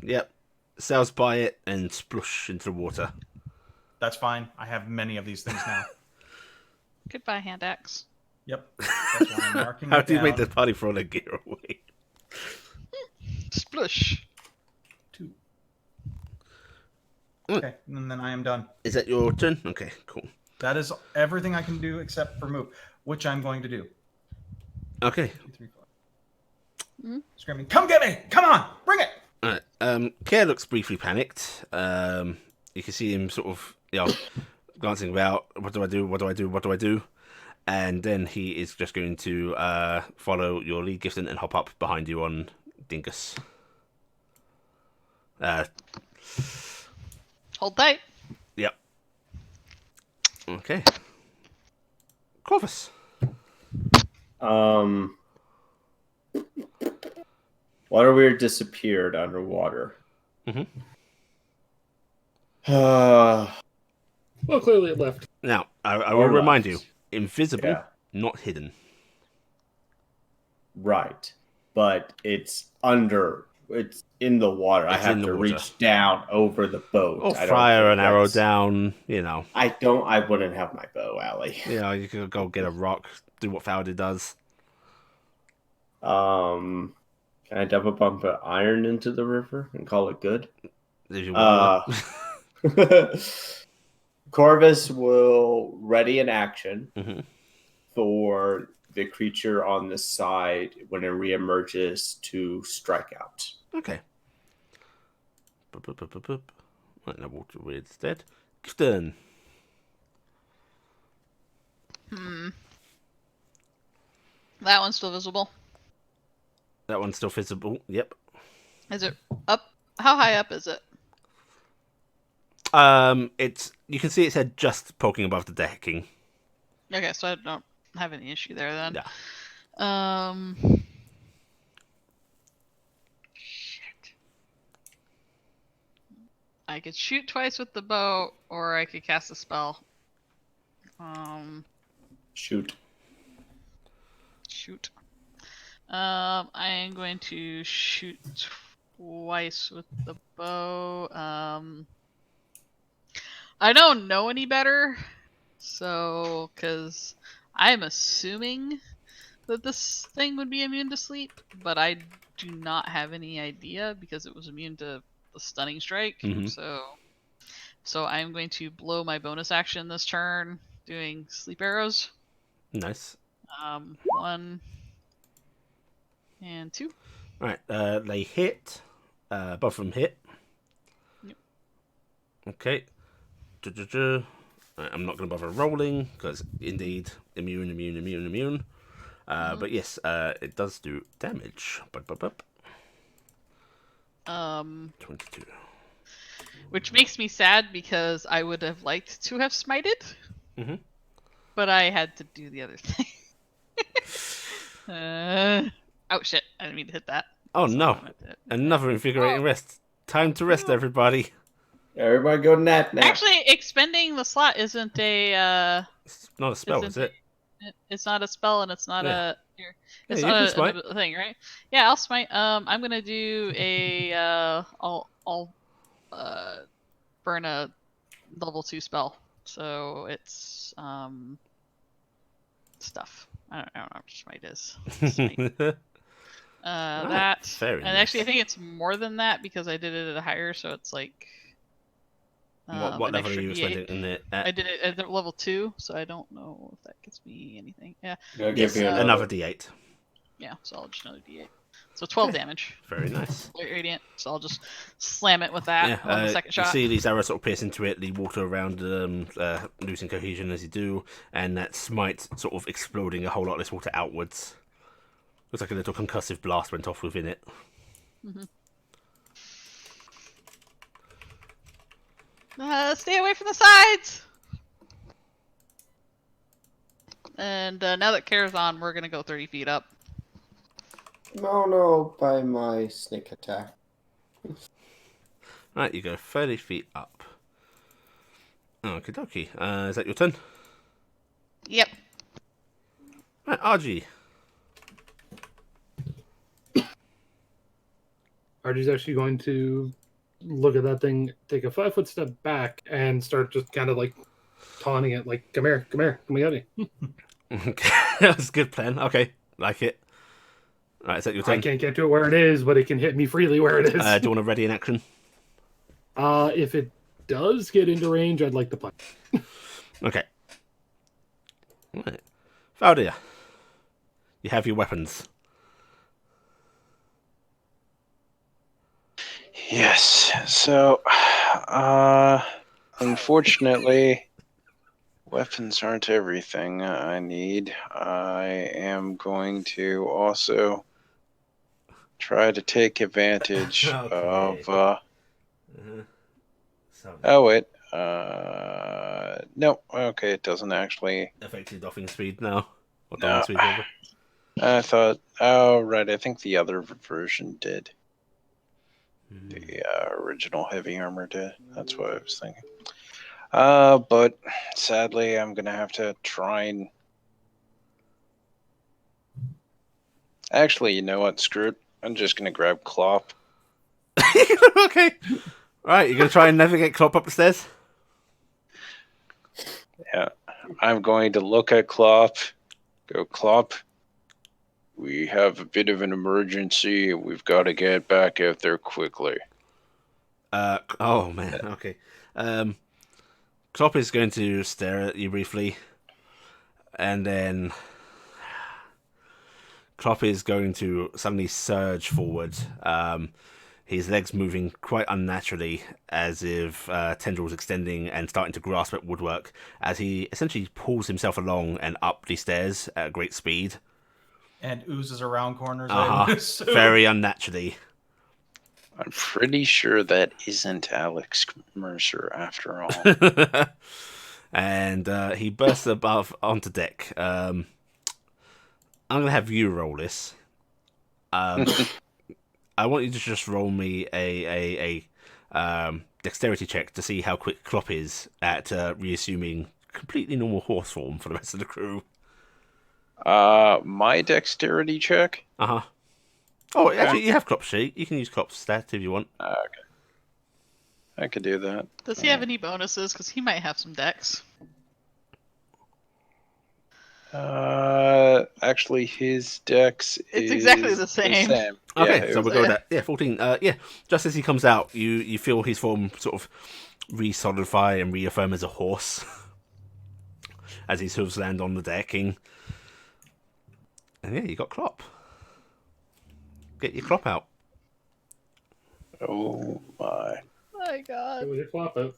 Yep. Sails by it and splush into the water. That's fine. I have many of these things now. Goodbye, hand axe. Yep. That's why I'm marking How it do you make down. the party throw their gear away? Splush. 2. Okay, and then I am done. Is that your turn? Okay, cool. That is everything I can do except for move, which I'm going to do. Okay. 2, 3, 4. Screaming, come get me! Come on! Bring it! Alright. Care looks briefly panicked. You can see him sort of, glancing about. What do I do? What do I do? What do I do? And then he is just going to follow your lead, Gifton, and hop up behind you on Dingus. Hold tight. Yep. Okay. Corvus. Waterweird disappeared underwater. Mm-hmm. Well, clearly it left. Now, I will remind you, invisible, Yeah. not hidden. Right. But it's in the water. I It's have in the to water. reach down over the boat. Or I don't fire think an arrow that's- down, I wouldn't have my bow, Allie. You could go get a rock, do what Fowler does. Can I dump a bump of iron into the river and call it good? If you want. Corvus will ready an action Mhm. for the creature on the side when it reemerges to strike out. Okay. Boop, boop, boop, boop, boop. Right, now water weird instead. Gifton. That one's still visible. That one's still visible. Yep. Is it up? How high up is it? You can see its head just poking above the decking. Okay, so I don't have any issue there then. Yeah. Shit. I could shoot twice with the bow, or I could cast a spell. Shoot. Shoot. I am going to shoot twice with the bow. I don't know any better, So, because I'm assuming that this thing would be immune to sleep, but I do not have any idea because it was immune to the stunning strike. Mhm. So I'm going to blow my bonus action this turn, doing sleep arrows. Nice. 1 and 2. Right, they hit. Both of them hit. Yep. Okay. Right, I'm not going to bother rolling because indeed immune. But yes, it does do damage. 22. Which makes me sad because I would have liked to have smited, Mhm. but I had to do the other thing. Oh shit! I didn't mean to hit that. Oh That's not no! what I meant to hit. Another invigorating rest. Time to rest, everybody. Everybody go nap. Actually, expending the slot isn't a It's not a spell, is it? it's not a spell, and it's not Yeah. it's Yeah, you can not smite. a thing, right? Yeah, I'll smite. I'm gonna do a I'll burn a level 2 spell. So it's stuff. I don't know what smite is. Smite. That very and actually I nice. think it's more than that because I did it at a higher, so it's like What an level are extra you D8. expending in it I at? did it at level 2, so I don't know if that gets me anything. Yeah. Yes, another D8. Yeah, so I'll just another D8. So 12 Okay. damage. Very nice. Radiant. So I'll just slam it with that Yeah, on the second you shot. see these arrows sort of pierce into it, the water around losing cohesion as you do, and that smite sort of exploding a whole lot less water outwards. Looks like a little concussive blast went off within it. Stay away from the sides! And now that Kara's on, we're gonna go 30 feet up. No, by my sneak attack. Right, you go 30 feet up. Okie dokie. Is that your turn? Yep. Right, RG. Archie's actually going to look at that thing, take a 5-foot step back, and start just kind of like taunting it, like, come here, come we got you. Okay, that's a good plan. Okay, like it. Right, is that your turn? I can't get to it where it is, but it can hit me freely where it is. Do you want to ready in action? If it does get into range, I'd like to punch. Okay. Right. Valdir, you have your weapons. Yes. So, unfortunately, weapons aren't everything I need. I am going to also try to take advantage of. Oh wait. No. Okay, it doesn't actually. Affected doffing speed now. Or No. doffing speed over. I thought. Oh right. I think the other version did. The original heavy armor did. That's what I was thinking. But sadly, I'm gonna have to try and. Actually, you know what? Screw it. I'm just gonna grab Clop. Okay. Right, you're gonna try and navigate Clop up the stairs? Yeah. I'm going to look at Clop. Go, Clop. We have a bit of an emergency. We've got to get back out there quickly. Oh man, okay. Clop is going to stare at you briefly, and then Clop is going to suddenly surge forward. His legs moving quite unnaturally, as if tendrils extending and starting to grasp at woodwork, as he essentially pulls himself along and up the stairs at a great speed. And oozes around corners. I would assume. Very unnaturally. I'm pretty sure that isn't Alex Mercer after all. And he bursts above onto deck. I'm going to have you roll this. I want you to just roll me a dexterity check to see how quick Clop is at reassuming completely normal horse form for the rest of the crew. My dexterity check? Uh-huh. Oh, actually, you have Clop's sheet. You can use Clop's stat if you want. Okay. I could do that. Does he have any bonuses? Because he might have some decks. Actually, his dex It's is exactly the same. Okay, it so was- we'll go with that. Yeah, 14. Yeah, just as he comes out, you feel his form sort of re-solidify and reaffirm as a horse as his hooves land on the decking. And yeah, you got Klopp. Get your Klopp out. Oh my! My God. It was a flop out.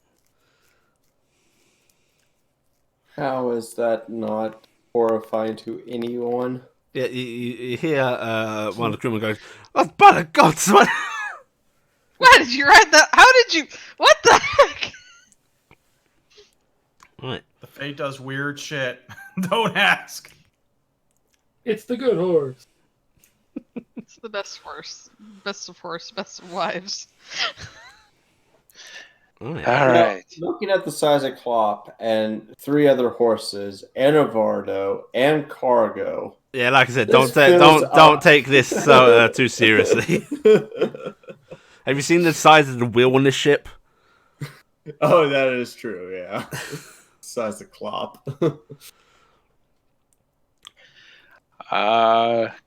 How is that not horrifying to anyone? Yeah, you hear one of the crewmen goes, "Oh, by the gods, what?" Why did you write that? How did you? What the heck? Right. The Fae does weird shit. Don't ask. It's the good horse. It's the best horse. Best of horse, best of wives. Right. All You know, right. looking at the size of Klopp and 3 other horses, and a Vardo and Cargo. Yeah, like I said, This don't fills up. take this too seriously. Have you seen the size of the wheel on this ship? Oh, that is true. Yeah, size of Klopp.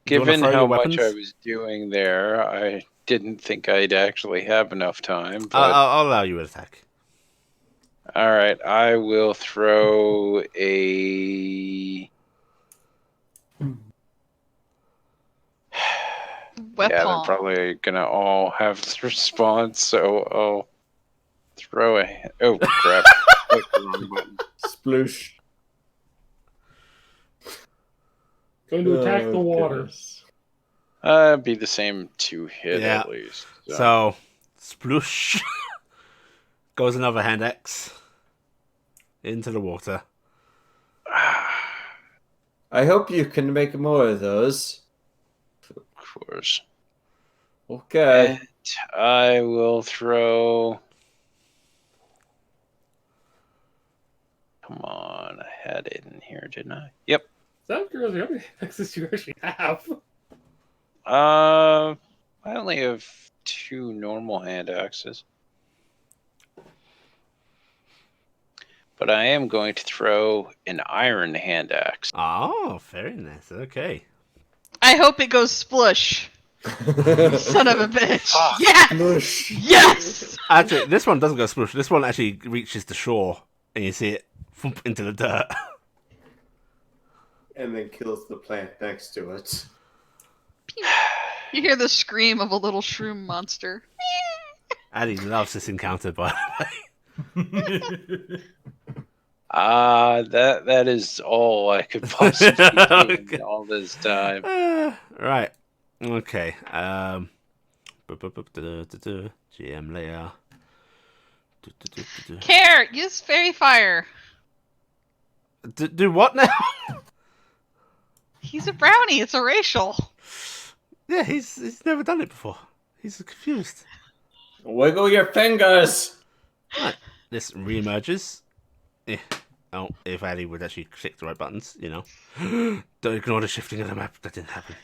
Given throw how your much I weapons? was doing there, I didn't think I'd actually have enough time. But I'll allow you an attack. all right, I will throw a. Weapon. Yeah, they're probably gonna all have the response, so I'll throw a. Oh crap! Clicked the wrong button. Sploosh. Going to attack the Oh, water. goodness. Be the same 2 hit Yeah. at least. So, sploosh. Goes another hand axe into the water. I hope you can make more of those. Of course. Okay. And I will throw. Come on, I had it in here, didn't I? Yep. Sounds curious. How many axes do you actually have? I only have 2 normal hand axes. But I am going to throw an iron hand axe. Oh, very nice. Okay. I hope it goes splush. Son of a bitch. Fuck. Yes! Sploosh. Yes! Actually, this one doesn't go sploosh. This one actually reaches the shore, and you see it thump into the dirt. And then kills the plant next to it. You hear the scream of a little shroom monster. Addy loves this encounter, by the way. That is all I could possibly do in all this time. Right. Okay. GM layer. Care! Use fairy fire. Do what now? He's a brownie. It's a racial. Yeah, he's never done it before. He's confused. Wiggle your fingers. Right. This reemerges. Oh, if Addy would actually click the right buttons, you know. Don't ignore the shifting of the map. That didn't happen.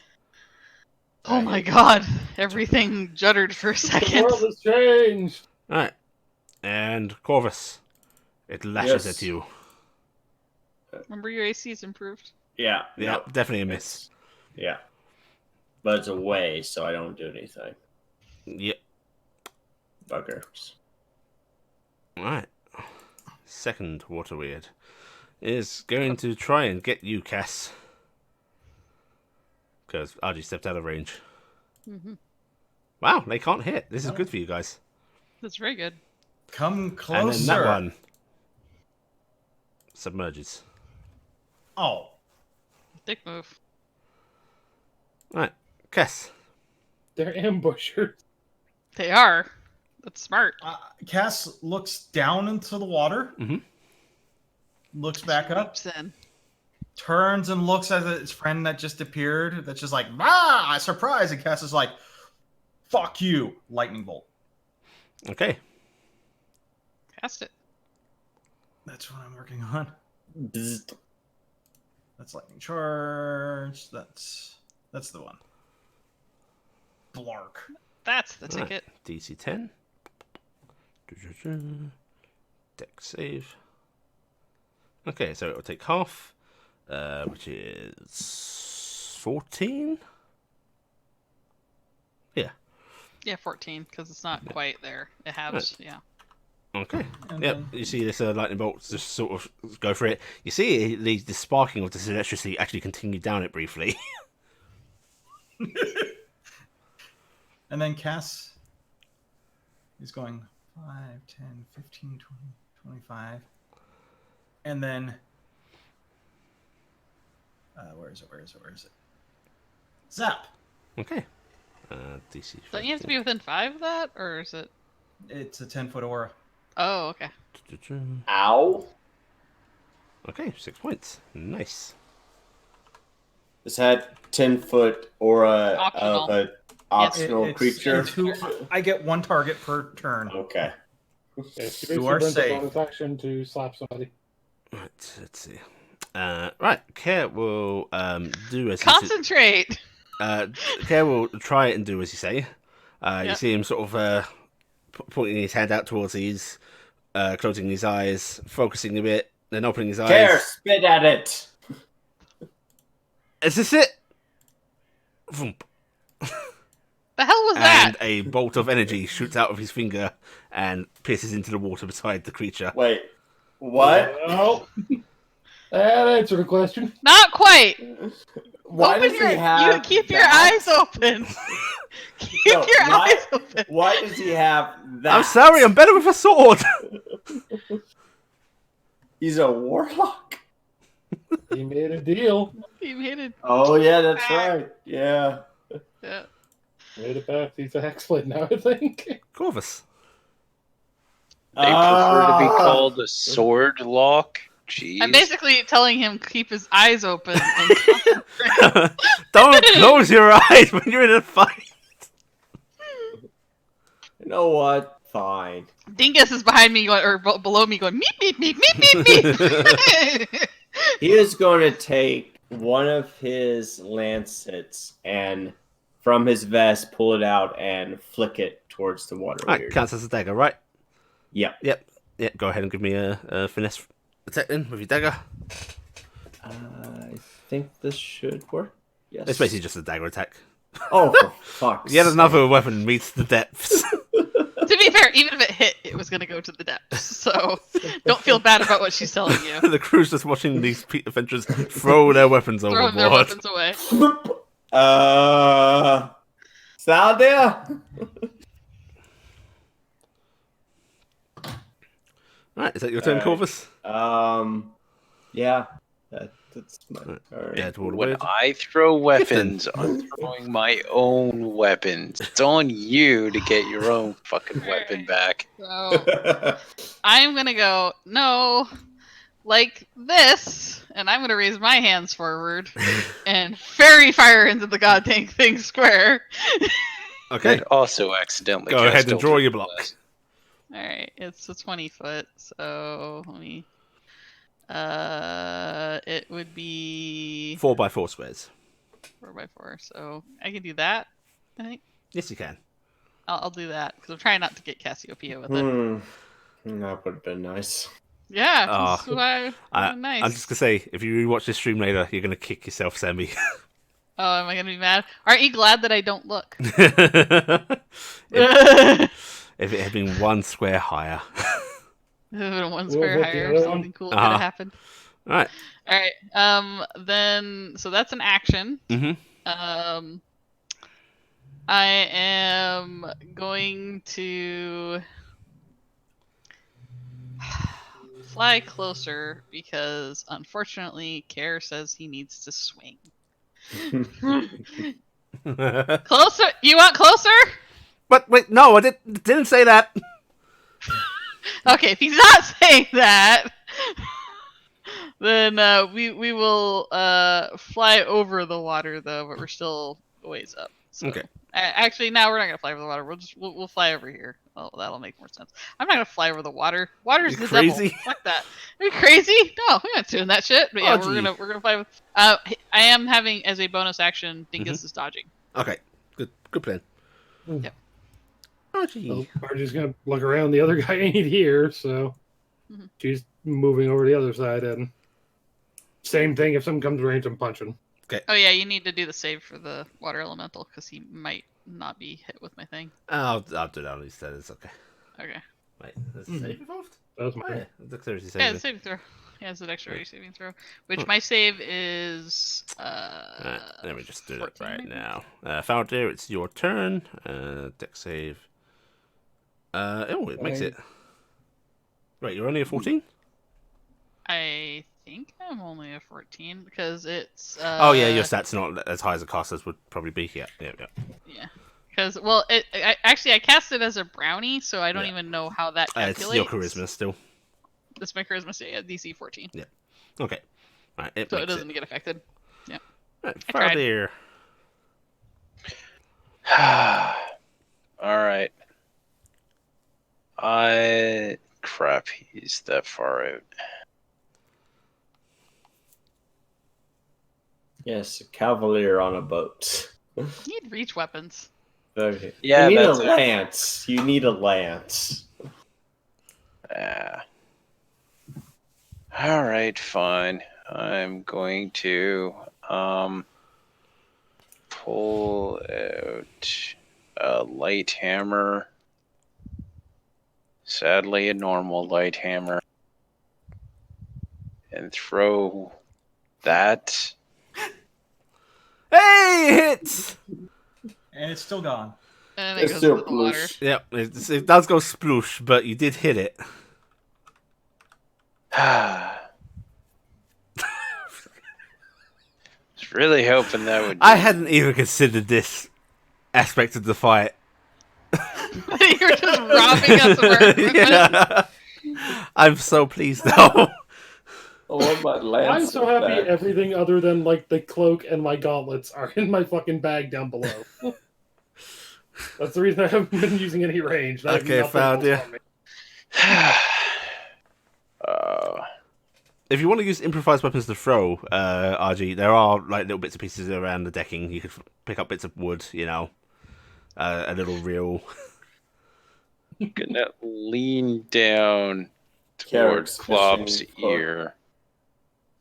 Oh my god. Everything juddered for a The second. world has changed. Alright. And Corvus. It lashes Yes. at you. Remember your AC is improved. Yeah. Yeah, no, definitely a miss. Yeah. But it's away, so I don't do anything. Yep. Buggers. Alright. Second water weird is going to try and get you, Cass. Because RG stepped out of range. Mm-hmm. Wow, they can't hit. This is good for you guys. That's very good. Come And closer. then that one submerges. Oh, Dick move. Alright, Cass. They're ambushers. They are. That's smart. Cass looks down into the water. Mhm. Looks back up. Oops, then. Turns and looks at his friend that just appeared. That's just like, ah, surprise! And Cass is like, fuck you, lightning bolt. Okay. Cast it. That's what I'm working on. Bzzzt. That's lightning charge. That's the one. Blark. That's the Right. ticket. DC 10. Deck save. Okay, so it will take half. which is 14. Yeah, 14, because it's not quite there. It has, yeah. Okay. And Yep. then- You see this lightning bolt just sort of go for it. You see the sparking of this electricity actually continue down it briefly. And then Cass is going 5, 10, 15, 20, 25. And then, where is it? Zap! Okay. DC. Don't you have to be within 5 of that, or is it? It's a 10-foot aura. Oh, okay. Ow. Okay, 6 points. Nice. Is that 10-foot aura Optional. of an optional creature? I get 1 target per turn. Okay. Yes, You are burns a safe. bonus action to slap somebody. Right, let's see. Right, Care will do as Concentrate! Care will try it and do as you say. You Yeah. see him sort of pointing his hand out towards these, closing his eyes, focusing a bit, then opening his eyes. Care, spit at it. Is this it? Vroom. The hell was that? And a bolt of energy shoots out of his finger and pierces into the water beside the creature. Wait, what? Well, that answered the question. Not quite. Why Open does your, he have you keep your that? eyes open. Keep No, your why- eyes open. Why does he have that? I'm sorry, I'm better with a sword. He's a warlock. He made a deal. You made it. Oh yeah, that's right. Yeah. Yeah. Made it back. He's a hexblade now, I think. Corvus. They prefer to be Ah. called a sword lock. Jeez. I'm basically telling him keep his eyes open and concentrate. Don't close your eyes when you're in a fight. You know what? Fine. Dingus is behind me going, or below me going meep meep meep meep meep meep. He is going to take one of his lancets and from his vest pull it out and flick it towards the water Right, weird. counts as a dagger, right? Yep. Yep, go ahead and give me a finesse attack then with your dagger. I think this should work. Yes. It's basically just a dagger attack. Oh, for fuck's Yet sake. another weapon meets the depths. To be fair, even if it hit, it was going to go to the depths. So don't feel bad about what she's telling you. The crew's just watching these adventurers throw their weapons Throwing their overboard. weapons away. Saldia? Right, is that your turn, Alright. Corvus? Yeah. That's my turn. Yeah, toward When weird. I throw weapons, I'm throwing my own weapons. It's on you to get your own fucking weapon back. So I'm going to go, no, like this. And I'm going to raise my hands forward and fairy fire into the goddamn thing square. Okay, And also accidentally go ahead cast and draw Eldritch your block. Blast. Alright, it's a 20 foot, so let me. It would be 4x4 squares. 4x4, so I can do that. I think Yes, you can. I'll do that because I'm trying not to get Cassiopeia with it. That would have been nice. Yeah, Oh, that's why nice. I'm just gonna say, if you rewatch this stream later, you're gonna kick yourself, Sammy. Oh, am I gonna be mad? Aren't you glad that I don't look? If it had been one square higher. One square what the higher, other something one? cool could have happened. Alright. All right. Then so that's an action. Mm-hmm. I am going to fly closer because unfortunately Care says he needs to swing. Closer? You want closer? But wait, no, I didn't say that. Okay, if he's not saying that, then we will fly over the water though, but we're still a ways up. So. Okay. Actually, now we're not gonna fly over the water. We'll fly over here. Oh, that'll make more sense. I'm not gonna fly over the water. Water's You the crazy? devil. Fuck that. Are you crazy? No, we're not doing that shit. But yeah, Oh, we're gee. gonna fly. With, I am having as a bonus action. Dingus is dodging. Okay, good plan. Yep. Oh, gee. Well, Margie's gonna look around. The other guy ain't here, so Mhm. she's moving over to the other side and Same thing. If someone comes to range, I'm punching. Oh yeah, you need to do the save for the water elemental because he might not be hit with my thing. I'll do that on instead. It's okay. Okay. Wait, there's a save involved? That was Oh, my. yeah. Dexterity Yeah, saving. the saving throw. Yeah, it's a dexterity saving throw. Which my save is Alright, let me just do it 14 right maybe? now. Faldir, it's your turn. Dex save. It makes it. Right, you're only a 14? I think I'm only a 14 because it's. Oh yeah, your stats not as high as the casters would probably be. Yeah. Yeah. Because I cast it as a brownie, so I don't even know how that calculates. It's your charisma still. It's my charisma state at DC 14. Yeah. Okay. Right, So it doesn't get affected. Yeah. Right, I tried. Faldir. All right. Crap, he's that far out. Yes, a cavalier on a boat. You need reach weapons. Okay. Yeah, you need that's a it. lance. You need a lance. All right, fine. I'm going to pull out a light hammer. Sadly, a normal light hammer. And throw that. Hey, it hits! And it's still gone. And It's it goes still into the water. ploosh. Yep, it does go sploosh, but you did hit it. Was really hoping that would. I hadn't even considered this aspect of the fight. You're just robbing us of our equipment. Yeah. I'm so pleased though. I want my lance. I'm so happy back. everything other than like the cloak and my gauntlets are in my fucking bag down below. That's the reason I haven't been using any range. I have Okay, nothing found else you. on me. If you want to use improvised weapons to throw, RG, there are like little bits and pieces around the decking. You could pick up bits of wood, a little reel. Gonna lean down Carrot's toward Klopp's fishing hook. ear.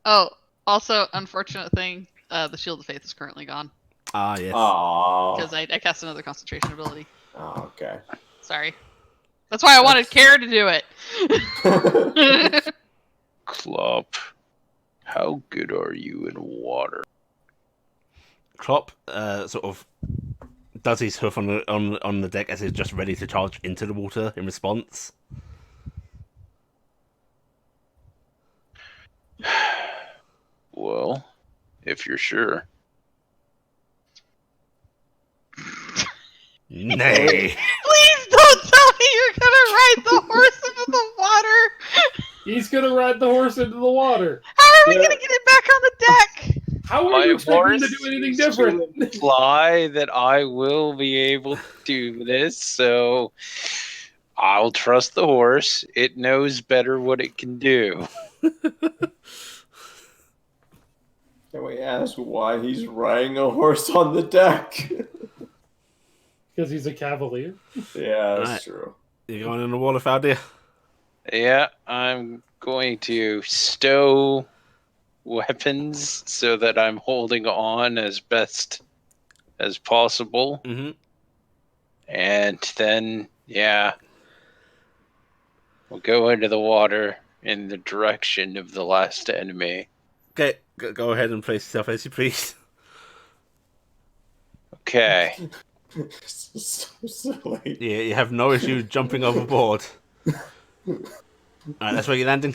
Oh, also, unfortunate thing, the Shield of Faith is currently gone. Ah, yes. Because Aww. I cast another concentration ability. Oh, okay. Sorry. That's why I wanted Kara to do it. Klopp, how good are you in water? Klopp sort of does his hoof on the deck as he's just ready to charge into the water in response. Well, if you're sure. Nay. Please don't tell me you're gonna ride the horse into the water. He's gonna ride the horse into the water. How are we gonna get it back on the deck? How are My you expecting to horse do anything seems different? to imply that I will be able to do this, so I'll trust the horse. It knows better what it can do. Can we ask why he's riding a horse on the deck? Because he's a cavalier. Yeah, that's Right. true. You going in the water, Faldir? Yeah, I'm going to stow weapons so that I'm holding on as best as possible. Mm-hmm. And then, yeah, we'll go into the water in the direction of the last enemy. Okay, go ahead and place yourself as you please. Okay. So silly. Yeah, you have no issue jumping overboard. Alright, that's where you're landing?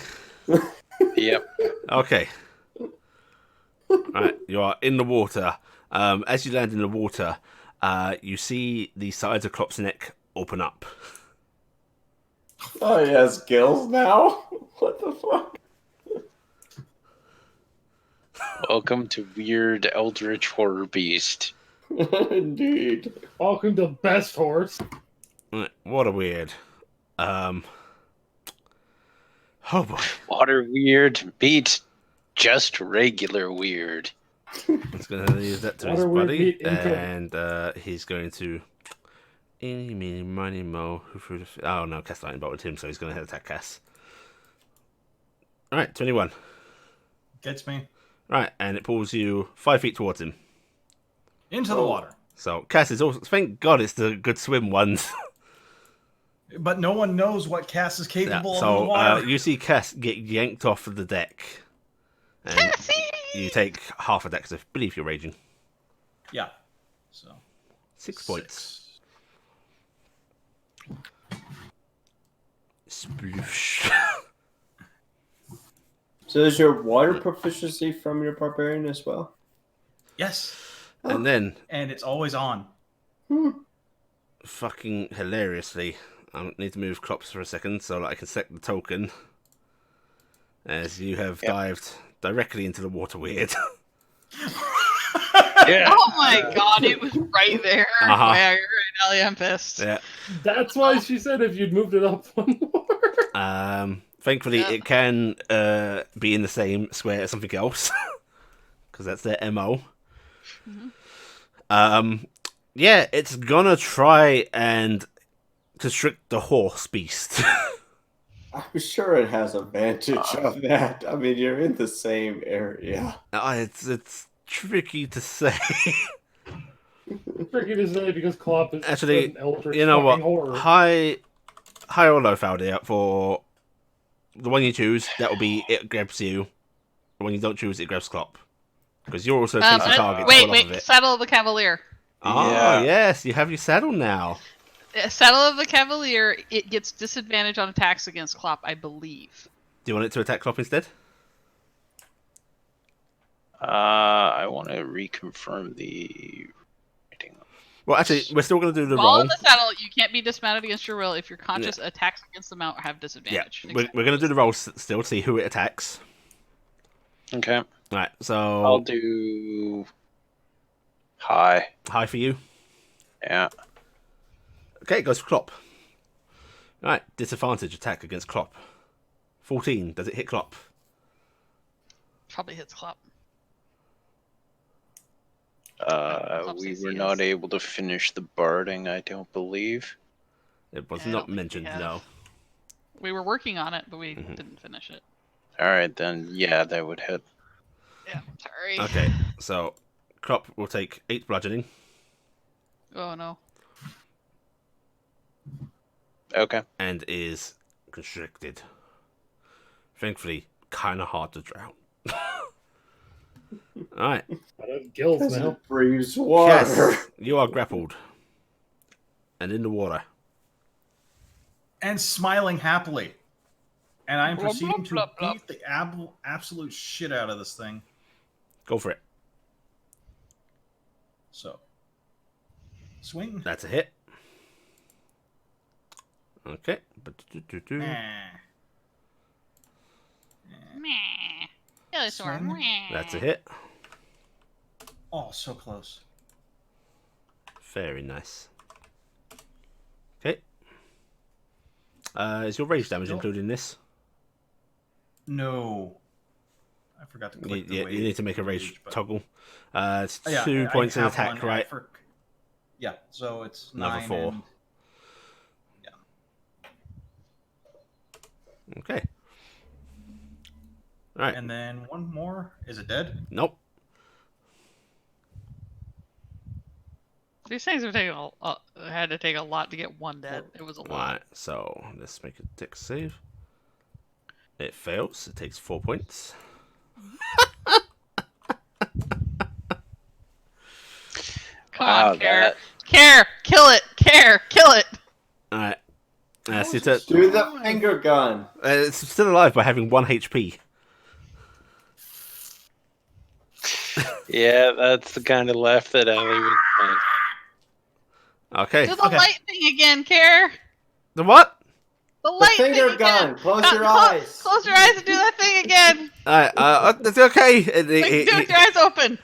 Yep. Okay. Right, you are in the water. As you land in the water, you see the sides of Klopp's neck open up. Oh, he has gills now? What the fuck? Welcome to Weird Eldritch Horror Beast. Indeed. Welcome to Best Horse. Right, what a weird. Oh boy. Water weird meet just regular weird. He's going to use that to his Water weird buddy, meat incoming. and he's going to... Eeny, meeny, miny, mo. Oh no, Cass lightning bolt with him, so he's going to attack Cass. Alright, 21. Gets me. Right, and it pulls you 5 feet towards him. Into the water. So Cass is also. Thank God it's the good swim ones. But no one knows what Cass is Yeah, capable of in the so water. you see Cass get yanked off of the deck. And Cassie! you take half a deck, so I believe you're raging. Yeah. So 6 points. Sploosh. So is your water proficiency from your barbarian as well? Yes. And then, And it's always on. fucking hilariously, I need to move Klops for a second so that I can set the token. As you have dived directly into the water weird. Yeah. Oh my god, it was right there. Uh-huh. Yeah, you're right, Ellie. I'm pissed. Yeah. That's why she said if you'd moved it up one more. Thankfully, Yeah. it can be in the same square as something else. Because that's their MO. Yeah, it's gonna try and constrict the horse beast. I'm sure it has advantage of that. I mean, you're in the same area. It's tricky to say. Tricky to say because Klopp is Actually, an eldritch you know what? fucking horror. High or low, Faldia, for the one you choose, that will be it grabs you. The one you don't choose, it grabs Klopp. Because you're also a tasty target. Wait, to pull off of wait. it. Saddle of the Cavalier. Oh, Yeah. yes, you have your saddle now. Saddle of the Cavalier, it gets disadvantage on attacks against Klopp, I believe. Do you want it to attack Klopp instead? I want to reconfirm the rating. Well, actually, we're still going to do the While roll. in the saddle, you can't be dismounted against your will if your conscious attacks against the mount have Yeah, disadvantage. we're going to do the roll still to see who it attacks. Okay. Right, I'll so do high. high for you. Yeah. Okay, it goes for Klopp. Right, disadvantage attack against Klopp. 14, does it hit Klopp? Probably hits Klopp. We were not able to finish the barding, I don't believe. It was Yeah, I not don't think we mentioned, have. no. We were working on it, but we didn't finish it. Alright, then, yeah, that would hit. Yeah, sorry. Okay, so Klopp will take 8 bludgeoning. Oh no. Okay. And is constricted. Thankfully, kind of hard to drown. Alright, I have gills Because now. it breathes water. yes, you are grappled. And in the water. And smiling happily. And I'm Blub, proceeding to blub, blub, beat the absolute shit out of this thing. Go for it. So, swing. That's a hit. Okay. Eh. Meh. Yeah, this one. Swing. Meh. That's a hit. Oh, so close. Very nice. Okay. Is your rage damage Still- included in this? No. I forgot to click the You way need to make a rage but- toggle. It's Oh, yeah, 2 I points in have attack, one, and right? Yeah, so it's Another 9 4. and- Okay. Alright. And then one more. Is it dead? Nope. These things were taking had to take a lot to get one dead. It was a lot. Alright, so let's make a dex save. It fails. It takes 4 points. Come Wow, on, Care. that- Care! Kill it! Care! Kill it! Alright. So it's, Do the finger gun. it's still alive by having 1 HP. Yeah, that's the kind of laugh that Ellie was playing. Okay. Do the light thing again, Care! The what? The The light finger thing gun. again! Close your Clo- eyes. Close your eyes and do that thing again! It's okay. Like, do it with your eyes open!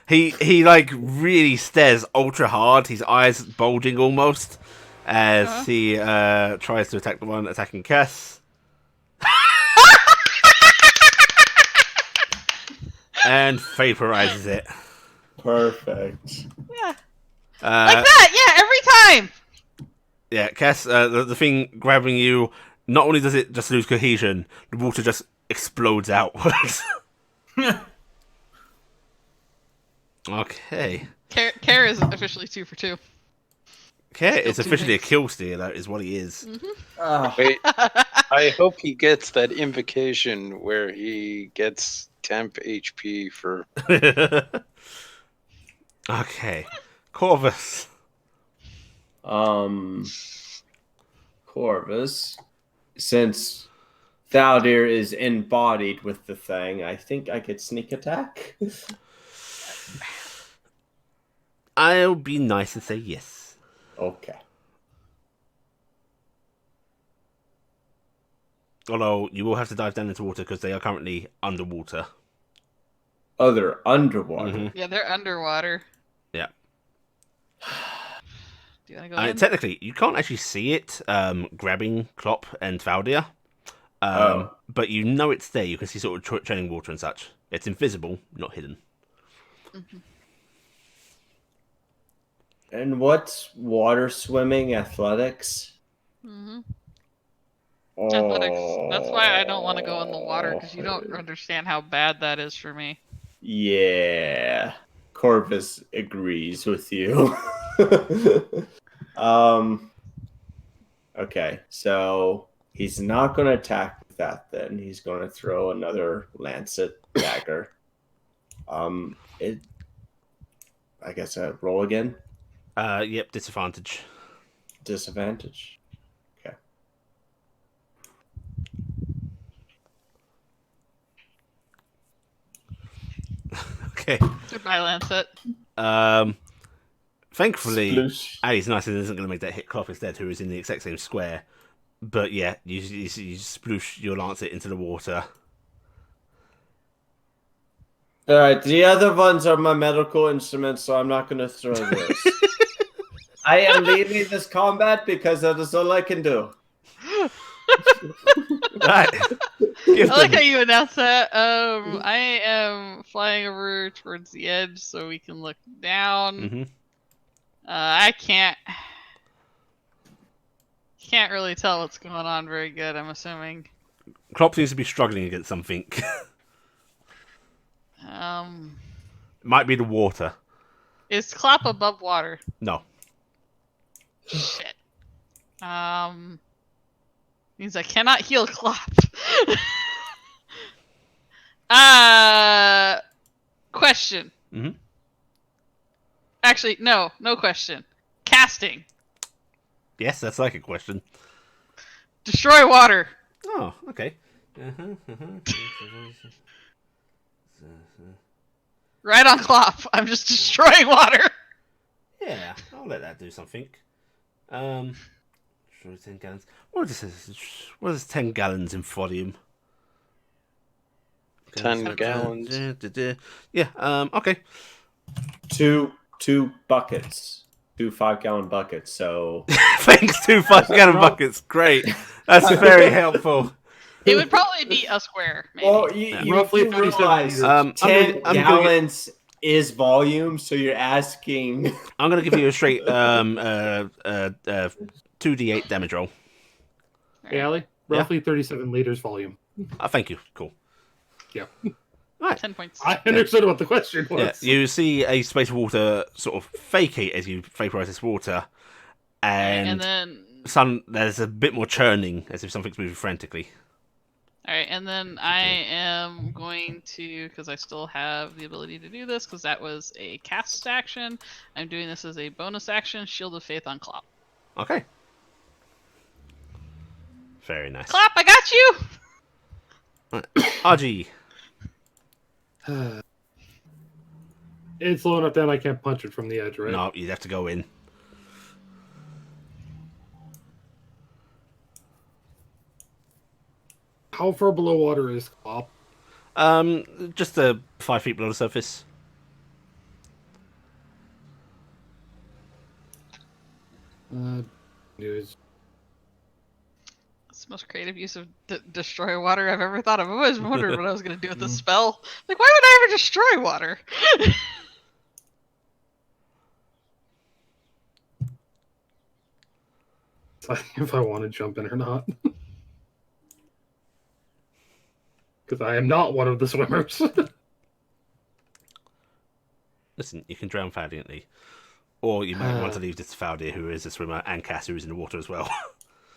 He like really stares ultra hard, his eyes bulging almost, as he tries to attack the one attacking Cass. And vaporizes it. Perfect. Yeah. Like Uh, that! Yeah, every time! yeah, Cass, the thing grabbing you, not only does it just lose cohesion, the water just explodes outwards. Okay. Care is officially 2 for 2. Okay, Still it's two officially a things. kill steal. That is what he is. Wait, I hope he gets that invocation where he gets temp HP for. Okay. Corvus. Corvus, since Thaldir is embodied with the thing, I think I could sneak attack. I'll be nice and say yes. Okay. Although you will have to dive down into water because they are currently underwater. Oh, they're underwater. Mhm. Yeah, they're underwater. Yeah. Do you want to go in? Technically, you can't actually see it grabbing Klopp and Valdia. But you know it's there. You can see sort of trailing water and such. It's invisible, not hidden. And what's water swimming athletics? Mm-hmm. Oh, Athletics. That's why I don't want to go in the water, because you don't understand how bad that is for me. Yeah, Corvus agrees with you. Okay, so he's not going to attack with that. Then he's going to throw another lancet dagger. I guess I roll again. Yep, disadvantage. Disadvantage. Okay. Okay. Goodbye, Lancet. Thankfully, Sploosh. Ali's nice and isn't going to make that hit Klopp instead, who is in the exact same square. But yeah, you sploosh your lancet into the water. All right, the other ones are my medical instruments, so I'm not going to throw this. I am leaving this combat because that is all I can do. Right. I like how you announced that. I am flying over towards the edge so we can look down. Mm-hmm. I can't really tell what's going on very good, I'm assuming. Klopp seems to be struggling against something. Is Might be the water. Klopp above water? No. Shit. Means I cannot heal Klopp. Question. Mm-hmm. Actually, no question. Casting. Yes, that's like a question. Destroy water. Oh, okay. Right on Klopp. I'm just destroying water. Yeah, I'll let that do something. 10 gallons. What is 10 gallons in volume? 10 gallons. Yeah, okay. Two buckets. 2 5-gallon buckets. So Thanks, 2 5-gallon buckets. Great. That's very helpful. It would probably be a square, maybe. well, you Roughly do 37 realize liters. I'm 10 gonna get- gallons is volume, so you're asking. I'm going to give you a straight 2d8 damage roll. Hey, Ali, roughly 37 liters volume. Thank you. Cool. Yeah. Right. 10 points. I understood what the question Yeah, was. you see a space of water sort of vacate as you vaporize this water, and then there's a bit more churning as if something's moving frantically. Alright, and then I am going to, because I still have the ability to do this, because that was a cast action, I'm doing this as a bonus action, Shield of Faith on Klopp. Okay. Very nice. Klopp, I got you! RG. It's low enough down I can't punch it from the edge, right? No, you'd have to go in. How far below water is Klopp? Just 5 feet below the surface. News. It's the most creative use of destroy water I've ever thought of. I've always wondered what I was going to do with this spell. Like, why would I ever destroy water? If I want to jump in or not. because I am not one of the swimmers. Listen, you can drown valiantly. Or you might want to leave this to Faldir, who is a swimmer, and Cass, who is in the water as well.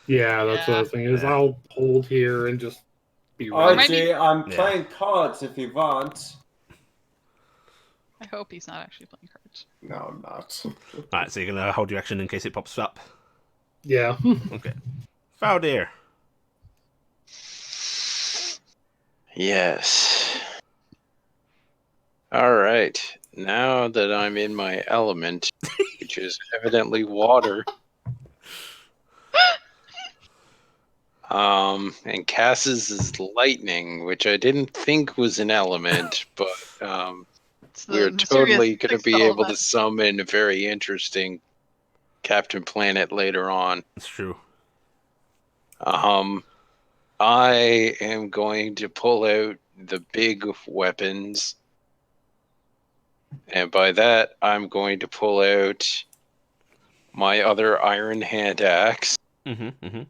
Yeah, that's what I was thinking. Is Yeah. I'll hold here and just be ready. Might be- RG, I'm Yeah. playing cards if you want. I hope he's not actually playing cards. No, I'm not. Alright, so you're going to hold your action in case it pops up. Yeah. Okay. Faldir. Yes. All right. Now that I'm in my element, which is evidently water, and Cass's is lightning, which I didn't think was an element, but It's the we're mysterious totally going to sixth be able to element. summon a very interesting Captain Planet later on. It's true. I am going to pull out the big weapons. And by that, I'm going to pull out my other iron hand axe Mm-hmm.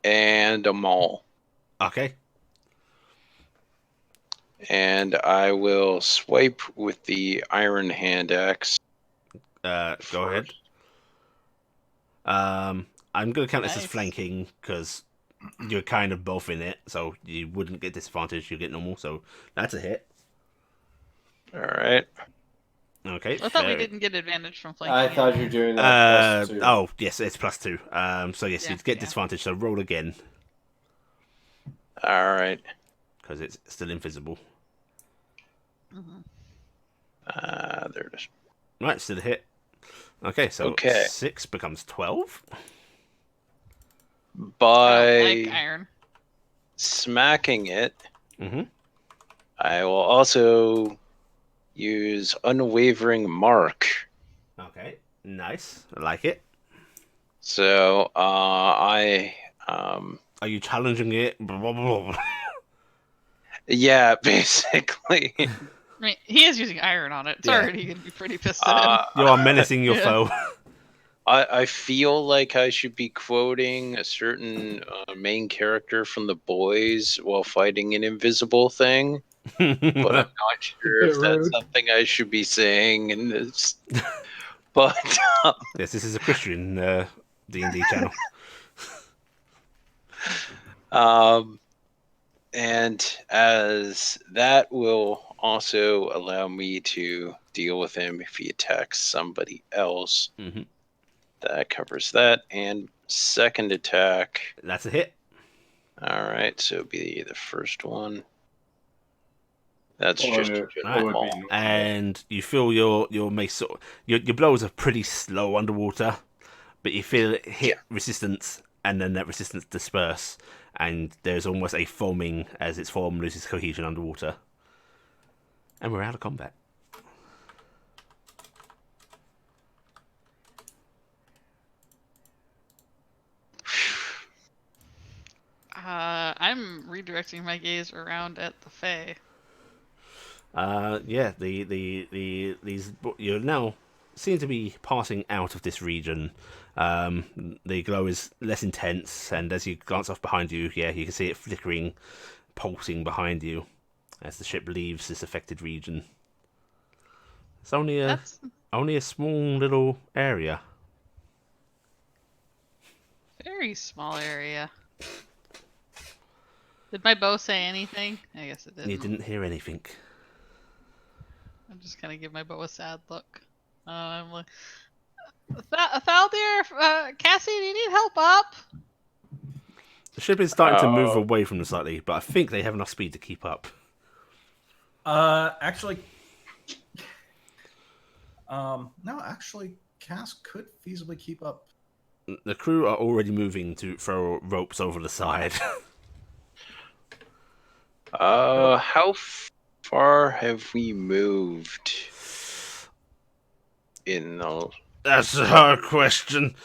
and a maul. Okay. And I will swipe with the iron hand axe. Go ahead. I'm going to count this as Nice. flanking, because you're kind of both in it, so you wouldn't get disadvantage, you get normal, so that's a hit. All right. Okay. I thought we fair. didn't get advantage from flanking. I thought you were doing that plus 2. Oh, yes, it's +2. So yes, Yeah, you'd get yeah. disadvantage, so roll again, All right. because it's still invisible. Mhm. There it is. Right, still a hit. Okay, so Okay. 6 becomes 12. I By don't like iron. smacking it, Mm-hmm. I will also use Unwavering Mark. Okay, nice. I like it. So Are you challenging it? yeah, basically. I mean, he is using iron on it. It's Yeah. already going to be pretty pissed at him. You are menacing your Yeah. foe. I feel like I should be quoting a certain main character from The Boys while fighting an invisible thing, but I'm not sure if that's something I should be saying in this. But Yes, this is a Christian D&D channel. and as that will also allow me to deal with him if he attacks somebody else. Mhm. That covers that. And second attack. That's a hit. All right, so it'd be the first one. That's Or just a it general would be maul. normal. And you feel your mace sort of, your blows are pretty slow underwater, but you feel it hit resistance, and then that resistance disperse, and there's almost a foaming as its form loses cohesion underwater. And we're out of combat. I'm redirecting my gaze around at the Fae. Yeah, these you now seem to be passing out of this region. The glow is less intense, and as you glance off behind you, yeah, you can see it flickering, pulsing behind you as the ship leaves this affected region. It's only a small little area. Very small area. Did my bow say anything? I guess it didn't. You didn't hear anything. I'm just gonna give my bow a sad look. I'm like, Thaldir, Cassie, do you need help up? The ship is starting to move away from them slightly, but I think they have enough speed to keep up. Actually, no, actually, Cass could feasibly keep up. The crew are already moving to throw ropes over the side. How far have we moved? In the... That's a hard question.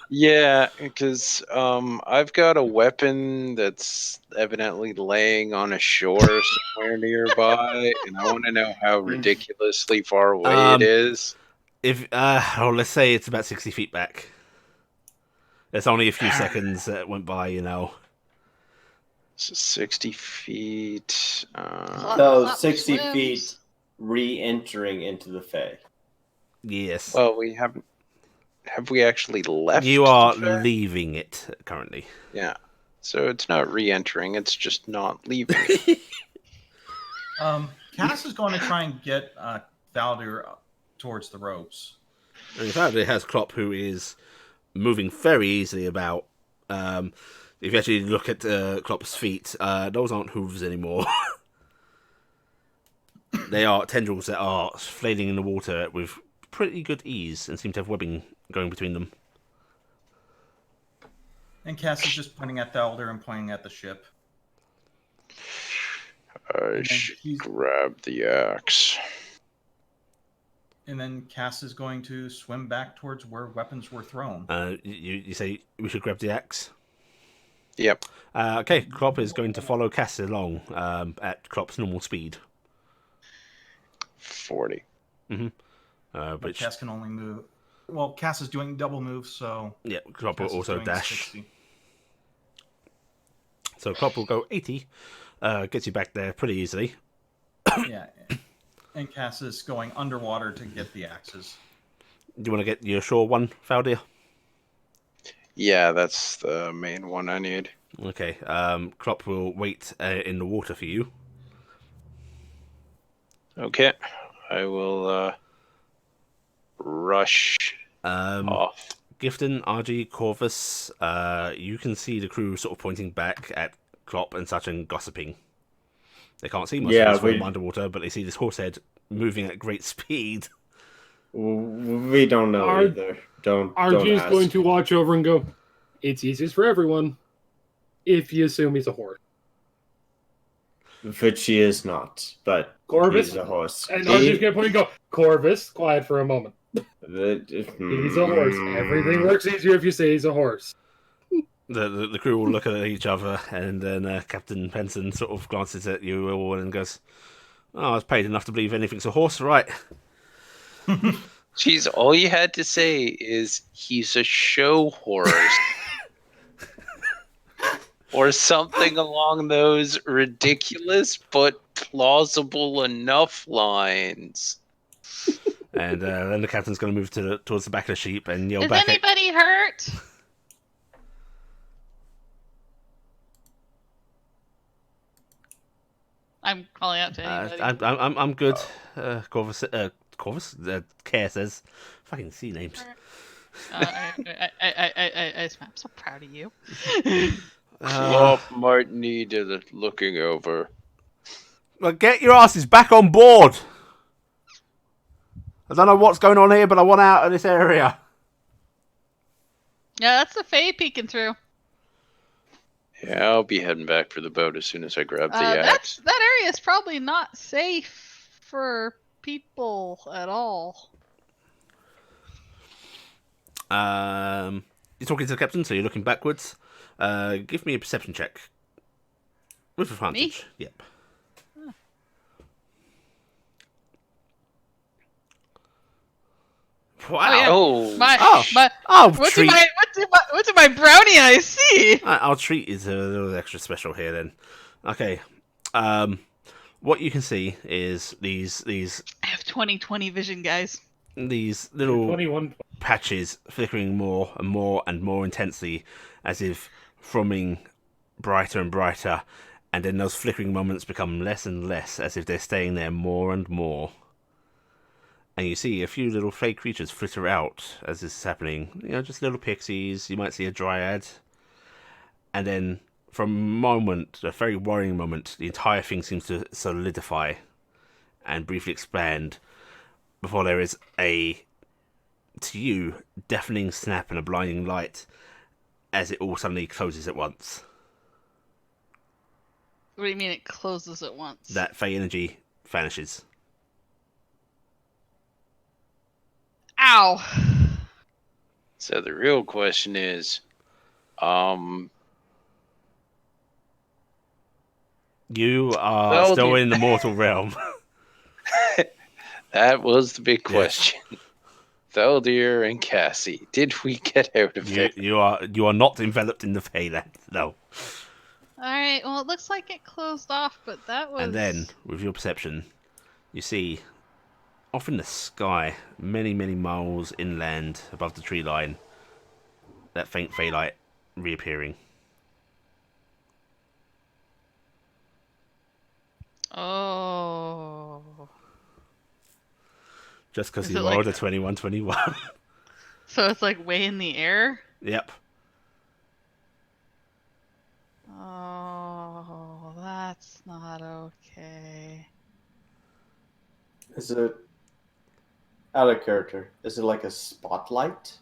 Yeah, because I've got a weapon that's evidently laying on a shore somewhere nearby, and I want to know how ridiculously far away it is. If let's say it's about 60 feet back. There's only a few seconds that went by, you know. So 60 feet. No, Clop 60 swims. feet re-entering into the Fae. Yes. Well, we haven't. Have we actually left? You are the Fae? leaving it currently. Yeah. So it's not re-entering. It's just not leaving it. Cass is going to try and get Valdir towards the ropes. And in fact, it has Klopp, who is moving very easily about. If you actually look at Klopp's feet, those aren't hooves anymore. They are tendrils that are flailing in the water with pretty good ease and seem to have webbing going between them. And Cass is just pointing at Thalder and pointing at the ship. I should grab the axe. And then Cass is going to swim back towards where weapons were thrown. You say we should grab the axe? Yep. Okay, Klopp is going to follow Cass along at Klopp's normal speed. 40. But Which Cass can only move. Well, Cass is doing double moves, so yeah, Klopp will Cass is also doing dash. 60. So Klopp will go 80. Gets you back there pretty easily. Yeah. And Cass is going underwater to get the axes. Do you want to get your shore one, Valdir? Yeah, that's the main one I need. Okay. Klopp will wait in the water for you. Okay. I will rush off. Gifton, RG, Corvus, you can see the crew sort of pointing back at Klopp and such and gossiping. They can't see much from underwater, but they see this horse head moving at great speed. We don't know either. Don't RG is ask. going to watch over and go, it's easiest for everyone if you assume he's a horse. Which he is not, but Corvus? he's a horse. And RG's going to point and go, Corvus, quiet for a moment. He's a horse. Everything works easier if you say he's a horse. The crew will look at each other, and then Captain Penson sort of glances at you all and goes, "Oh, I was paid enough to believe anything's a horse, right?" Jeez, all you had to say is he's a show horse. Or something along those ridiculous but plausible enough lines. And then the captain's going to move towards the back of the sheep and yell Is back anybody hurt? I'm calling out to anybody. I'm good. Corvus, Care says, fucking sea names. I'm so proud of you. Klopp might need a looking over. Well, get your asses back on board. I don't know what's going on here, but I want out of this area. Yeah, that's the Fae peeking through. Yeah, I'll be heading back for the boat as soon as I grab the axe. That area is probably not safe for people at all. You're talking to the captain, so you're looking backwards. Give me a perception check. With advantage. Me? Yep. Wow. What's in my brownie I see? Our treat is a little extra special here then. Okay. What you can see is these I have 20/20 vision, guys. These little 21 patches flickering more and more and more intensely, as if throbbing brighter and brighter, and then those flickering moments become less and less, as if they're staying there more and more. And you see a few little fake creatures flitter out as this is happening. You know, just little pixies. You might see a dryad. And then, for a moment, a very worrying moment, the entire thing seems to solidify and briefly expand before there is a, to you, deafening snap and a blinding light as it all suddenly closes at once. What do you mean it closes at once? That Fey energy vanishes. Ow! So the real question is, you are still in the mortal realm. That was the big question. Yes. Thaldir and Cassie, did we get out of it? You are not enveloped in the Feyland, no. Alright, well, it looks like it closed off, but that was... And then, with your perception, you see, off in the sky, many, many miles inland above the tree line, that faint light reappearing. Oh. Just because Is you it rolled like- a 21-21. So it's like way in the air? Yep. Oh, that's not okay. Is it out of character? Is it like a spotlight?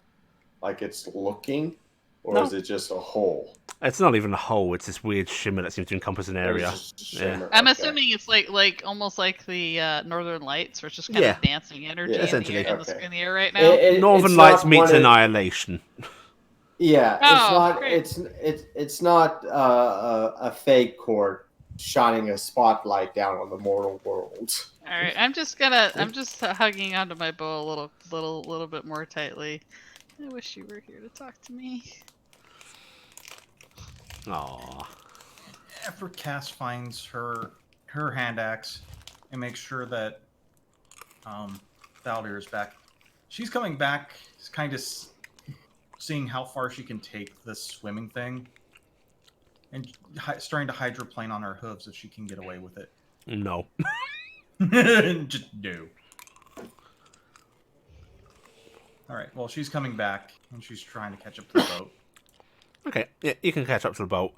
Like it's looking? Or No. is it just a hole? It's not even a hole, it's this weird shimmer that seems to encompass an area. It's just a shimmer. I'm Okay. assuming it's like almost like the Northern Lights, where it's just kind Yeah. of dancing energy Yeah, essentially. in the air right now. Northern it's Lights not meets one of- Annihilation. Yeah, Oh, it's not. great. It's not a fake court shining a spotlight down on the mortal world. All right, I'm just hugging onto my bow a little bit more tightly. I wish you were here to talk to me. Aww. After Cass finds her hand axe and makes sure that Thaldir is back, she's coming back, kind of seeing how far she can take this swimming thing, and starting to hydroplane on her hooves if she can get away with it. No. Just do. All right. Well, she's coming back, and she's trying to catch up to the boat. Okay, yeah, you can catch up to the boat.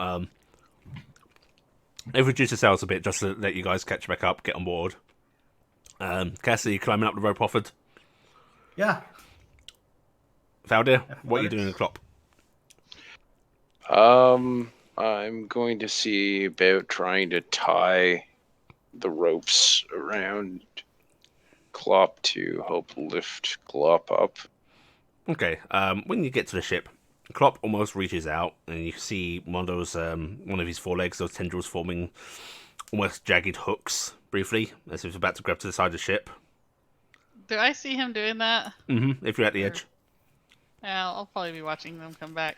They've reduced the sails a bit just to let you guys catch back up, get on board. Cassie, climbing up the rope offered. Yeah. Valdir, what are you doing in the clop? I'm going to see about trying to tie the ropes around Clop to help lift Clop up. Okay, when you get to the ship, Clop almost reaches out, and you see one of his forelegs, those tendrils forming almost jagged hooks, briefly, as if he's about to grab to the side of the ship. Do I see him doing that? If you're at the edge. Yeah, I'll probably be watching them come back.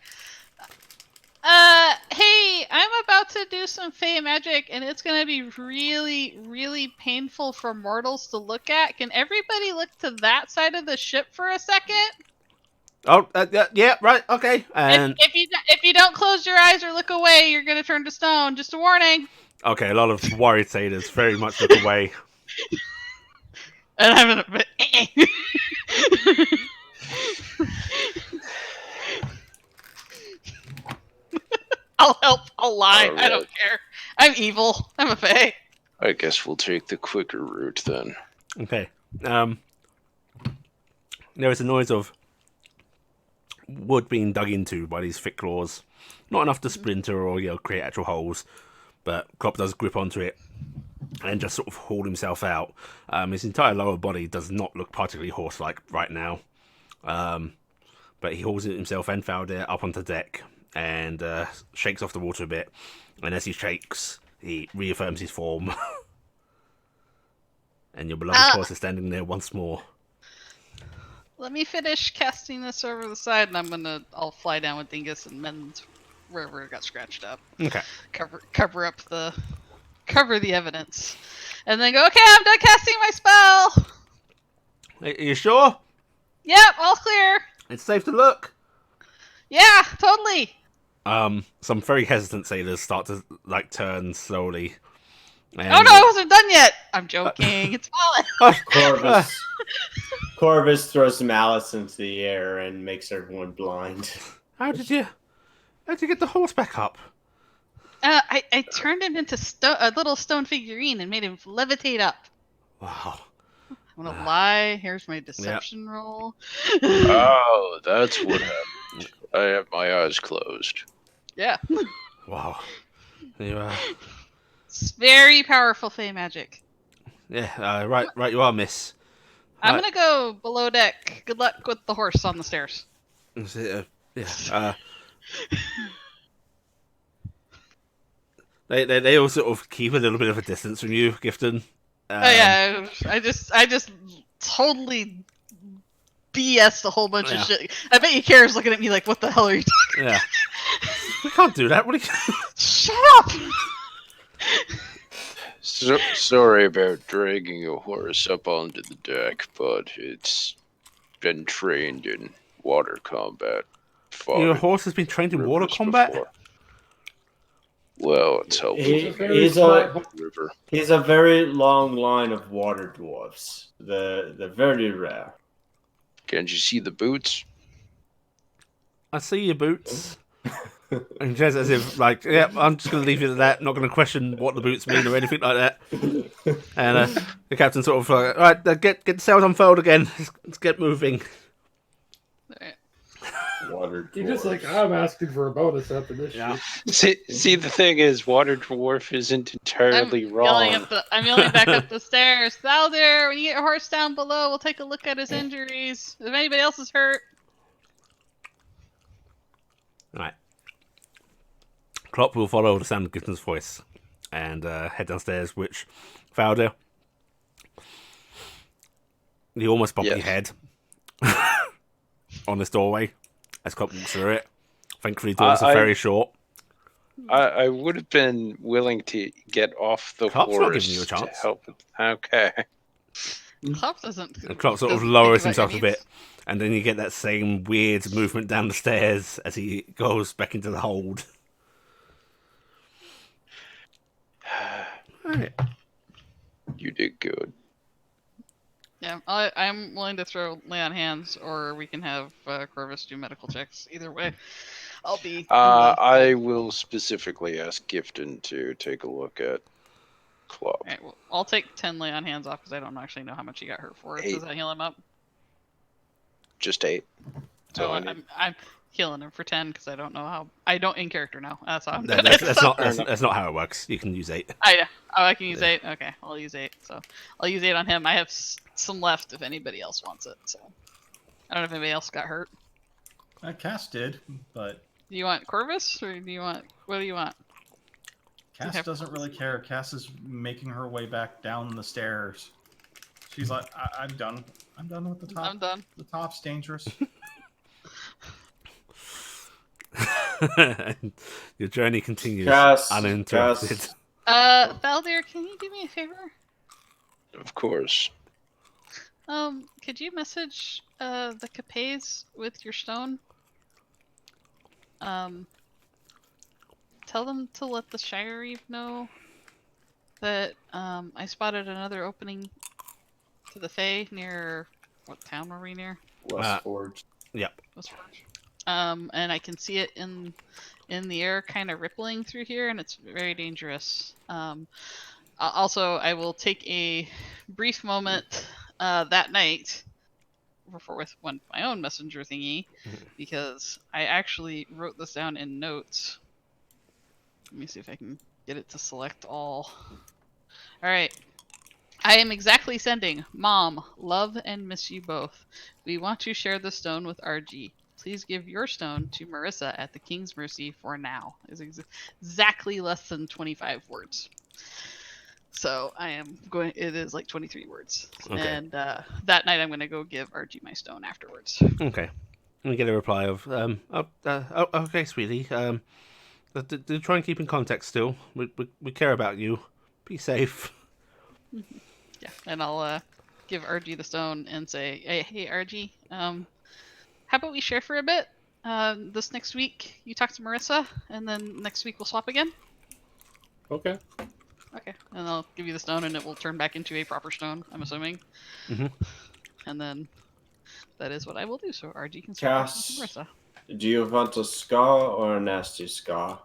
Hey, I'm about to do some Fey magic, and it's gonna be really, really painful for mortals to look at. Can everybody look to that side of the ship for a second? Oh, yeah, right, okay. And If you don't close your eyes or look away, you're gonna turn to stone. Just a warning. okay, a lot of worried sailors very much look away. And I'm in a bit. I'll help. I'll lie. I don't care. I'm evil. I'm a fae. I guess we'll take the quicker route then. Okay. There is a noise of wood being dug into by these thick claws. Not enough to splinter or create actual holes, but Clop does grip onto it and just sort of haul himself out. His entire lower body does not look particularly horse-like right now, but he hauls himself and Valdir up onto deck and shakes off the water a bit. And as he shakes, he reaffirms his form. And your beloved horse is standing there once more. Let me finish casting this over the side, and I'll fly down with Dingus and mend wherever it got scratched up. Okay. Cover the evidence, and then go. Okay, I'm done casting my spell. Are you sure? Yep, all clear. It's safe to look. Yeah, totally. Some very hesitant sailors start to turn slowly. And... Oh no, I wasn't done yet. I'm joking. It's fine. Corvus throws malice into the air and makes everyone blind. How'd you get the horse back up? I turned him into a little stone figurine and made him levitate up. Wow. I'm gonna lie. Here's my deception roll. Oh, that's what happened. I have my eyes closed. Yeah. Wow. It's very powerful Fey magic. Yeah, right you are, miss. I'm gonna go below deck. Good luck with the horse on the stairs. They all sort of keep a little bit of a distance from you, Gifton. Oh yeah, I just totally BS'd a whole bunch of shit. I bet you Kara's looking at me like, what the hell are you talking Yeah. We can't do that. What are you... Shut up! Sorry about dragging a horse up onto the deck, but it's been trained in water combat. Your Fought horse has been trained in water rivers combat? before. Well, it's helpful. He's smart. River. He's a very long line of water dwarfs. They're very rare. Can't you see the boots? I see your boots. And just as if, like, yeah, I'm just going to leave it at that, not going to question what the boots mean or anything like that. And the captain sort of like, all right, get the sails unfurled again. Let's get moving. Water You're just dwarfs. like, I'm asking for a bonus after this shit. See, the thing is, Water Dwarf isn't entirely wrong. I'm yelling back up the stairs. Thaldir, when you get your horse down below, we'll take a look at his injuries. If anybody else is hurt. All right. Klopp will follow the sound of Gitten's voice and head downstairs, which, Fowler, you almost bump your Yes. head on this doorway as Klopp walks through it. Thankfully, doors are very short. I would have been willing to get off the Klopp's horse not giving you a chance. to help. Okay. Klopp doesn't. And Klopp sort of doesn't lowers think about himself a your bit, and then you get that same weird movement down the stairs as he goes back into the hold. Right. You did good. Yeah, I'm willing to lay on hands, or we can have Corvus do medical checks. Either way, I'll be. I will specifically ask Gifton to take a look at Klopp. Alright, well, I'll take 10 lay on hands off because I don't actually know how much he got hurt for. 8. Does that heal him up? Just 8. That's all Oh, I need. I'm healing him for 10 because I don't know how. I don't in character now. That's how I'm That- doing it. that's not how it works. You can use 8. I can use 8. Okay, I'll use 8. So I'll use 8 on him. I have some left if anybody else wants it. So I don't know if anybody else got hurt. Cass did, but Do you want Corvus or do you want what do you want? Cass have- doesn't really care. Cass is making her way back down the stairs. She's like, I'm done. I'm done with the top. I'm done. The top's dangerous. Your journey continues Cass, uninterrupted. Cass. Thaldir, can you do me a favor? Of course. Could you message the Capes with your stone? Tell them to let the Shire Reeve know that I spotted another opening to the Fae near what town were we near? Westforge. Yep. Westforge. And I can see it in the air, kind of rippling through here, and it's very dangerous. Also, I will take a brief moment that night with my own messenger thingy, because I actually wrote this down in notes. Let me see if I can get it to select all. All right. I am exactly sending Mom, love and miss you both. We want to share the stone with RG. Please give your stone to Marissa at the King's Mercy for now. Is exactly less than 25 words. So I am going. It is like 23 words. Okay. And that night I'm going to go give RG my stone afterwards. Okay. And we get a reply of, okay, sweetie. Do try and keep in contact still. We care about you. Be safe. Yeah, and I'll give RG the stone and say, hey RG, how about we share for a bit? This next week you talk to Marissa, and then next week we'll swap again. Okay. Okay, and I'll give you the stone, and it will turn back into a proper stone, I'm assuming. Mhm. And then that is what I will do. So RG can swap Cass. with Marissa. Do you want a scar or a nasty scar?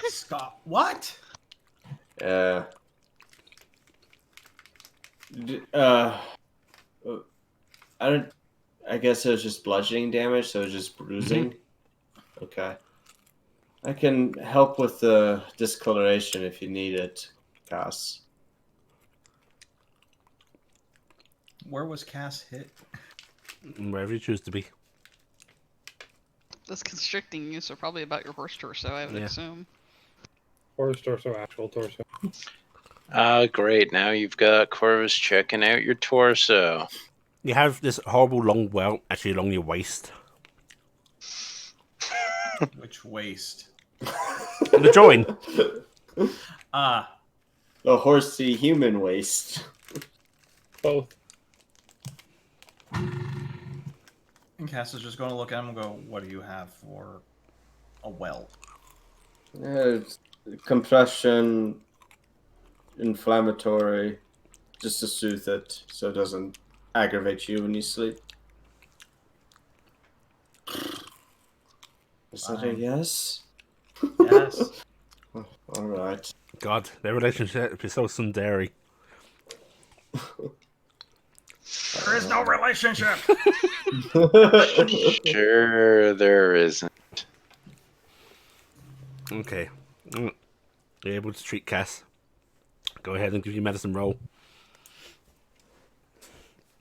Scott, what? I don't. I guess it was just bludgeoning damage, so it was just bruising. Okay. I can help with the discoloration if you need it, Cass. Where was Cass hit? Wherever you choose to be. That's constricting you, so probably about your horse torso, I would Yeah. assume. Horse torso, actual torso. Great. Now you've got Corvus checking out your torso. You have this horrible long welt actually along your waist. Which waste? The join. Ah, The horsey human waste. Both. and Cass is just going to look at him and go, "What do you have for a well?" It's compression, inflammatory, just to soothe it so it doesn't aggravate you when you sleep. Is that a Fine. yes? Yes. All right. God, their relationship is so sundary. There is no relationship. Sure, there isn't. Okay. You're able to treat Cass. Go ahead and give you medicine roll.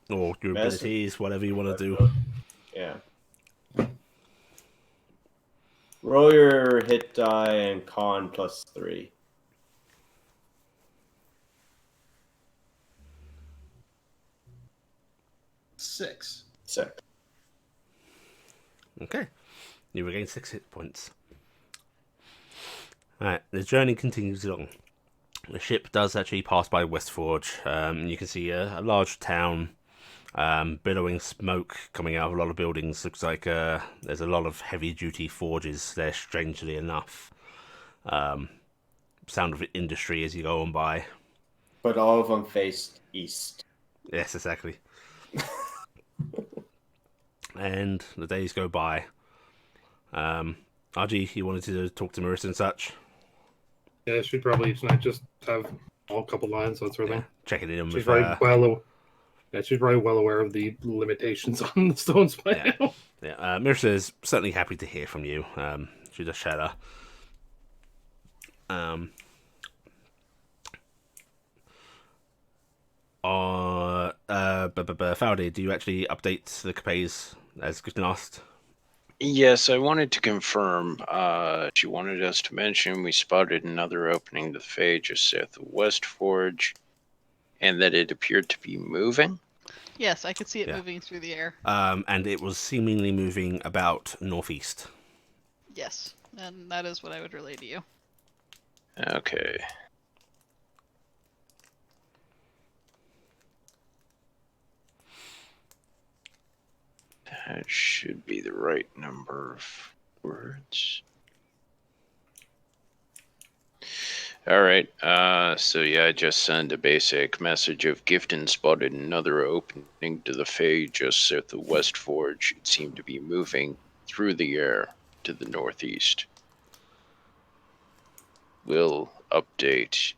Or your Medicine? abilities, whatever you want to do. Yeah. Roll your hit die and con +3. Six. 6. Okay. You regain 6 hit points. Alright, the journey continues along. The ship does actually pass by Westforge. You can see a large town, billowing smoke coming out of a lot of buildings. Looks like there's a lot of heavy-duty forges there, strangely enough. Sound of industry as you go on by. But all of them faced east. Yes, exactly. And the days go by. RG, you wanted to talk to Marissa and such? Yeah, she'd probably each night just have a couple lines, that sort of thing. Checking in She's with very she's very well aware of the limitations on the stones by Yeah. now. Yeah, Marissa is certainly happy to hear from you. She does share her. Faraday, do you actually update the Capes as Kristen asked? Yes, I wanted to confirm. She wanted us to mention we spotted another opening to the Fae just south of West Forge, and that it appeared to be moving. Yes, I could see it Yeah. moving through the air. And it was seemingly moving about northeast. Yes, and that is what I would relay to you. Okay. That should be the right number of words. All right. So yeah, I just sent a basic message of Gifton spotted another opening to the Fae just south of West Forge. It seemed to be moving through the air to the northeast. We'll update.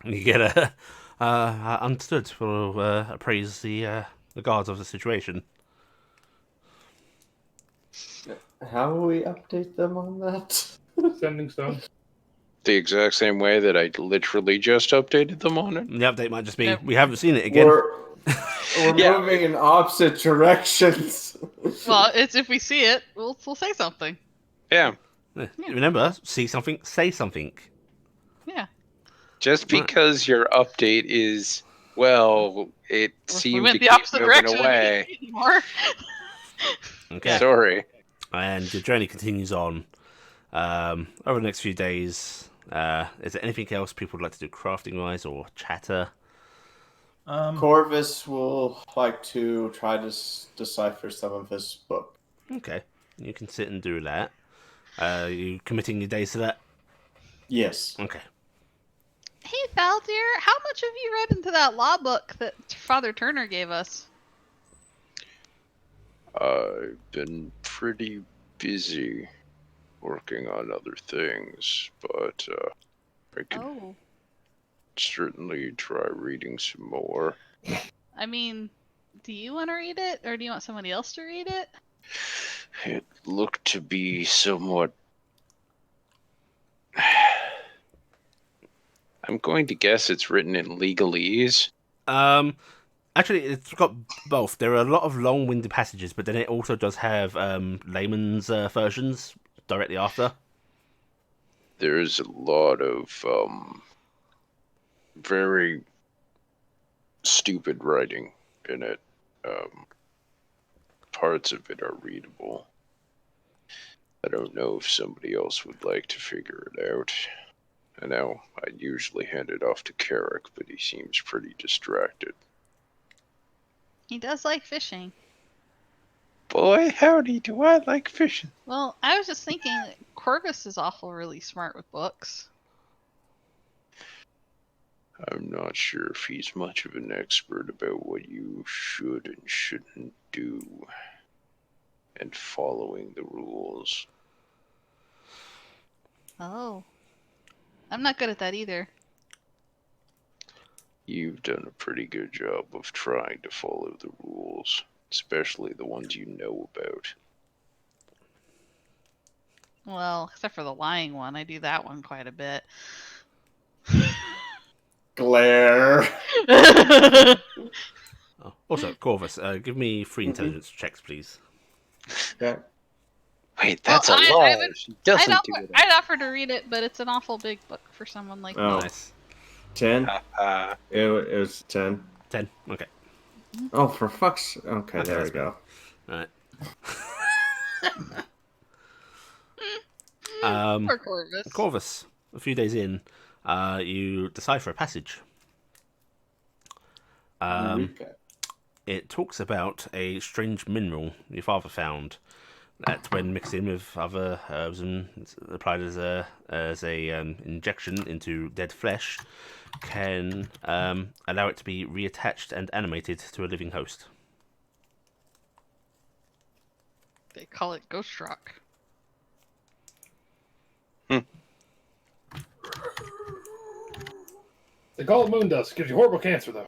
You get a understood. We'll appraise the guards of the situation. How will we update them on that? Sending stones. The exact same way that I literally just updated them on it. The update might just be Nope. we haven't seen it again. We're Yeah. moving in opposite directions. Well, it's if we see it, we'll say something. Yeah. Remember, see something, say something. Yeah. Just because your update is, well, it We seemed went to the keep opposite moving direction away. anymore. Okay. Sorry. And the journey continues on. Over the next few days, is there anything else people would like to do crafting wise or chatter? Corvus will like to try to decipher some of his book. Okay, you can sit and do that. You committing your days to that? Yes. Okay. Hey, Faldir, how much have you read into that law book that Father Turner gave us? I've been pretty busy working on other things, but I could Oh. certainly try reading some more. I mean, do you want to read it, or do you want somebody else to read it? It looked to be somewhat... I'm going to guess it's written in legalese. Actually, it's got both. There are a lot of long-winded passages, but then it also does have layman's versions directly after. There's a lot of very stupid writing in it. Parts of it are readable. I don't know if somebody else would like to figure it out. I know I usually hand it off to Carrick, but he seems pretty distracted. He does like fishing. Boy, howdy, do I like fishing. Well, I was just thinking that Corvus is awful really smart with books. I'm not sure if he's much of an expert about what you should and shouldn't do, and following the rules. Oh. I'm not good at that either. You've done a pretty good job of trying to follow the rules, especially the ones you know about. Well, except for the lying one. I do that one quite a bit. Glare. Oh, also, Corvus, give me 3 intelligence checks, please. Yeah. Wait, that's Well, a I lie. would- She doesn't do it. I'd offer to read it, but it's an awful big book for someone like Oh. me. Nice. 10? Uh, It was 10. 10. Okay. Oh, for fuck's... Okay, Okay, there we that's go. Alright. Poor Corvus. Corvus, a few days in, you decipher a passage. It talks about a strange mineral your father found that, when mixed in with other herbs and applied as a injection into dead flesh, can allow it to be reattached and animated to a living host. They call it Ghost Rock. They call it moon dust. Gives you horrible cancer, though.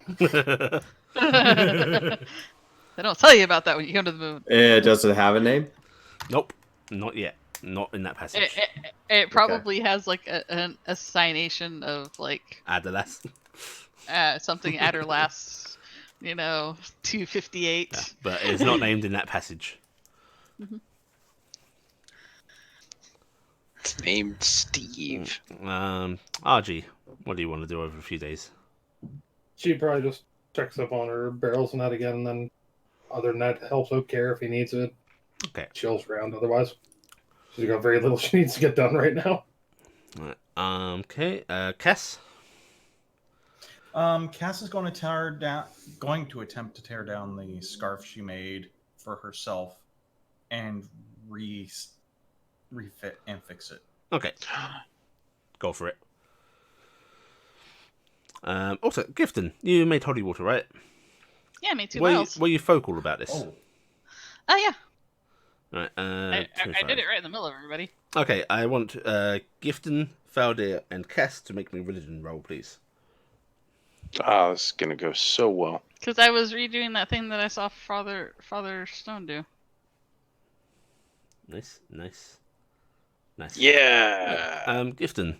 They don't tell you about that when you come to the moon. Does it have a name? Nope, not yet. Not in that passage. It probably has like an assignation of like Adalas. something Adderlast, 258. Yeah, but it's not named in that passage. it's named Steve. RG, what do you want to do over a few days? She probably just checks up on her barrels and that again, and then other than that, helps Oak care if he needs it. Okay. Chills around otherwise. She's got very little she needs to get done right now. Right. Okay. Cass. Cass is going to attempt to tear down the scarf she made for herself and refit and fix it. Okay. Go for it. Also, Gifton, you made holy water, right? Yeah, I made 2 Were miles. you vocal about this? Oh yeah. Right. I did it right in the middle of everybody. Okay, I want Gifton, Faldir, and Cass to make me religion roll, please. Ah, this is gonna go so well. Because I was redoing that thing that I saw Father Stone do. Nice. Yeah. Gifton,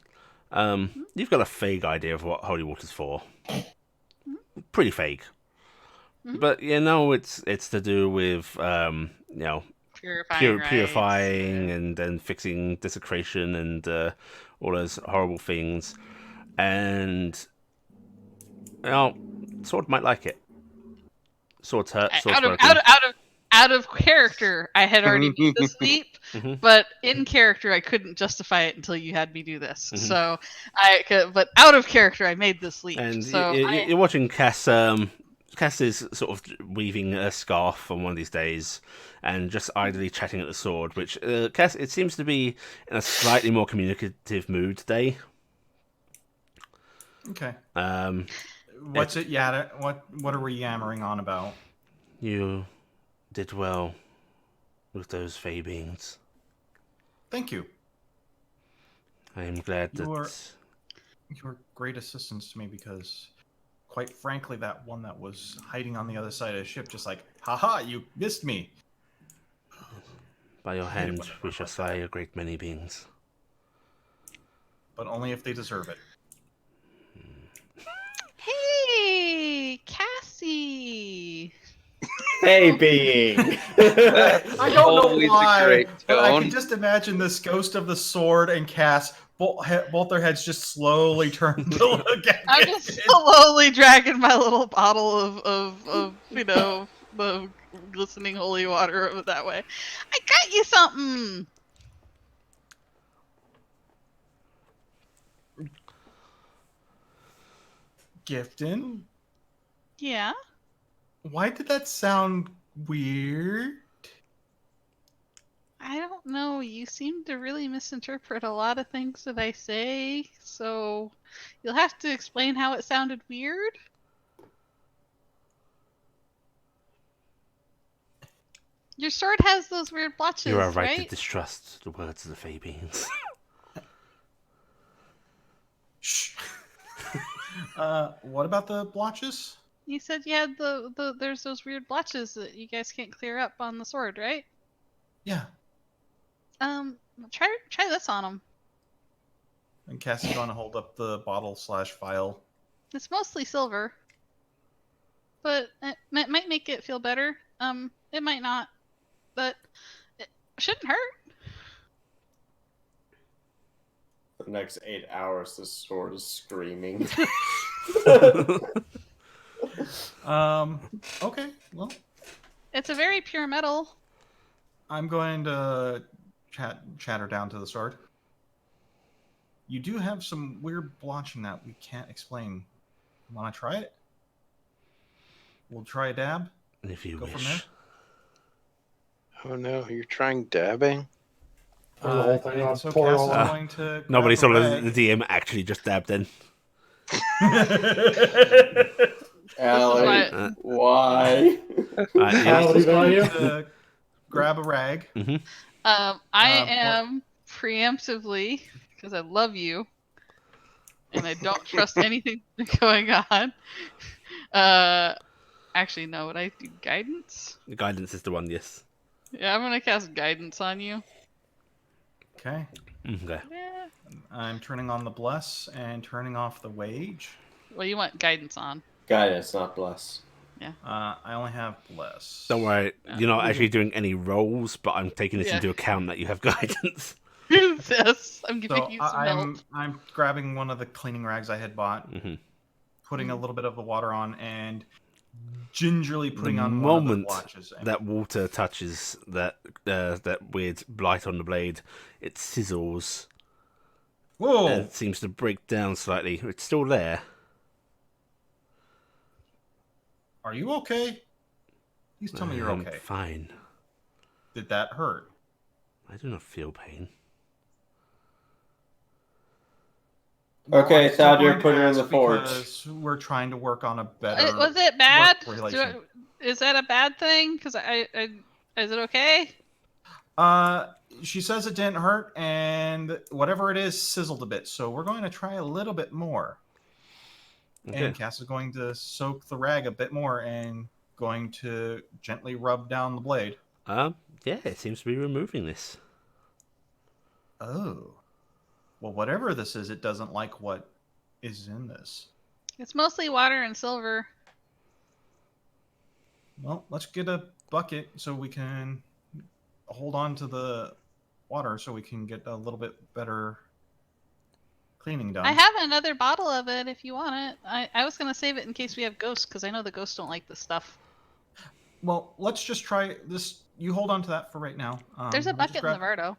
you've got a vague idea of what holy water's for. Pretty vague. But it's to do with purifying and then fixing desecration and all those horrible things. And Sword might like it. Sword's hurt. Sword's broken. Out of character, I had already made this leap, but in character, I couldn't justify it until you had me do this. So but out of character, I made this leap. And so you're watching Cass. Cass is sort of weaving a scarf on one of these days, and just idly chatting at the sword. Which Cass, it seems to be in a slightly more communicative mood today. Okay. What's it? Yeah. What are we yammering on about? You did well with those Fey beings. Thank you. I am glad that You were great assistance to me because, quite frankly, that one that was hiding on the other side of the ship, just like, haha, you missed me. by your hand we shall slay a great many beings. But only if they deserve it. hey, Cassie. Hey, being. I don't know Always a why, great but I tone. can just imagine this ghost of the sword and Cass both their heads just slowly turn to look at I'm just slowly dragging my little bottle of the glistening holy water over that way. I got you something. Gifton. Yeah. Why did that sound weird? I don't know. You seem to really misinterpret a lot of things that I say, so you'll have to explain how it sounded weird. Your sword has those weird blotches, You are right to right? distrust the words of the Fey Beings. Shh. What about the blotches? You said you had there's those weird blotches that you guys can't clear up on the sword, right? Yeah. Try this on them. And Cassie's going to hold up the bottle/vial. It's mostly silver, but it might make it feel better. It might not, but it shouldn't hurt. For the next 8 hours, this sword is screaming. Okay, well, It's a very pure metal. I'm going to chatter down to the sword. You do have some weird blotching that we can't explain. Want to try it? We'll try a dab. If you Go from wish. Oh no, you're trying dabbing? Pour the whole thing and off, so pour it Cass all is out. going to Nobody saw grab a the DM actually just dabbed in. Allie, why- why? Right, Cass How is do going you? to grab a rag. I Well- am preemptively, because I love you, and I don't trust anything going on. Actually, no. Would I do guidance? The guidance is the one, yes. Yeah, I'm gonna cast guidance on you. Okay. Okay. Yeah. I'm turning on the bless and turning off the wage. Well, you want guidance on. Guidance, not bless. I only have bless. Don't worry, you're not actually doing any rolls, but I'm taking this Yeah. into account that you have guidance. Yes, I'm giving So you some help. I'm grabbing one of the cleaning rags I had bought, Mhm. putting a little bit of the water on, and gingerly putting The on one of the moment blotches. that water touches that weird blight on the blade, it sizzles Whoa! and seems to break down slightly. It's still there. Are you okay? Please tell me you're I'm okay. fine. Did that hurt? I do not feel pain. Okay, I'm still Thad, you're going to putting her in the ask forge. because we're trying to work on a better. Was it bad? work relation. Is that a bad thing? Because is it okay? She says it didn't hurt, and whatever it is sizzled a bit. So we're going to try a little bit more. Okay. And Cass is going to soak the rag a bit more and going to gently rub down the blade. Yeah, it seems to be removing this. Oh. Well, whatever this is, it doesn't like what is in this. It's mostly water and silver. Well, let's get a bucket so we can hold on to the water so we can get a little bit better cleaning done. I have another bottle of it if you want it. I was gonna save it in case we have ghosts because I know the ghosts don't like this stuff. Well, let's just try this. You hold on to that for right now. There's a we'll just bucket in the grab- Verdo.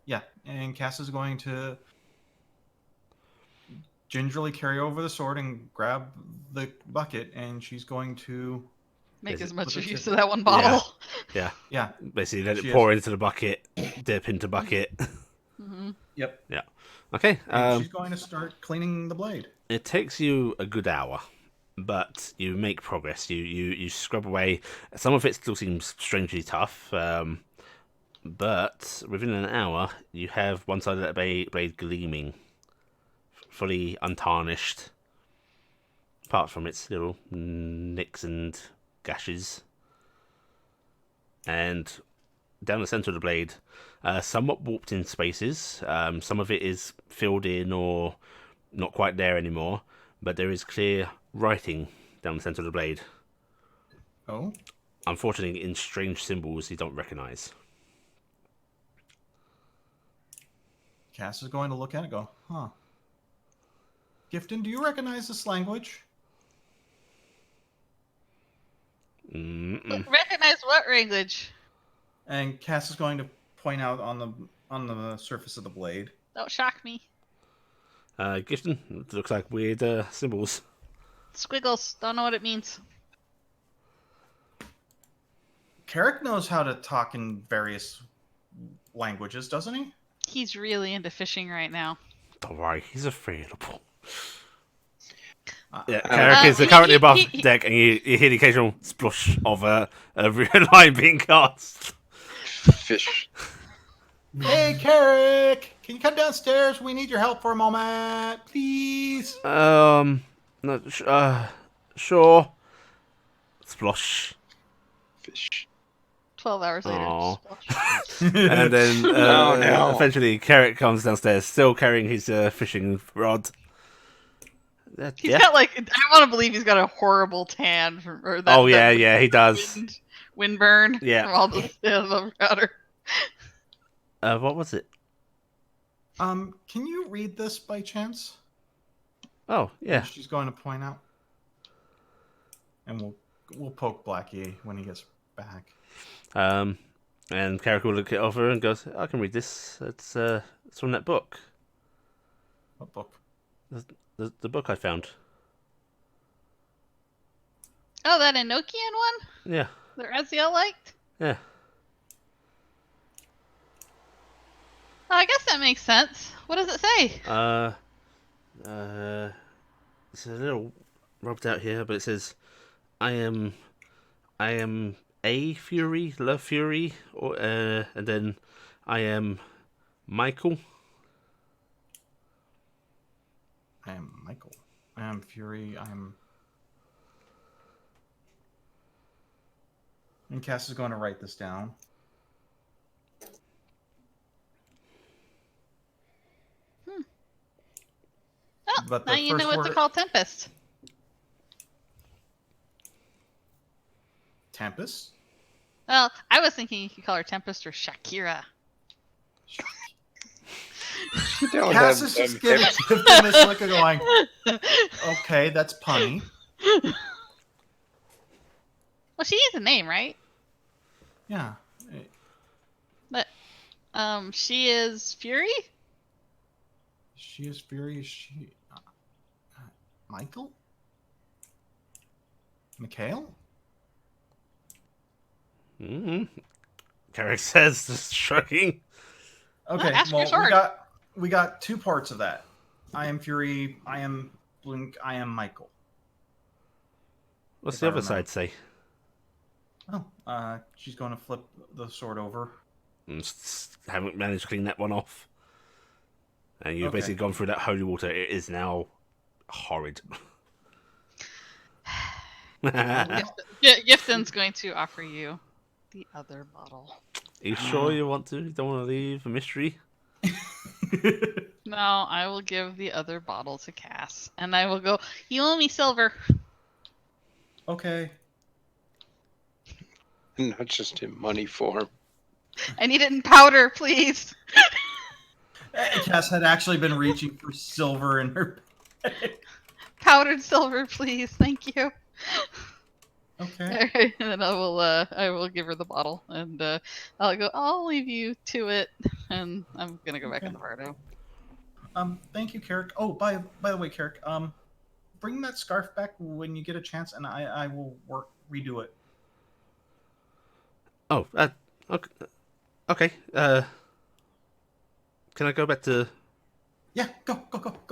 Yeah, and Cass is going to gingerly carry over the sword and grab the bucket, and she's going to Make Is as it- much Put it use to- of that one bottle. Yeah. yeah. Basically, let She it pour into the bucket, dip into bucket. Hmm. Yep. Okay. And she's going to start cleaning the blade. It takes you a good hour, but you make progress. You scrub away. Some of it still seems strangely tough, but within an hour, you have one side of that blade gleaming, fully untarnished, apart from its little nicks and gashes. And down the center of the blade, somewhat warped in spaces. Some of it is filled in or not quite there anymore, but there is clear writing down the center of the blade. Oh? Unfortunately, in strange symbols you don't recognize. Cass is going to look at it and go, huh. Gifton, do you recognize this language? Recognize what language? And Cass is going to point out on the surface of the blade. Don't shock me. Gifton, it looks like weird symbols. Squiggles. Don't know what it means. Carrick knows how to talk in various languages, doesn't he? He's really into fishing right now. Don't worry, he's available. Uh, Yeah, Carrick is currently above deck, and you hear the occasional splush of a line being cast. Fish. Hey, Carrick! Can you come downstairs? We need your help for a moment, please. No, sure. Splosh. Fish. 12 hours later. Aw. Splash. And then no. eventually Carrick comes downstairs, still carrying his fishing rod. He's got like, I want to believe he's got a horrible tan from, or that. Oh yeah, he does. Windburn. Yeah. From all the powder. What was it? Can you read this by chance? Oh yeah. She's going to point out, and we'll poke Blackie when he gets back. And Carrick will look it over and goes, "I can read this. It's from that book. What book? The book I found. Oh, that Enochian one Yeah, that Raziel liked? yeah. Oh, I guess that makes sense. What does it say? It's a little rubbed out here, but it says, I am a Fury, Love Fury, or and then I am Michael." I am Michael. I am Fury. I am. And Cass is going to write this down. Oh, But now the you know first what to word- call Tempest. Tempest? Well, I was thinking you could call her Tempest or Shakira. Don't Cass have is just them. giving him this look of going, okay, that's punny. Well, she is a name, right? Yeah. But she is Fury? She is Fury. Is she. Michael? Mikhail? Carrick says, just shrugging. Okay, ask your well, sword. we got two parts of that. I am Fury, I am Blink, I am Michael. What's If the I other remember. side say? Oh, she's going to flip the sword over. Haven't managed to clean that one off. And you've Okay. basically gone through that holy water. It is now horrid. Gifton's going to offer you the other bottle. Are you sure you want to? You don't want to leave a mystery? No, I will give the other bottle to Cass. And I will go, you owe me silver. Okay. Not just in money form. I need it in powder, please. Cass had actually been reaching for silver in her. Powdered silver, please. Thank you. Okay. Alright, and then I will give her the bottle, and I'll leave you to it, and I'm gonna go back in the bardo. Thank you, Carrick. Oh, by the way, Carrick, bring that scarf back when you get a chance, and I will redo it. Oh, okay. Can I go back to... Yeah, go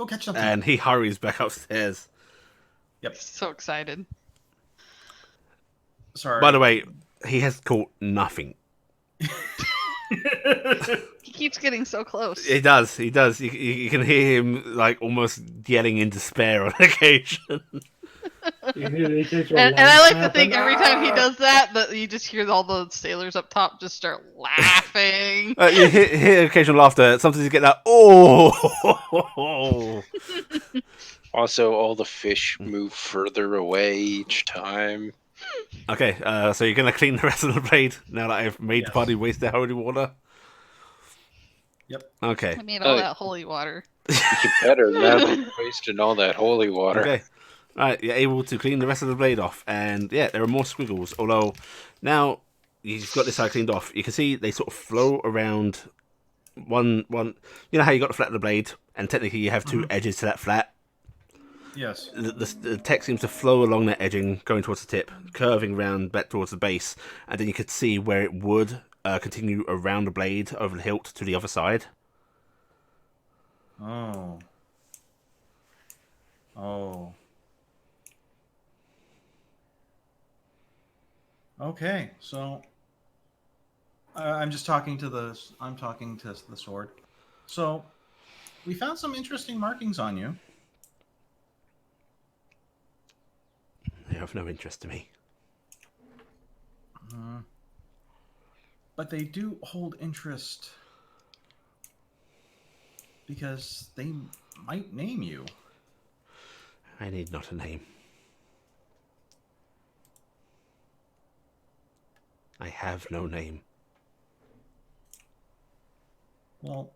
catch something. And he hurries back upstairs. Yep. So excited. Sorry. By the way, he has caught nothing. He keeps getting so close. He does. You can hear him like almost yelling in despair on occasion. And I like to think every time he does that you just hear all the sailors up top just start laughing. You hear occasional laughter. Sometimes you get that, oh! Also, all the fish move further away each time. Okay, so you're going to clean the rest of the blade now that I've made the Yes. party waste their holy water? Okay. I need all that holy water. You better not be wasting all that holy water. Okay. Right, you're able to clean the rest of the blade off, and yeah, there are more squiggles. Although now you've got this side cleaned off, you can see they sort of flow around one. You know how you got the flat of the blade, and technically you have two edges to that flat. Yes. The text seems to flow along that edging, going towards the tip, curving round back towards the base, and then you could see where it would continue around the blade over the hilt to the other side. Oh. Oh. Okay, so I'm talking to the sword. So we found some interesting markings on you. They have no interest to me. But they do hold interest because they might name you. I need not a name. I have no name. Well,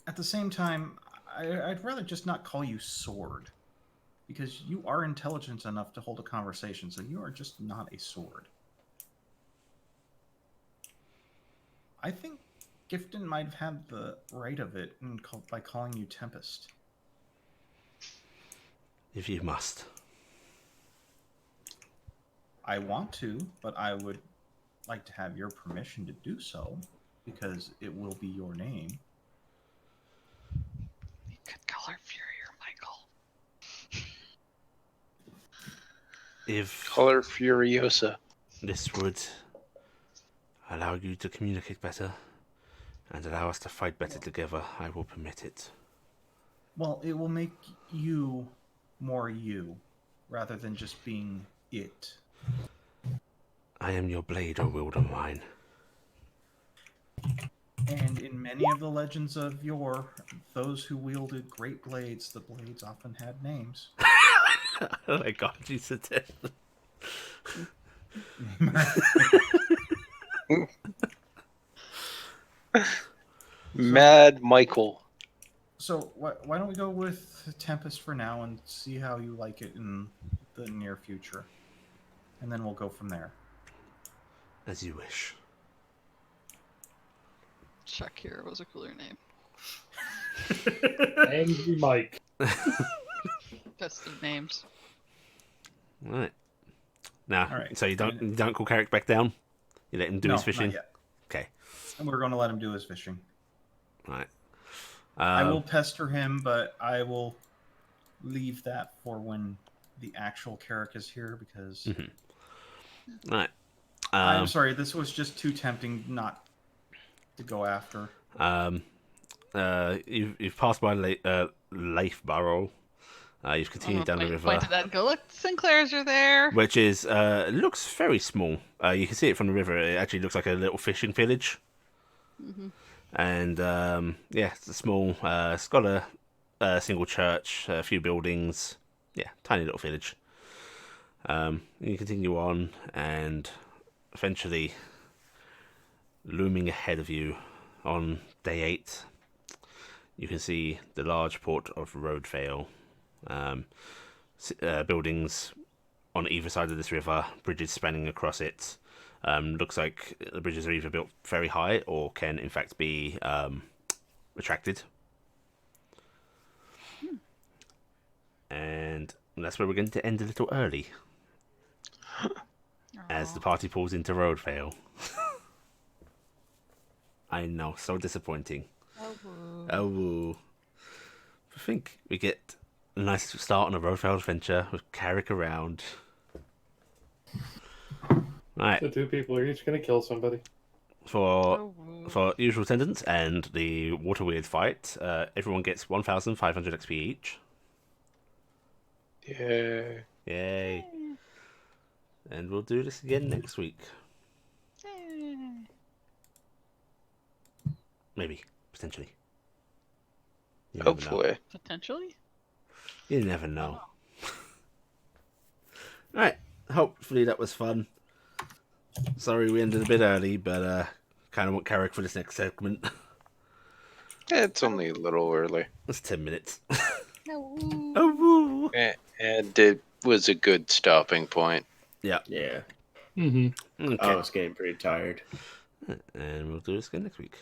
at the same time, I'd rather just not call you Sword. Because you are intelligent enough to hold a conversation, so you are just not a sword. I think Gifton might have had the right of it by calling you Tempest. If you must. I want to, but I would like to have your permission to do so, because it will be your name. You could call her Furier, Michael. If Color Furiosa. this would allow you to communicate better and allow us to fight better together, I will permit it. Well, it will make you more you, rather than just being it. I am your blade, O Wildermine. And in many of the legends of yore, those who wielded great blades, the blades often had names. Oh my god, you said that. Mad Michael. So why don't we go with Tempest for now and see how you like it in the near future, and then we'll go from there. As you wish. Shakira was a cooler name. Angry Mike. Best of names. Right. Now, All right. so you don't call Carrick back down? You let him do his fishing? Not yet. Okay. And we're going to let him do his fishing. Right. I will pester him, but I will leave that for when the actual Carrick is here, because... Right. I'm sorry, this was just too tempting not to go after. You've passed by Leif Barrow. You've continued down the river, Point to that and go, look, Sinclair's are there. which is looks very small. You can see it from the river. It actually looks like a little fishing village. And yeah, it's a small. It's got a single church, a few buildings. Yeah, tiny little village. You continue on, and eventually, looming ahead of you on day 8, you can see the large port of Roadvale. Buildings on either side of this river, bridges spanning across it. Looks like the bridges are either built very high or can in fact be retracted. And that's where we're going to end a little early, as the party pulls into Roadvale. I know, so disappointing. Oh, I think we get a nice start on a Roadvale adventure with Carrick around. Right. The two people are each going to kill somebody. For usual attendance and the Water Weird fight, everyone gets 1,500 XP each. Yeah. Yay. And we'll do this again next week. Maybe. Potentially. You never know. Hopefully. Potentially? You never know. Alright. Hopefully that was fun. Sorry we ended a bit early, but kind of want Carrick for this next segment. It's only a little early. It's 10 minutes. No. Oh, woo. And it was a good stopping point. Yeah. Yeah. Mm-hmm. Okay. I was getting pretty tired. And we'll do this again next week.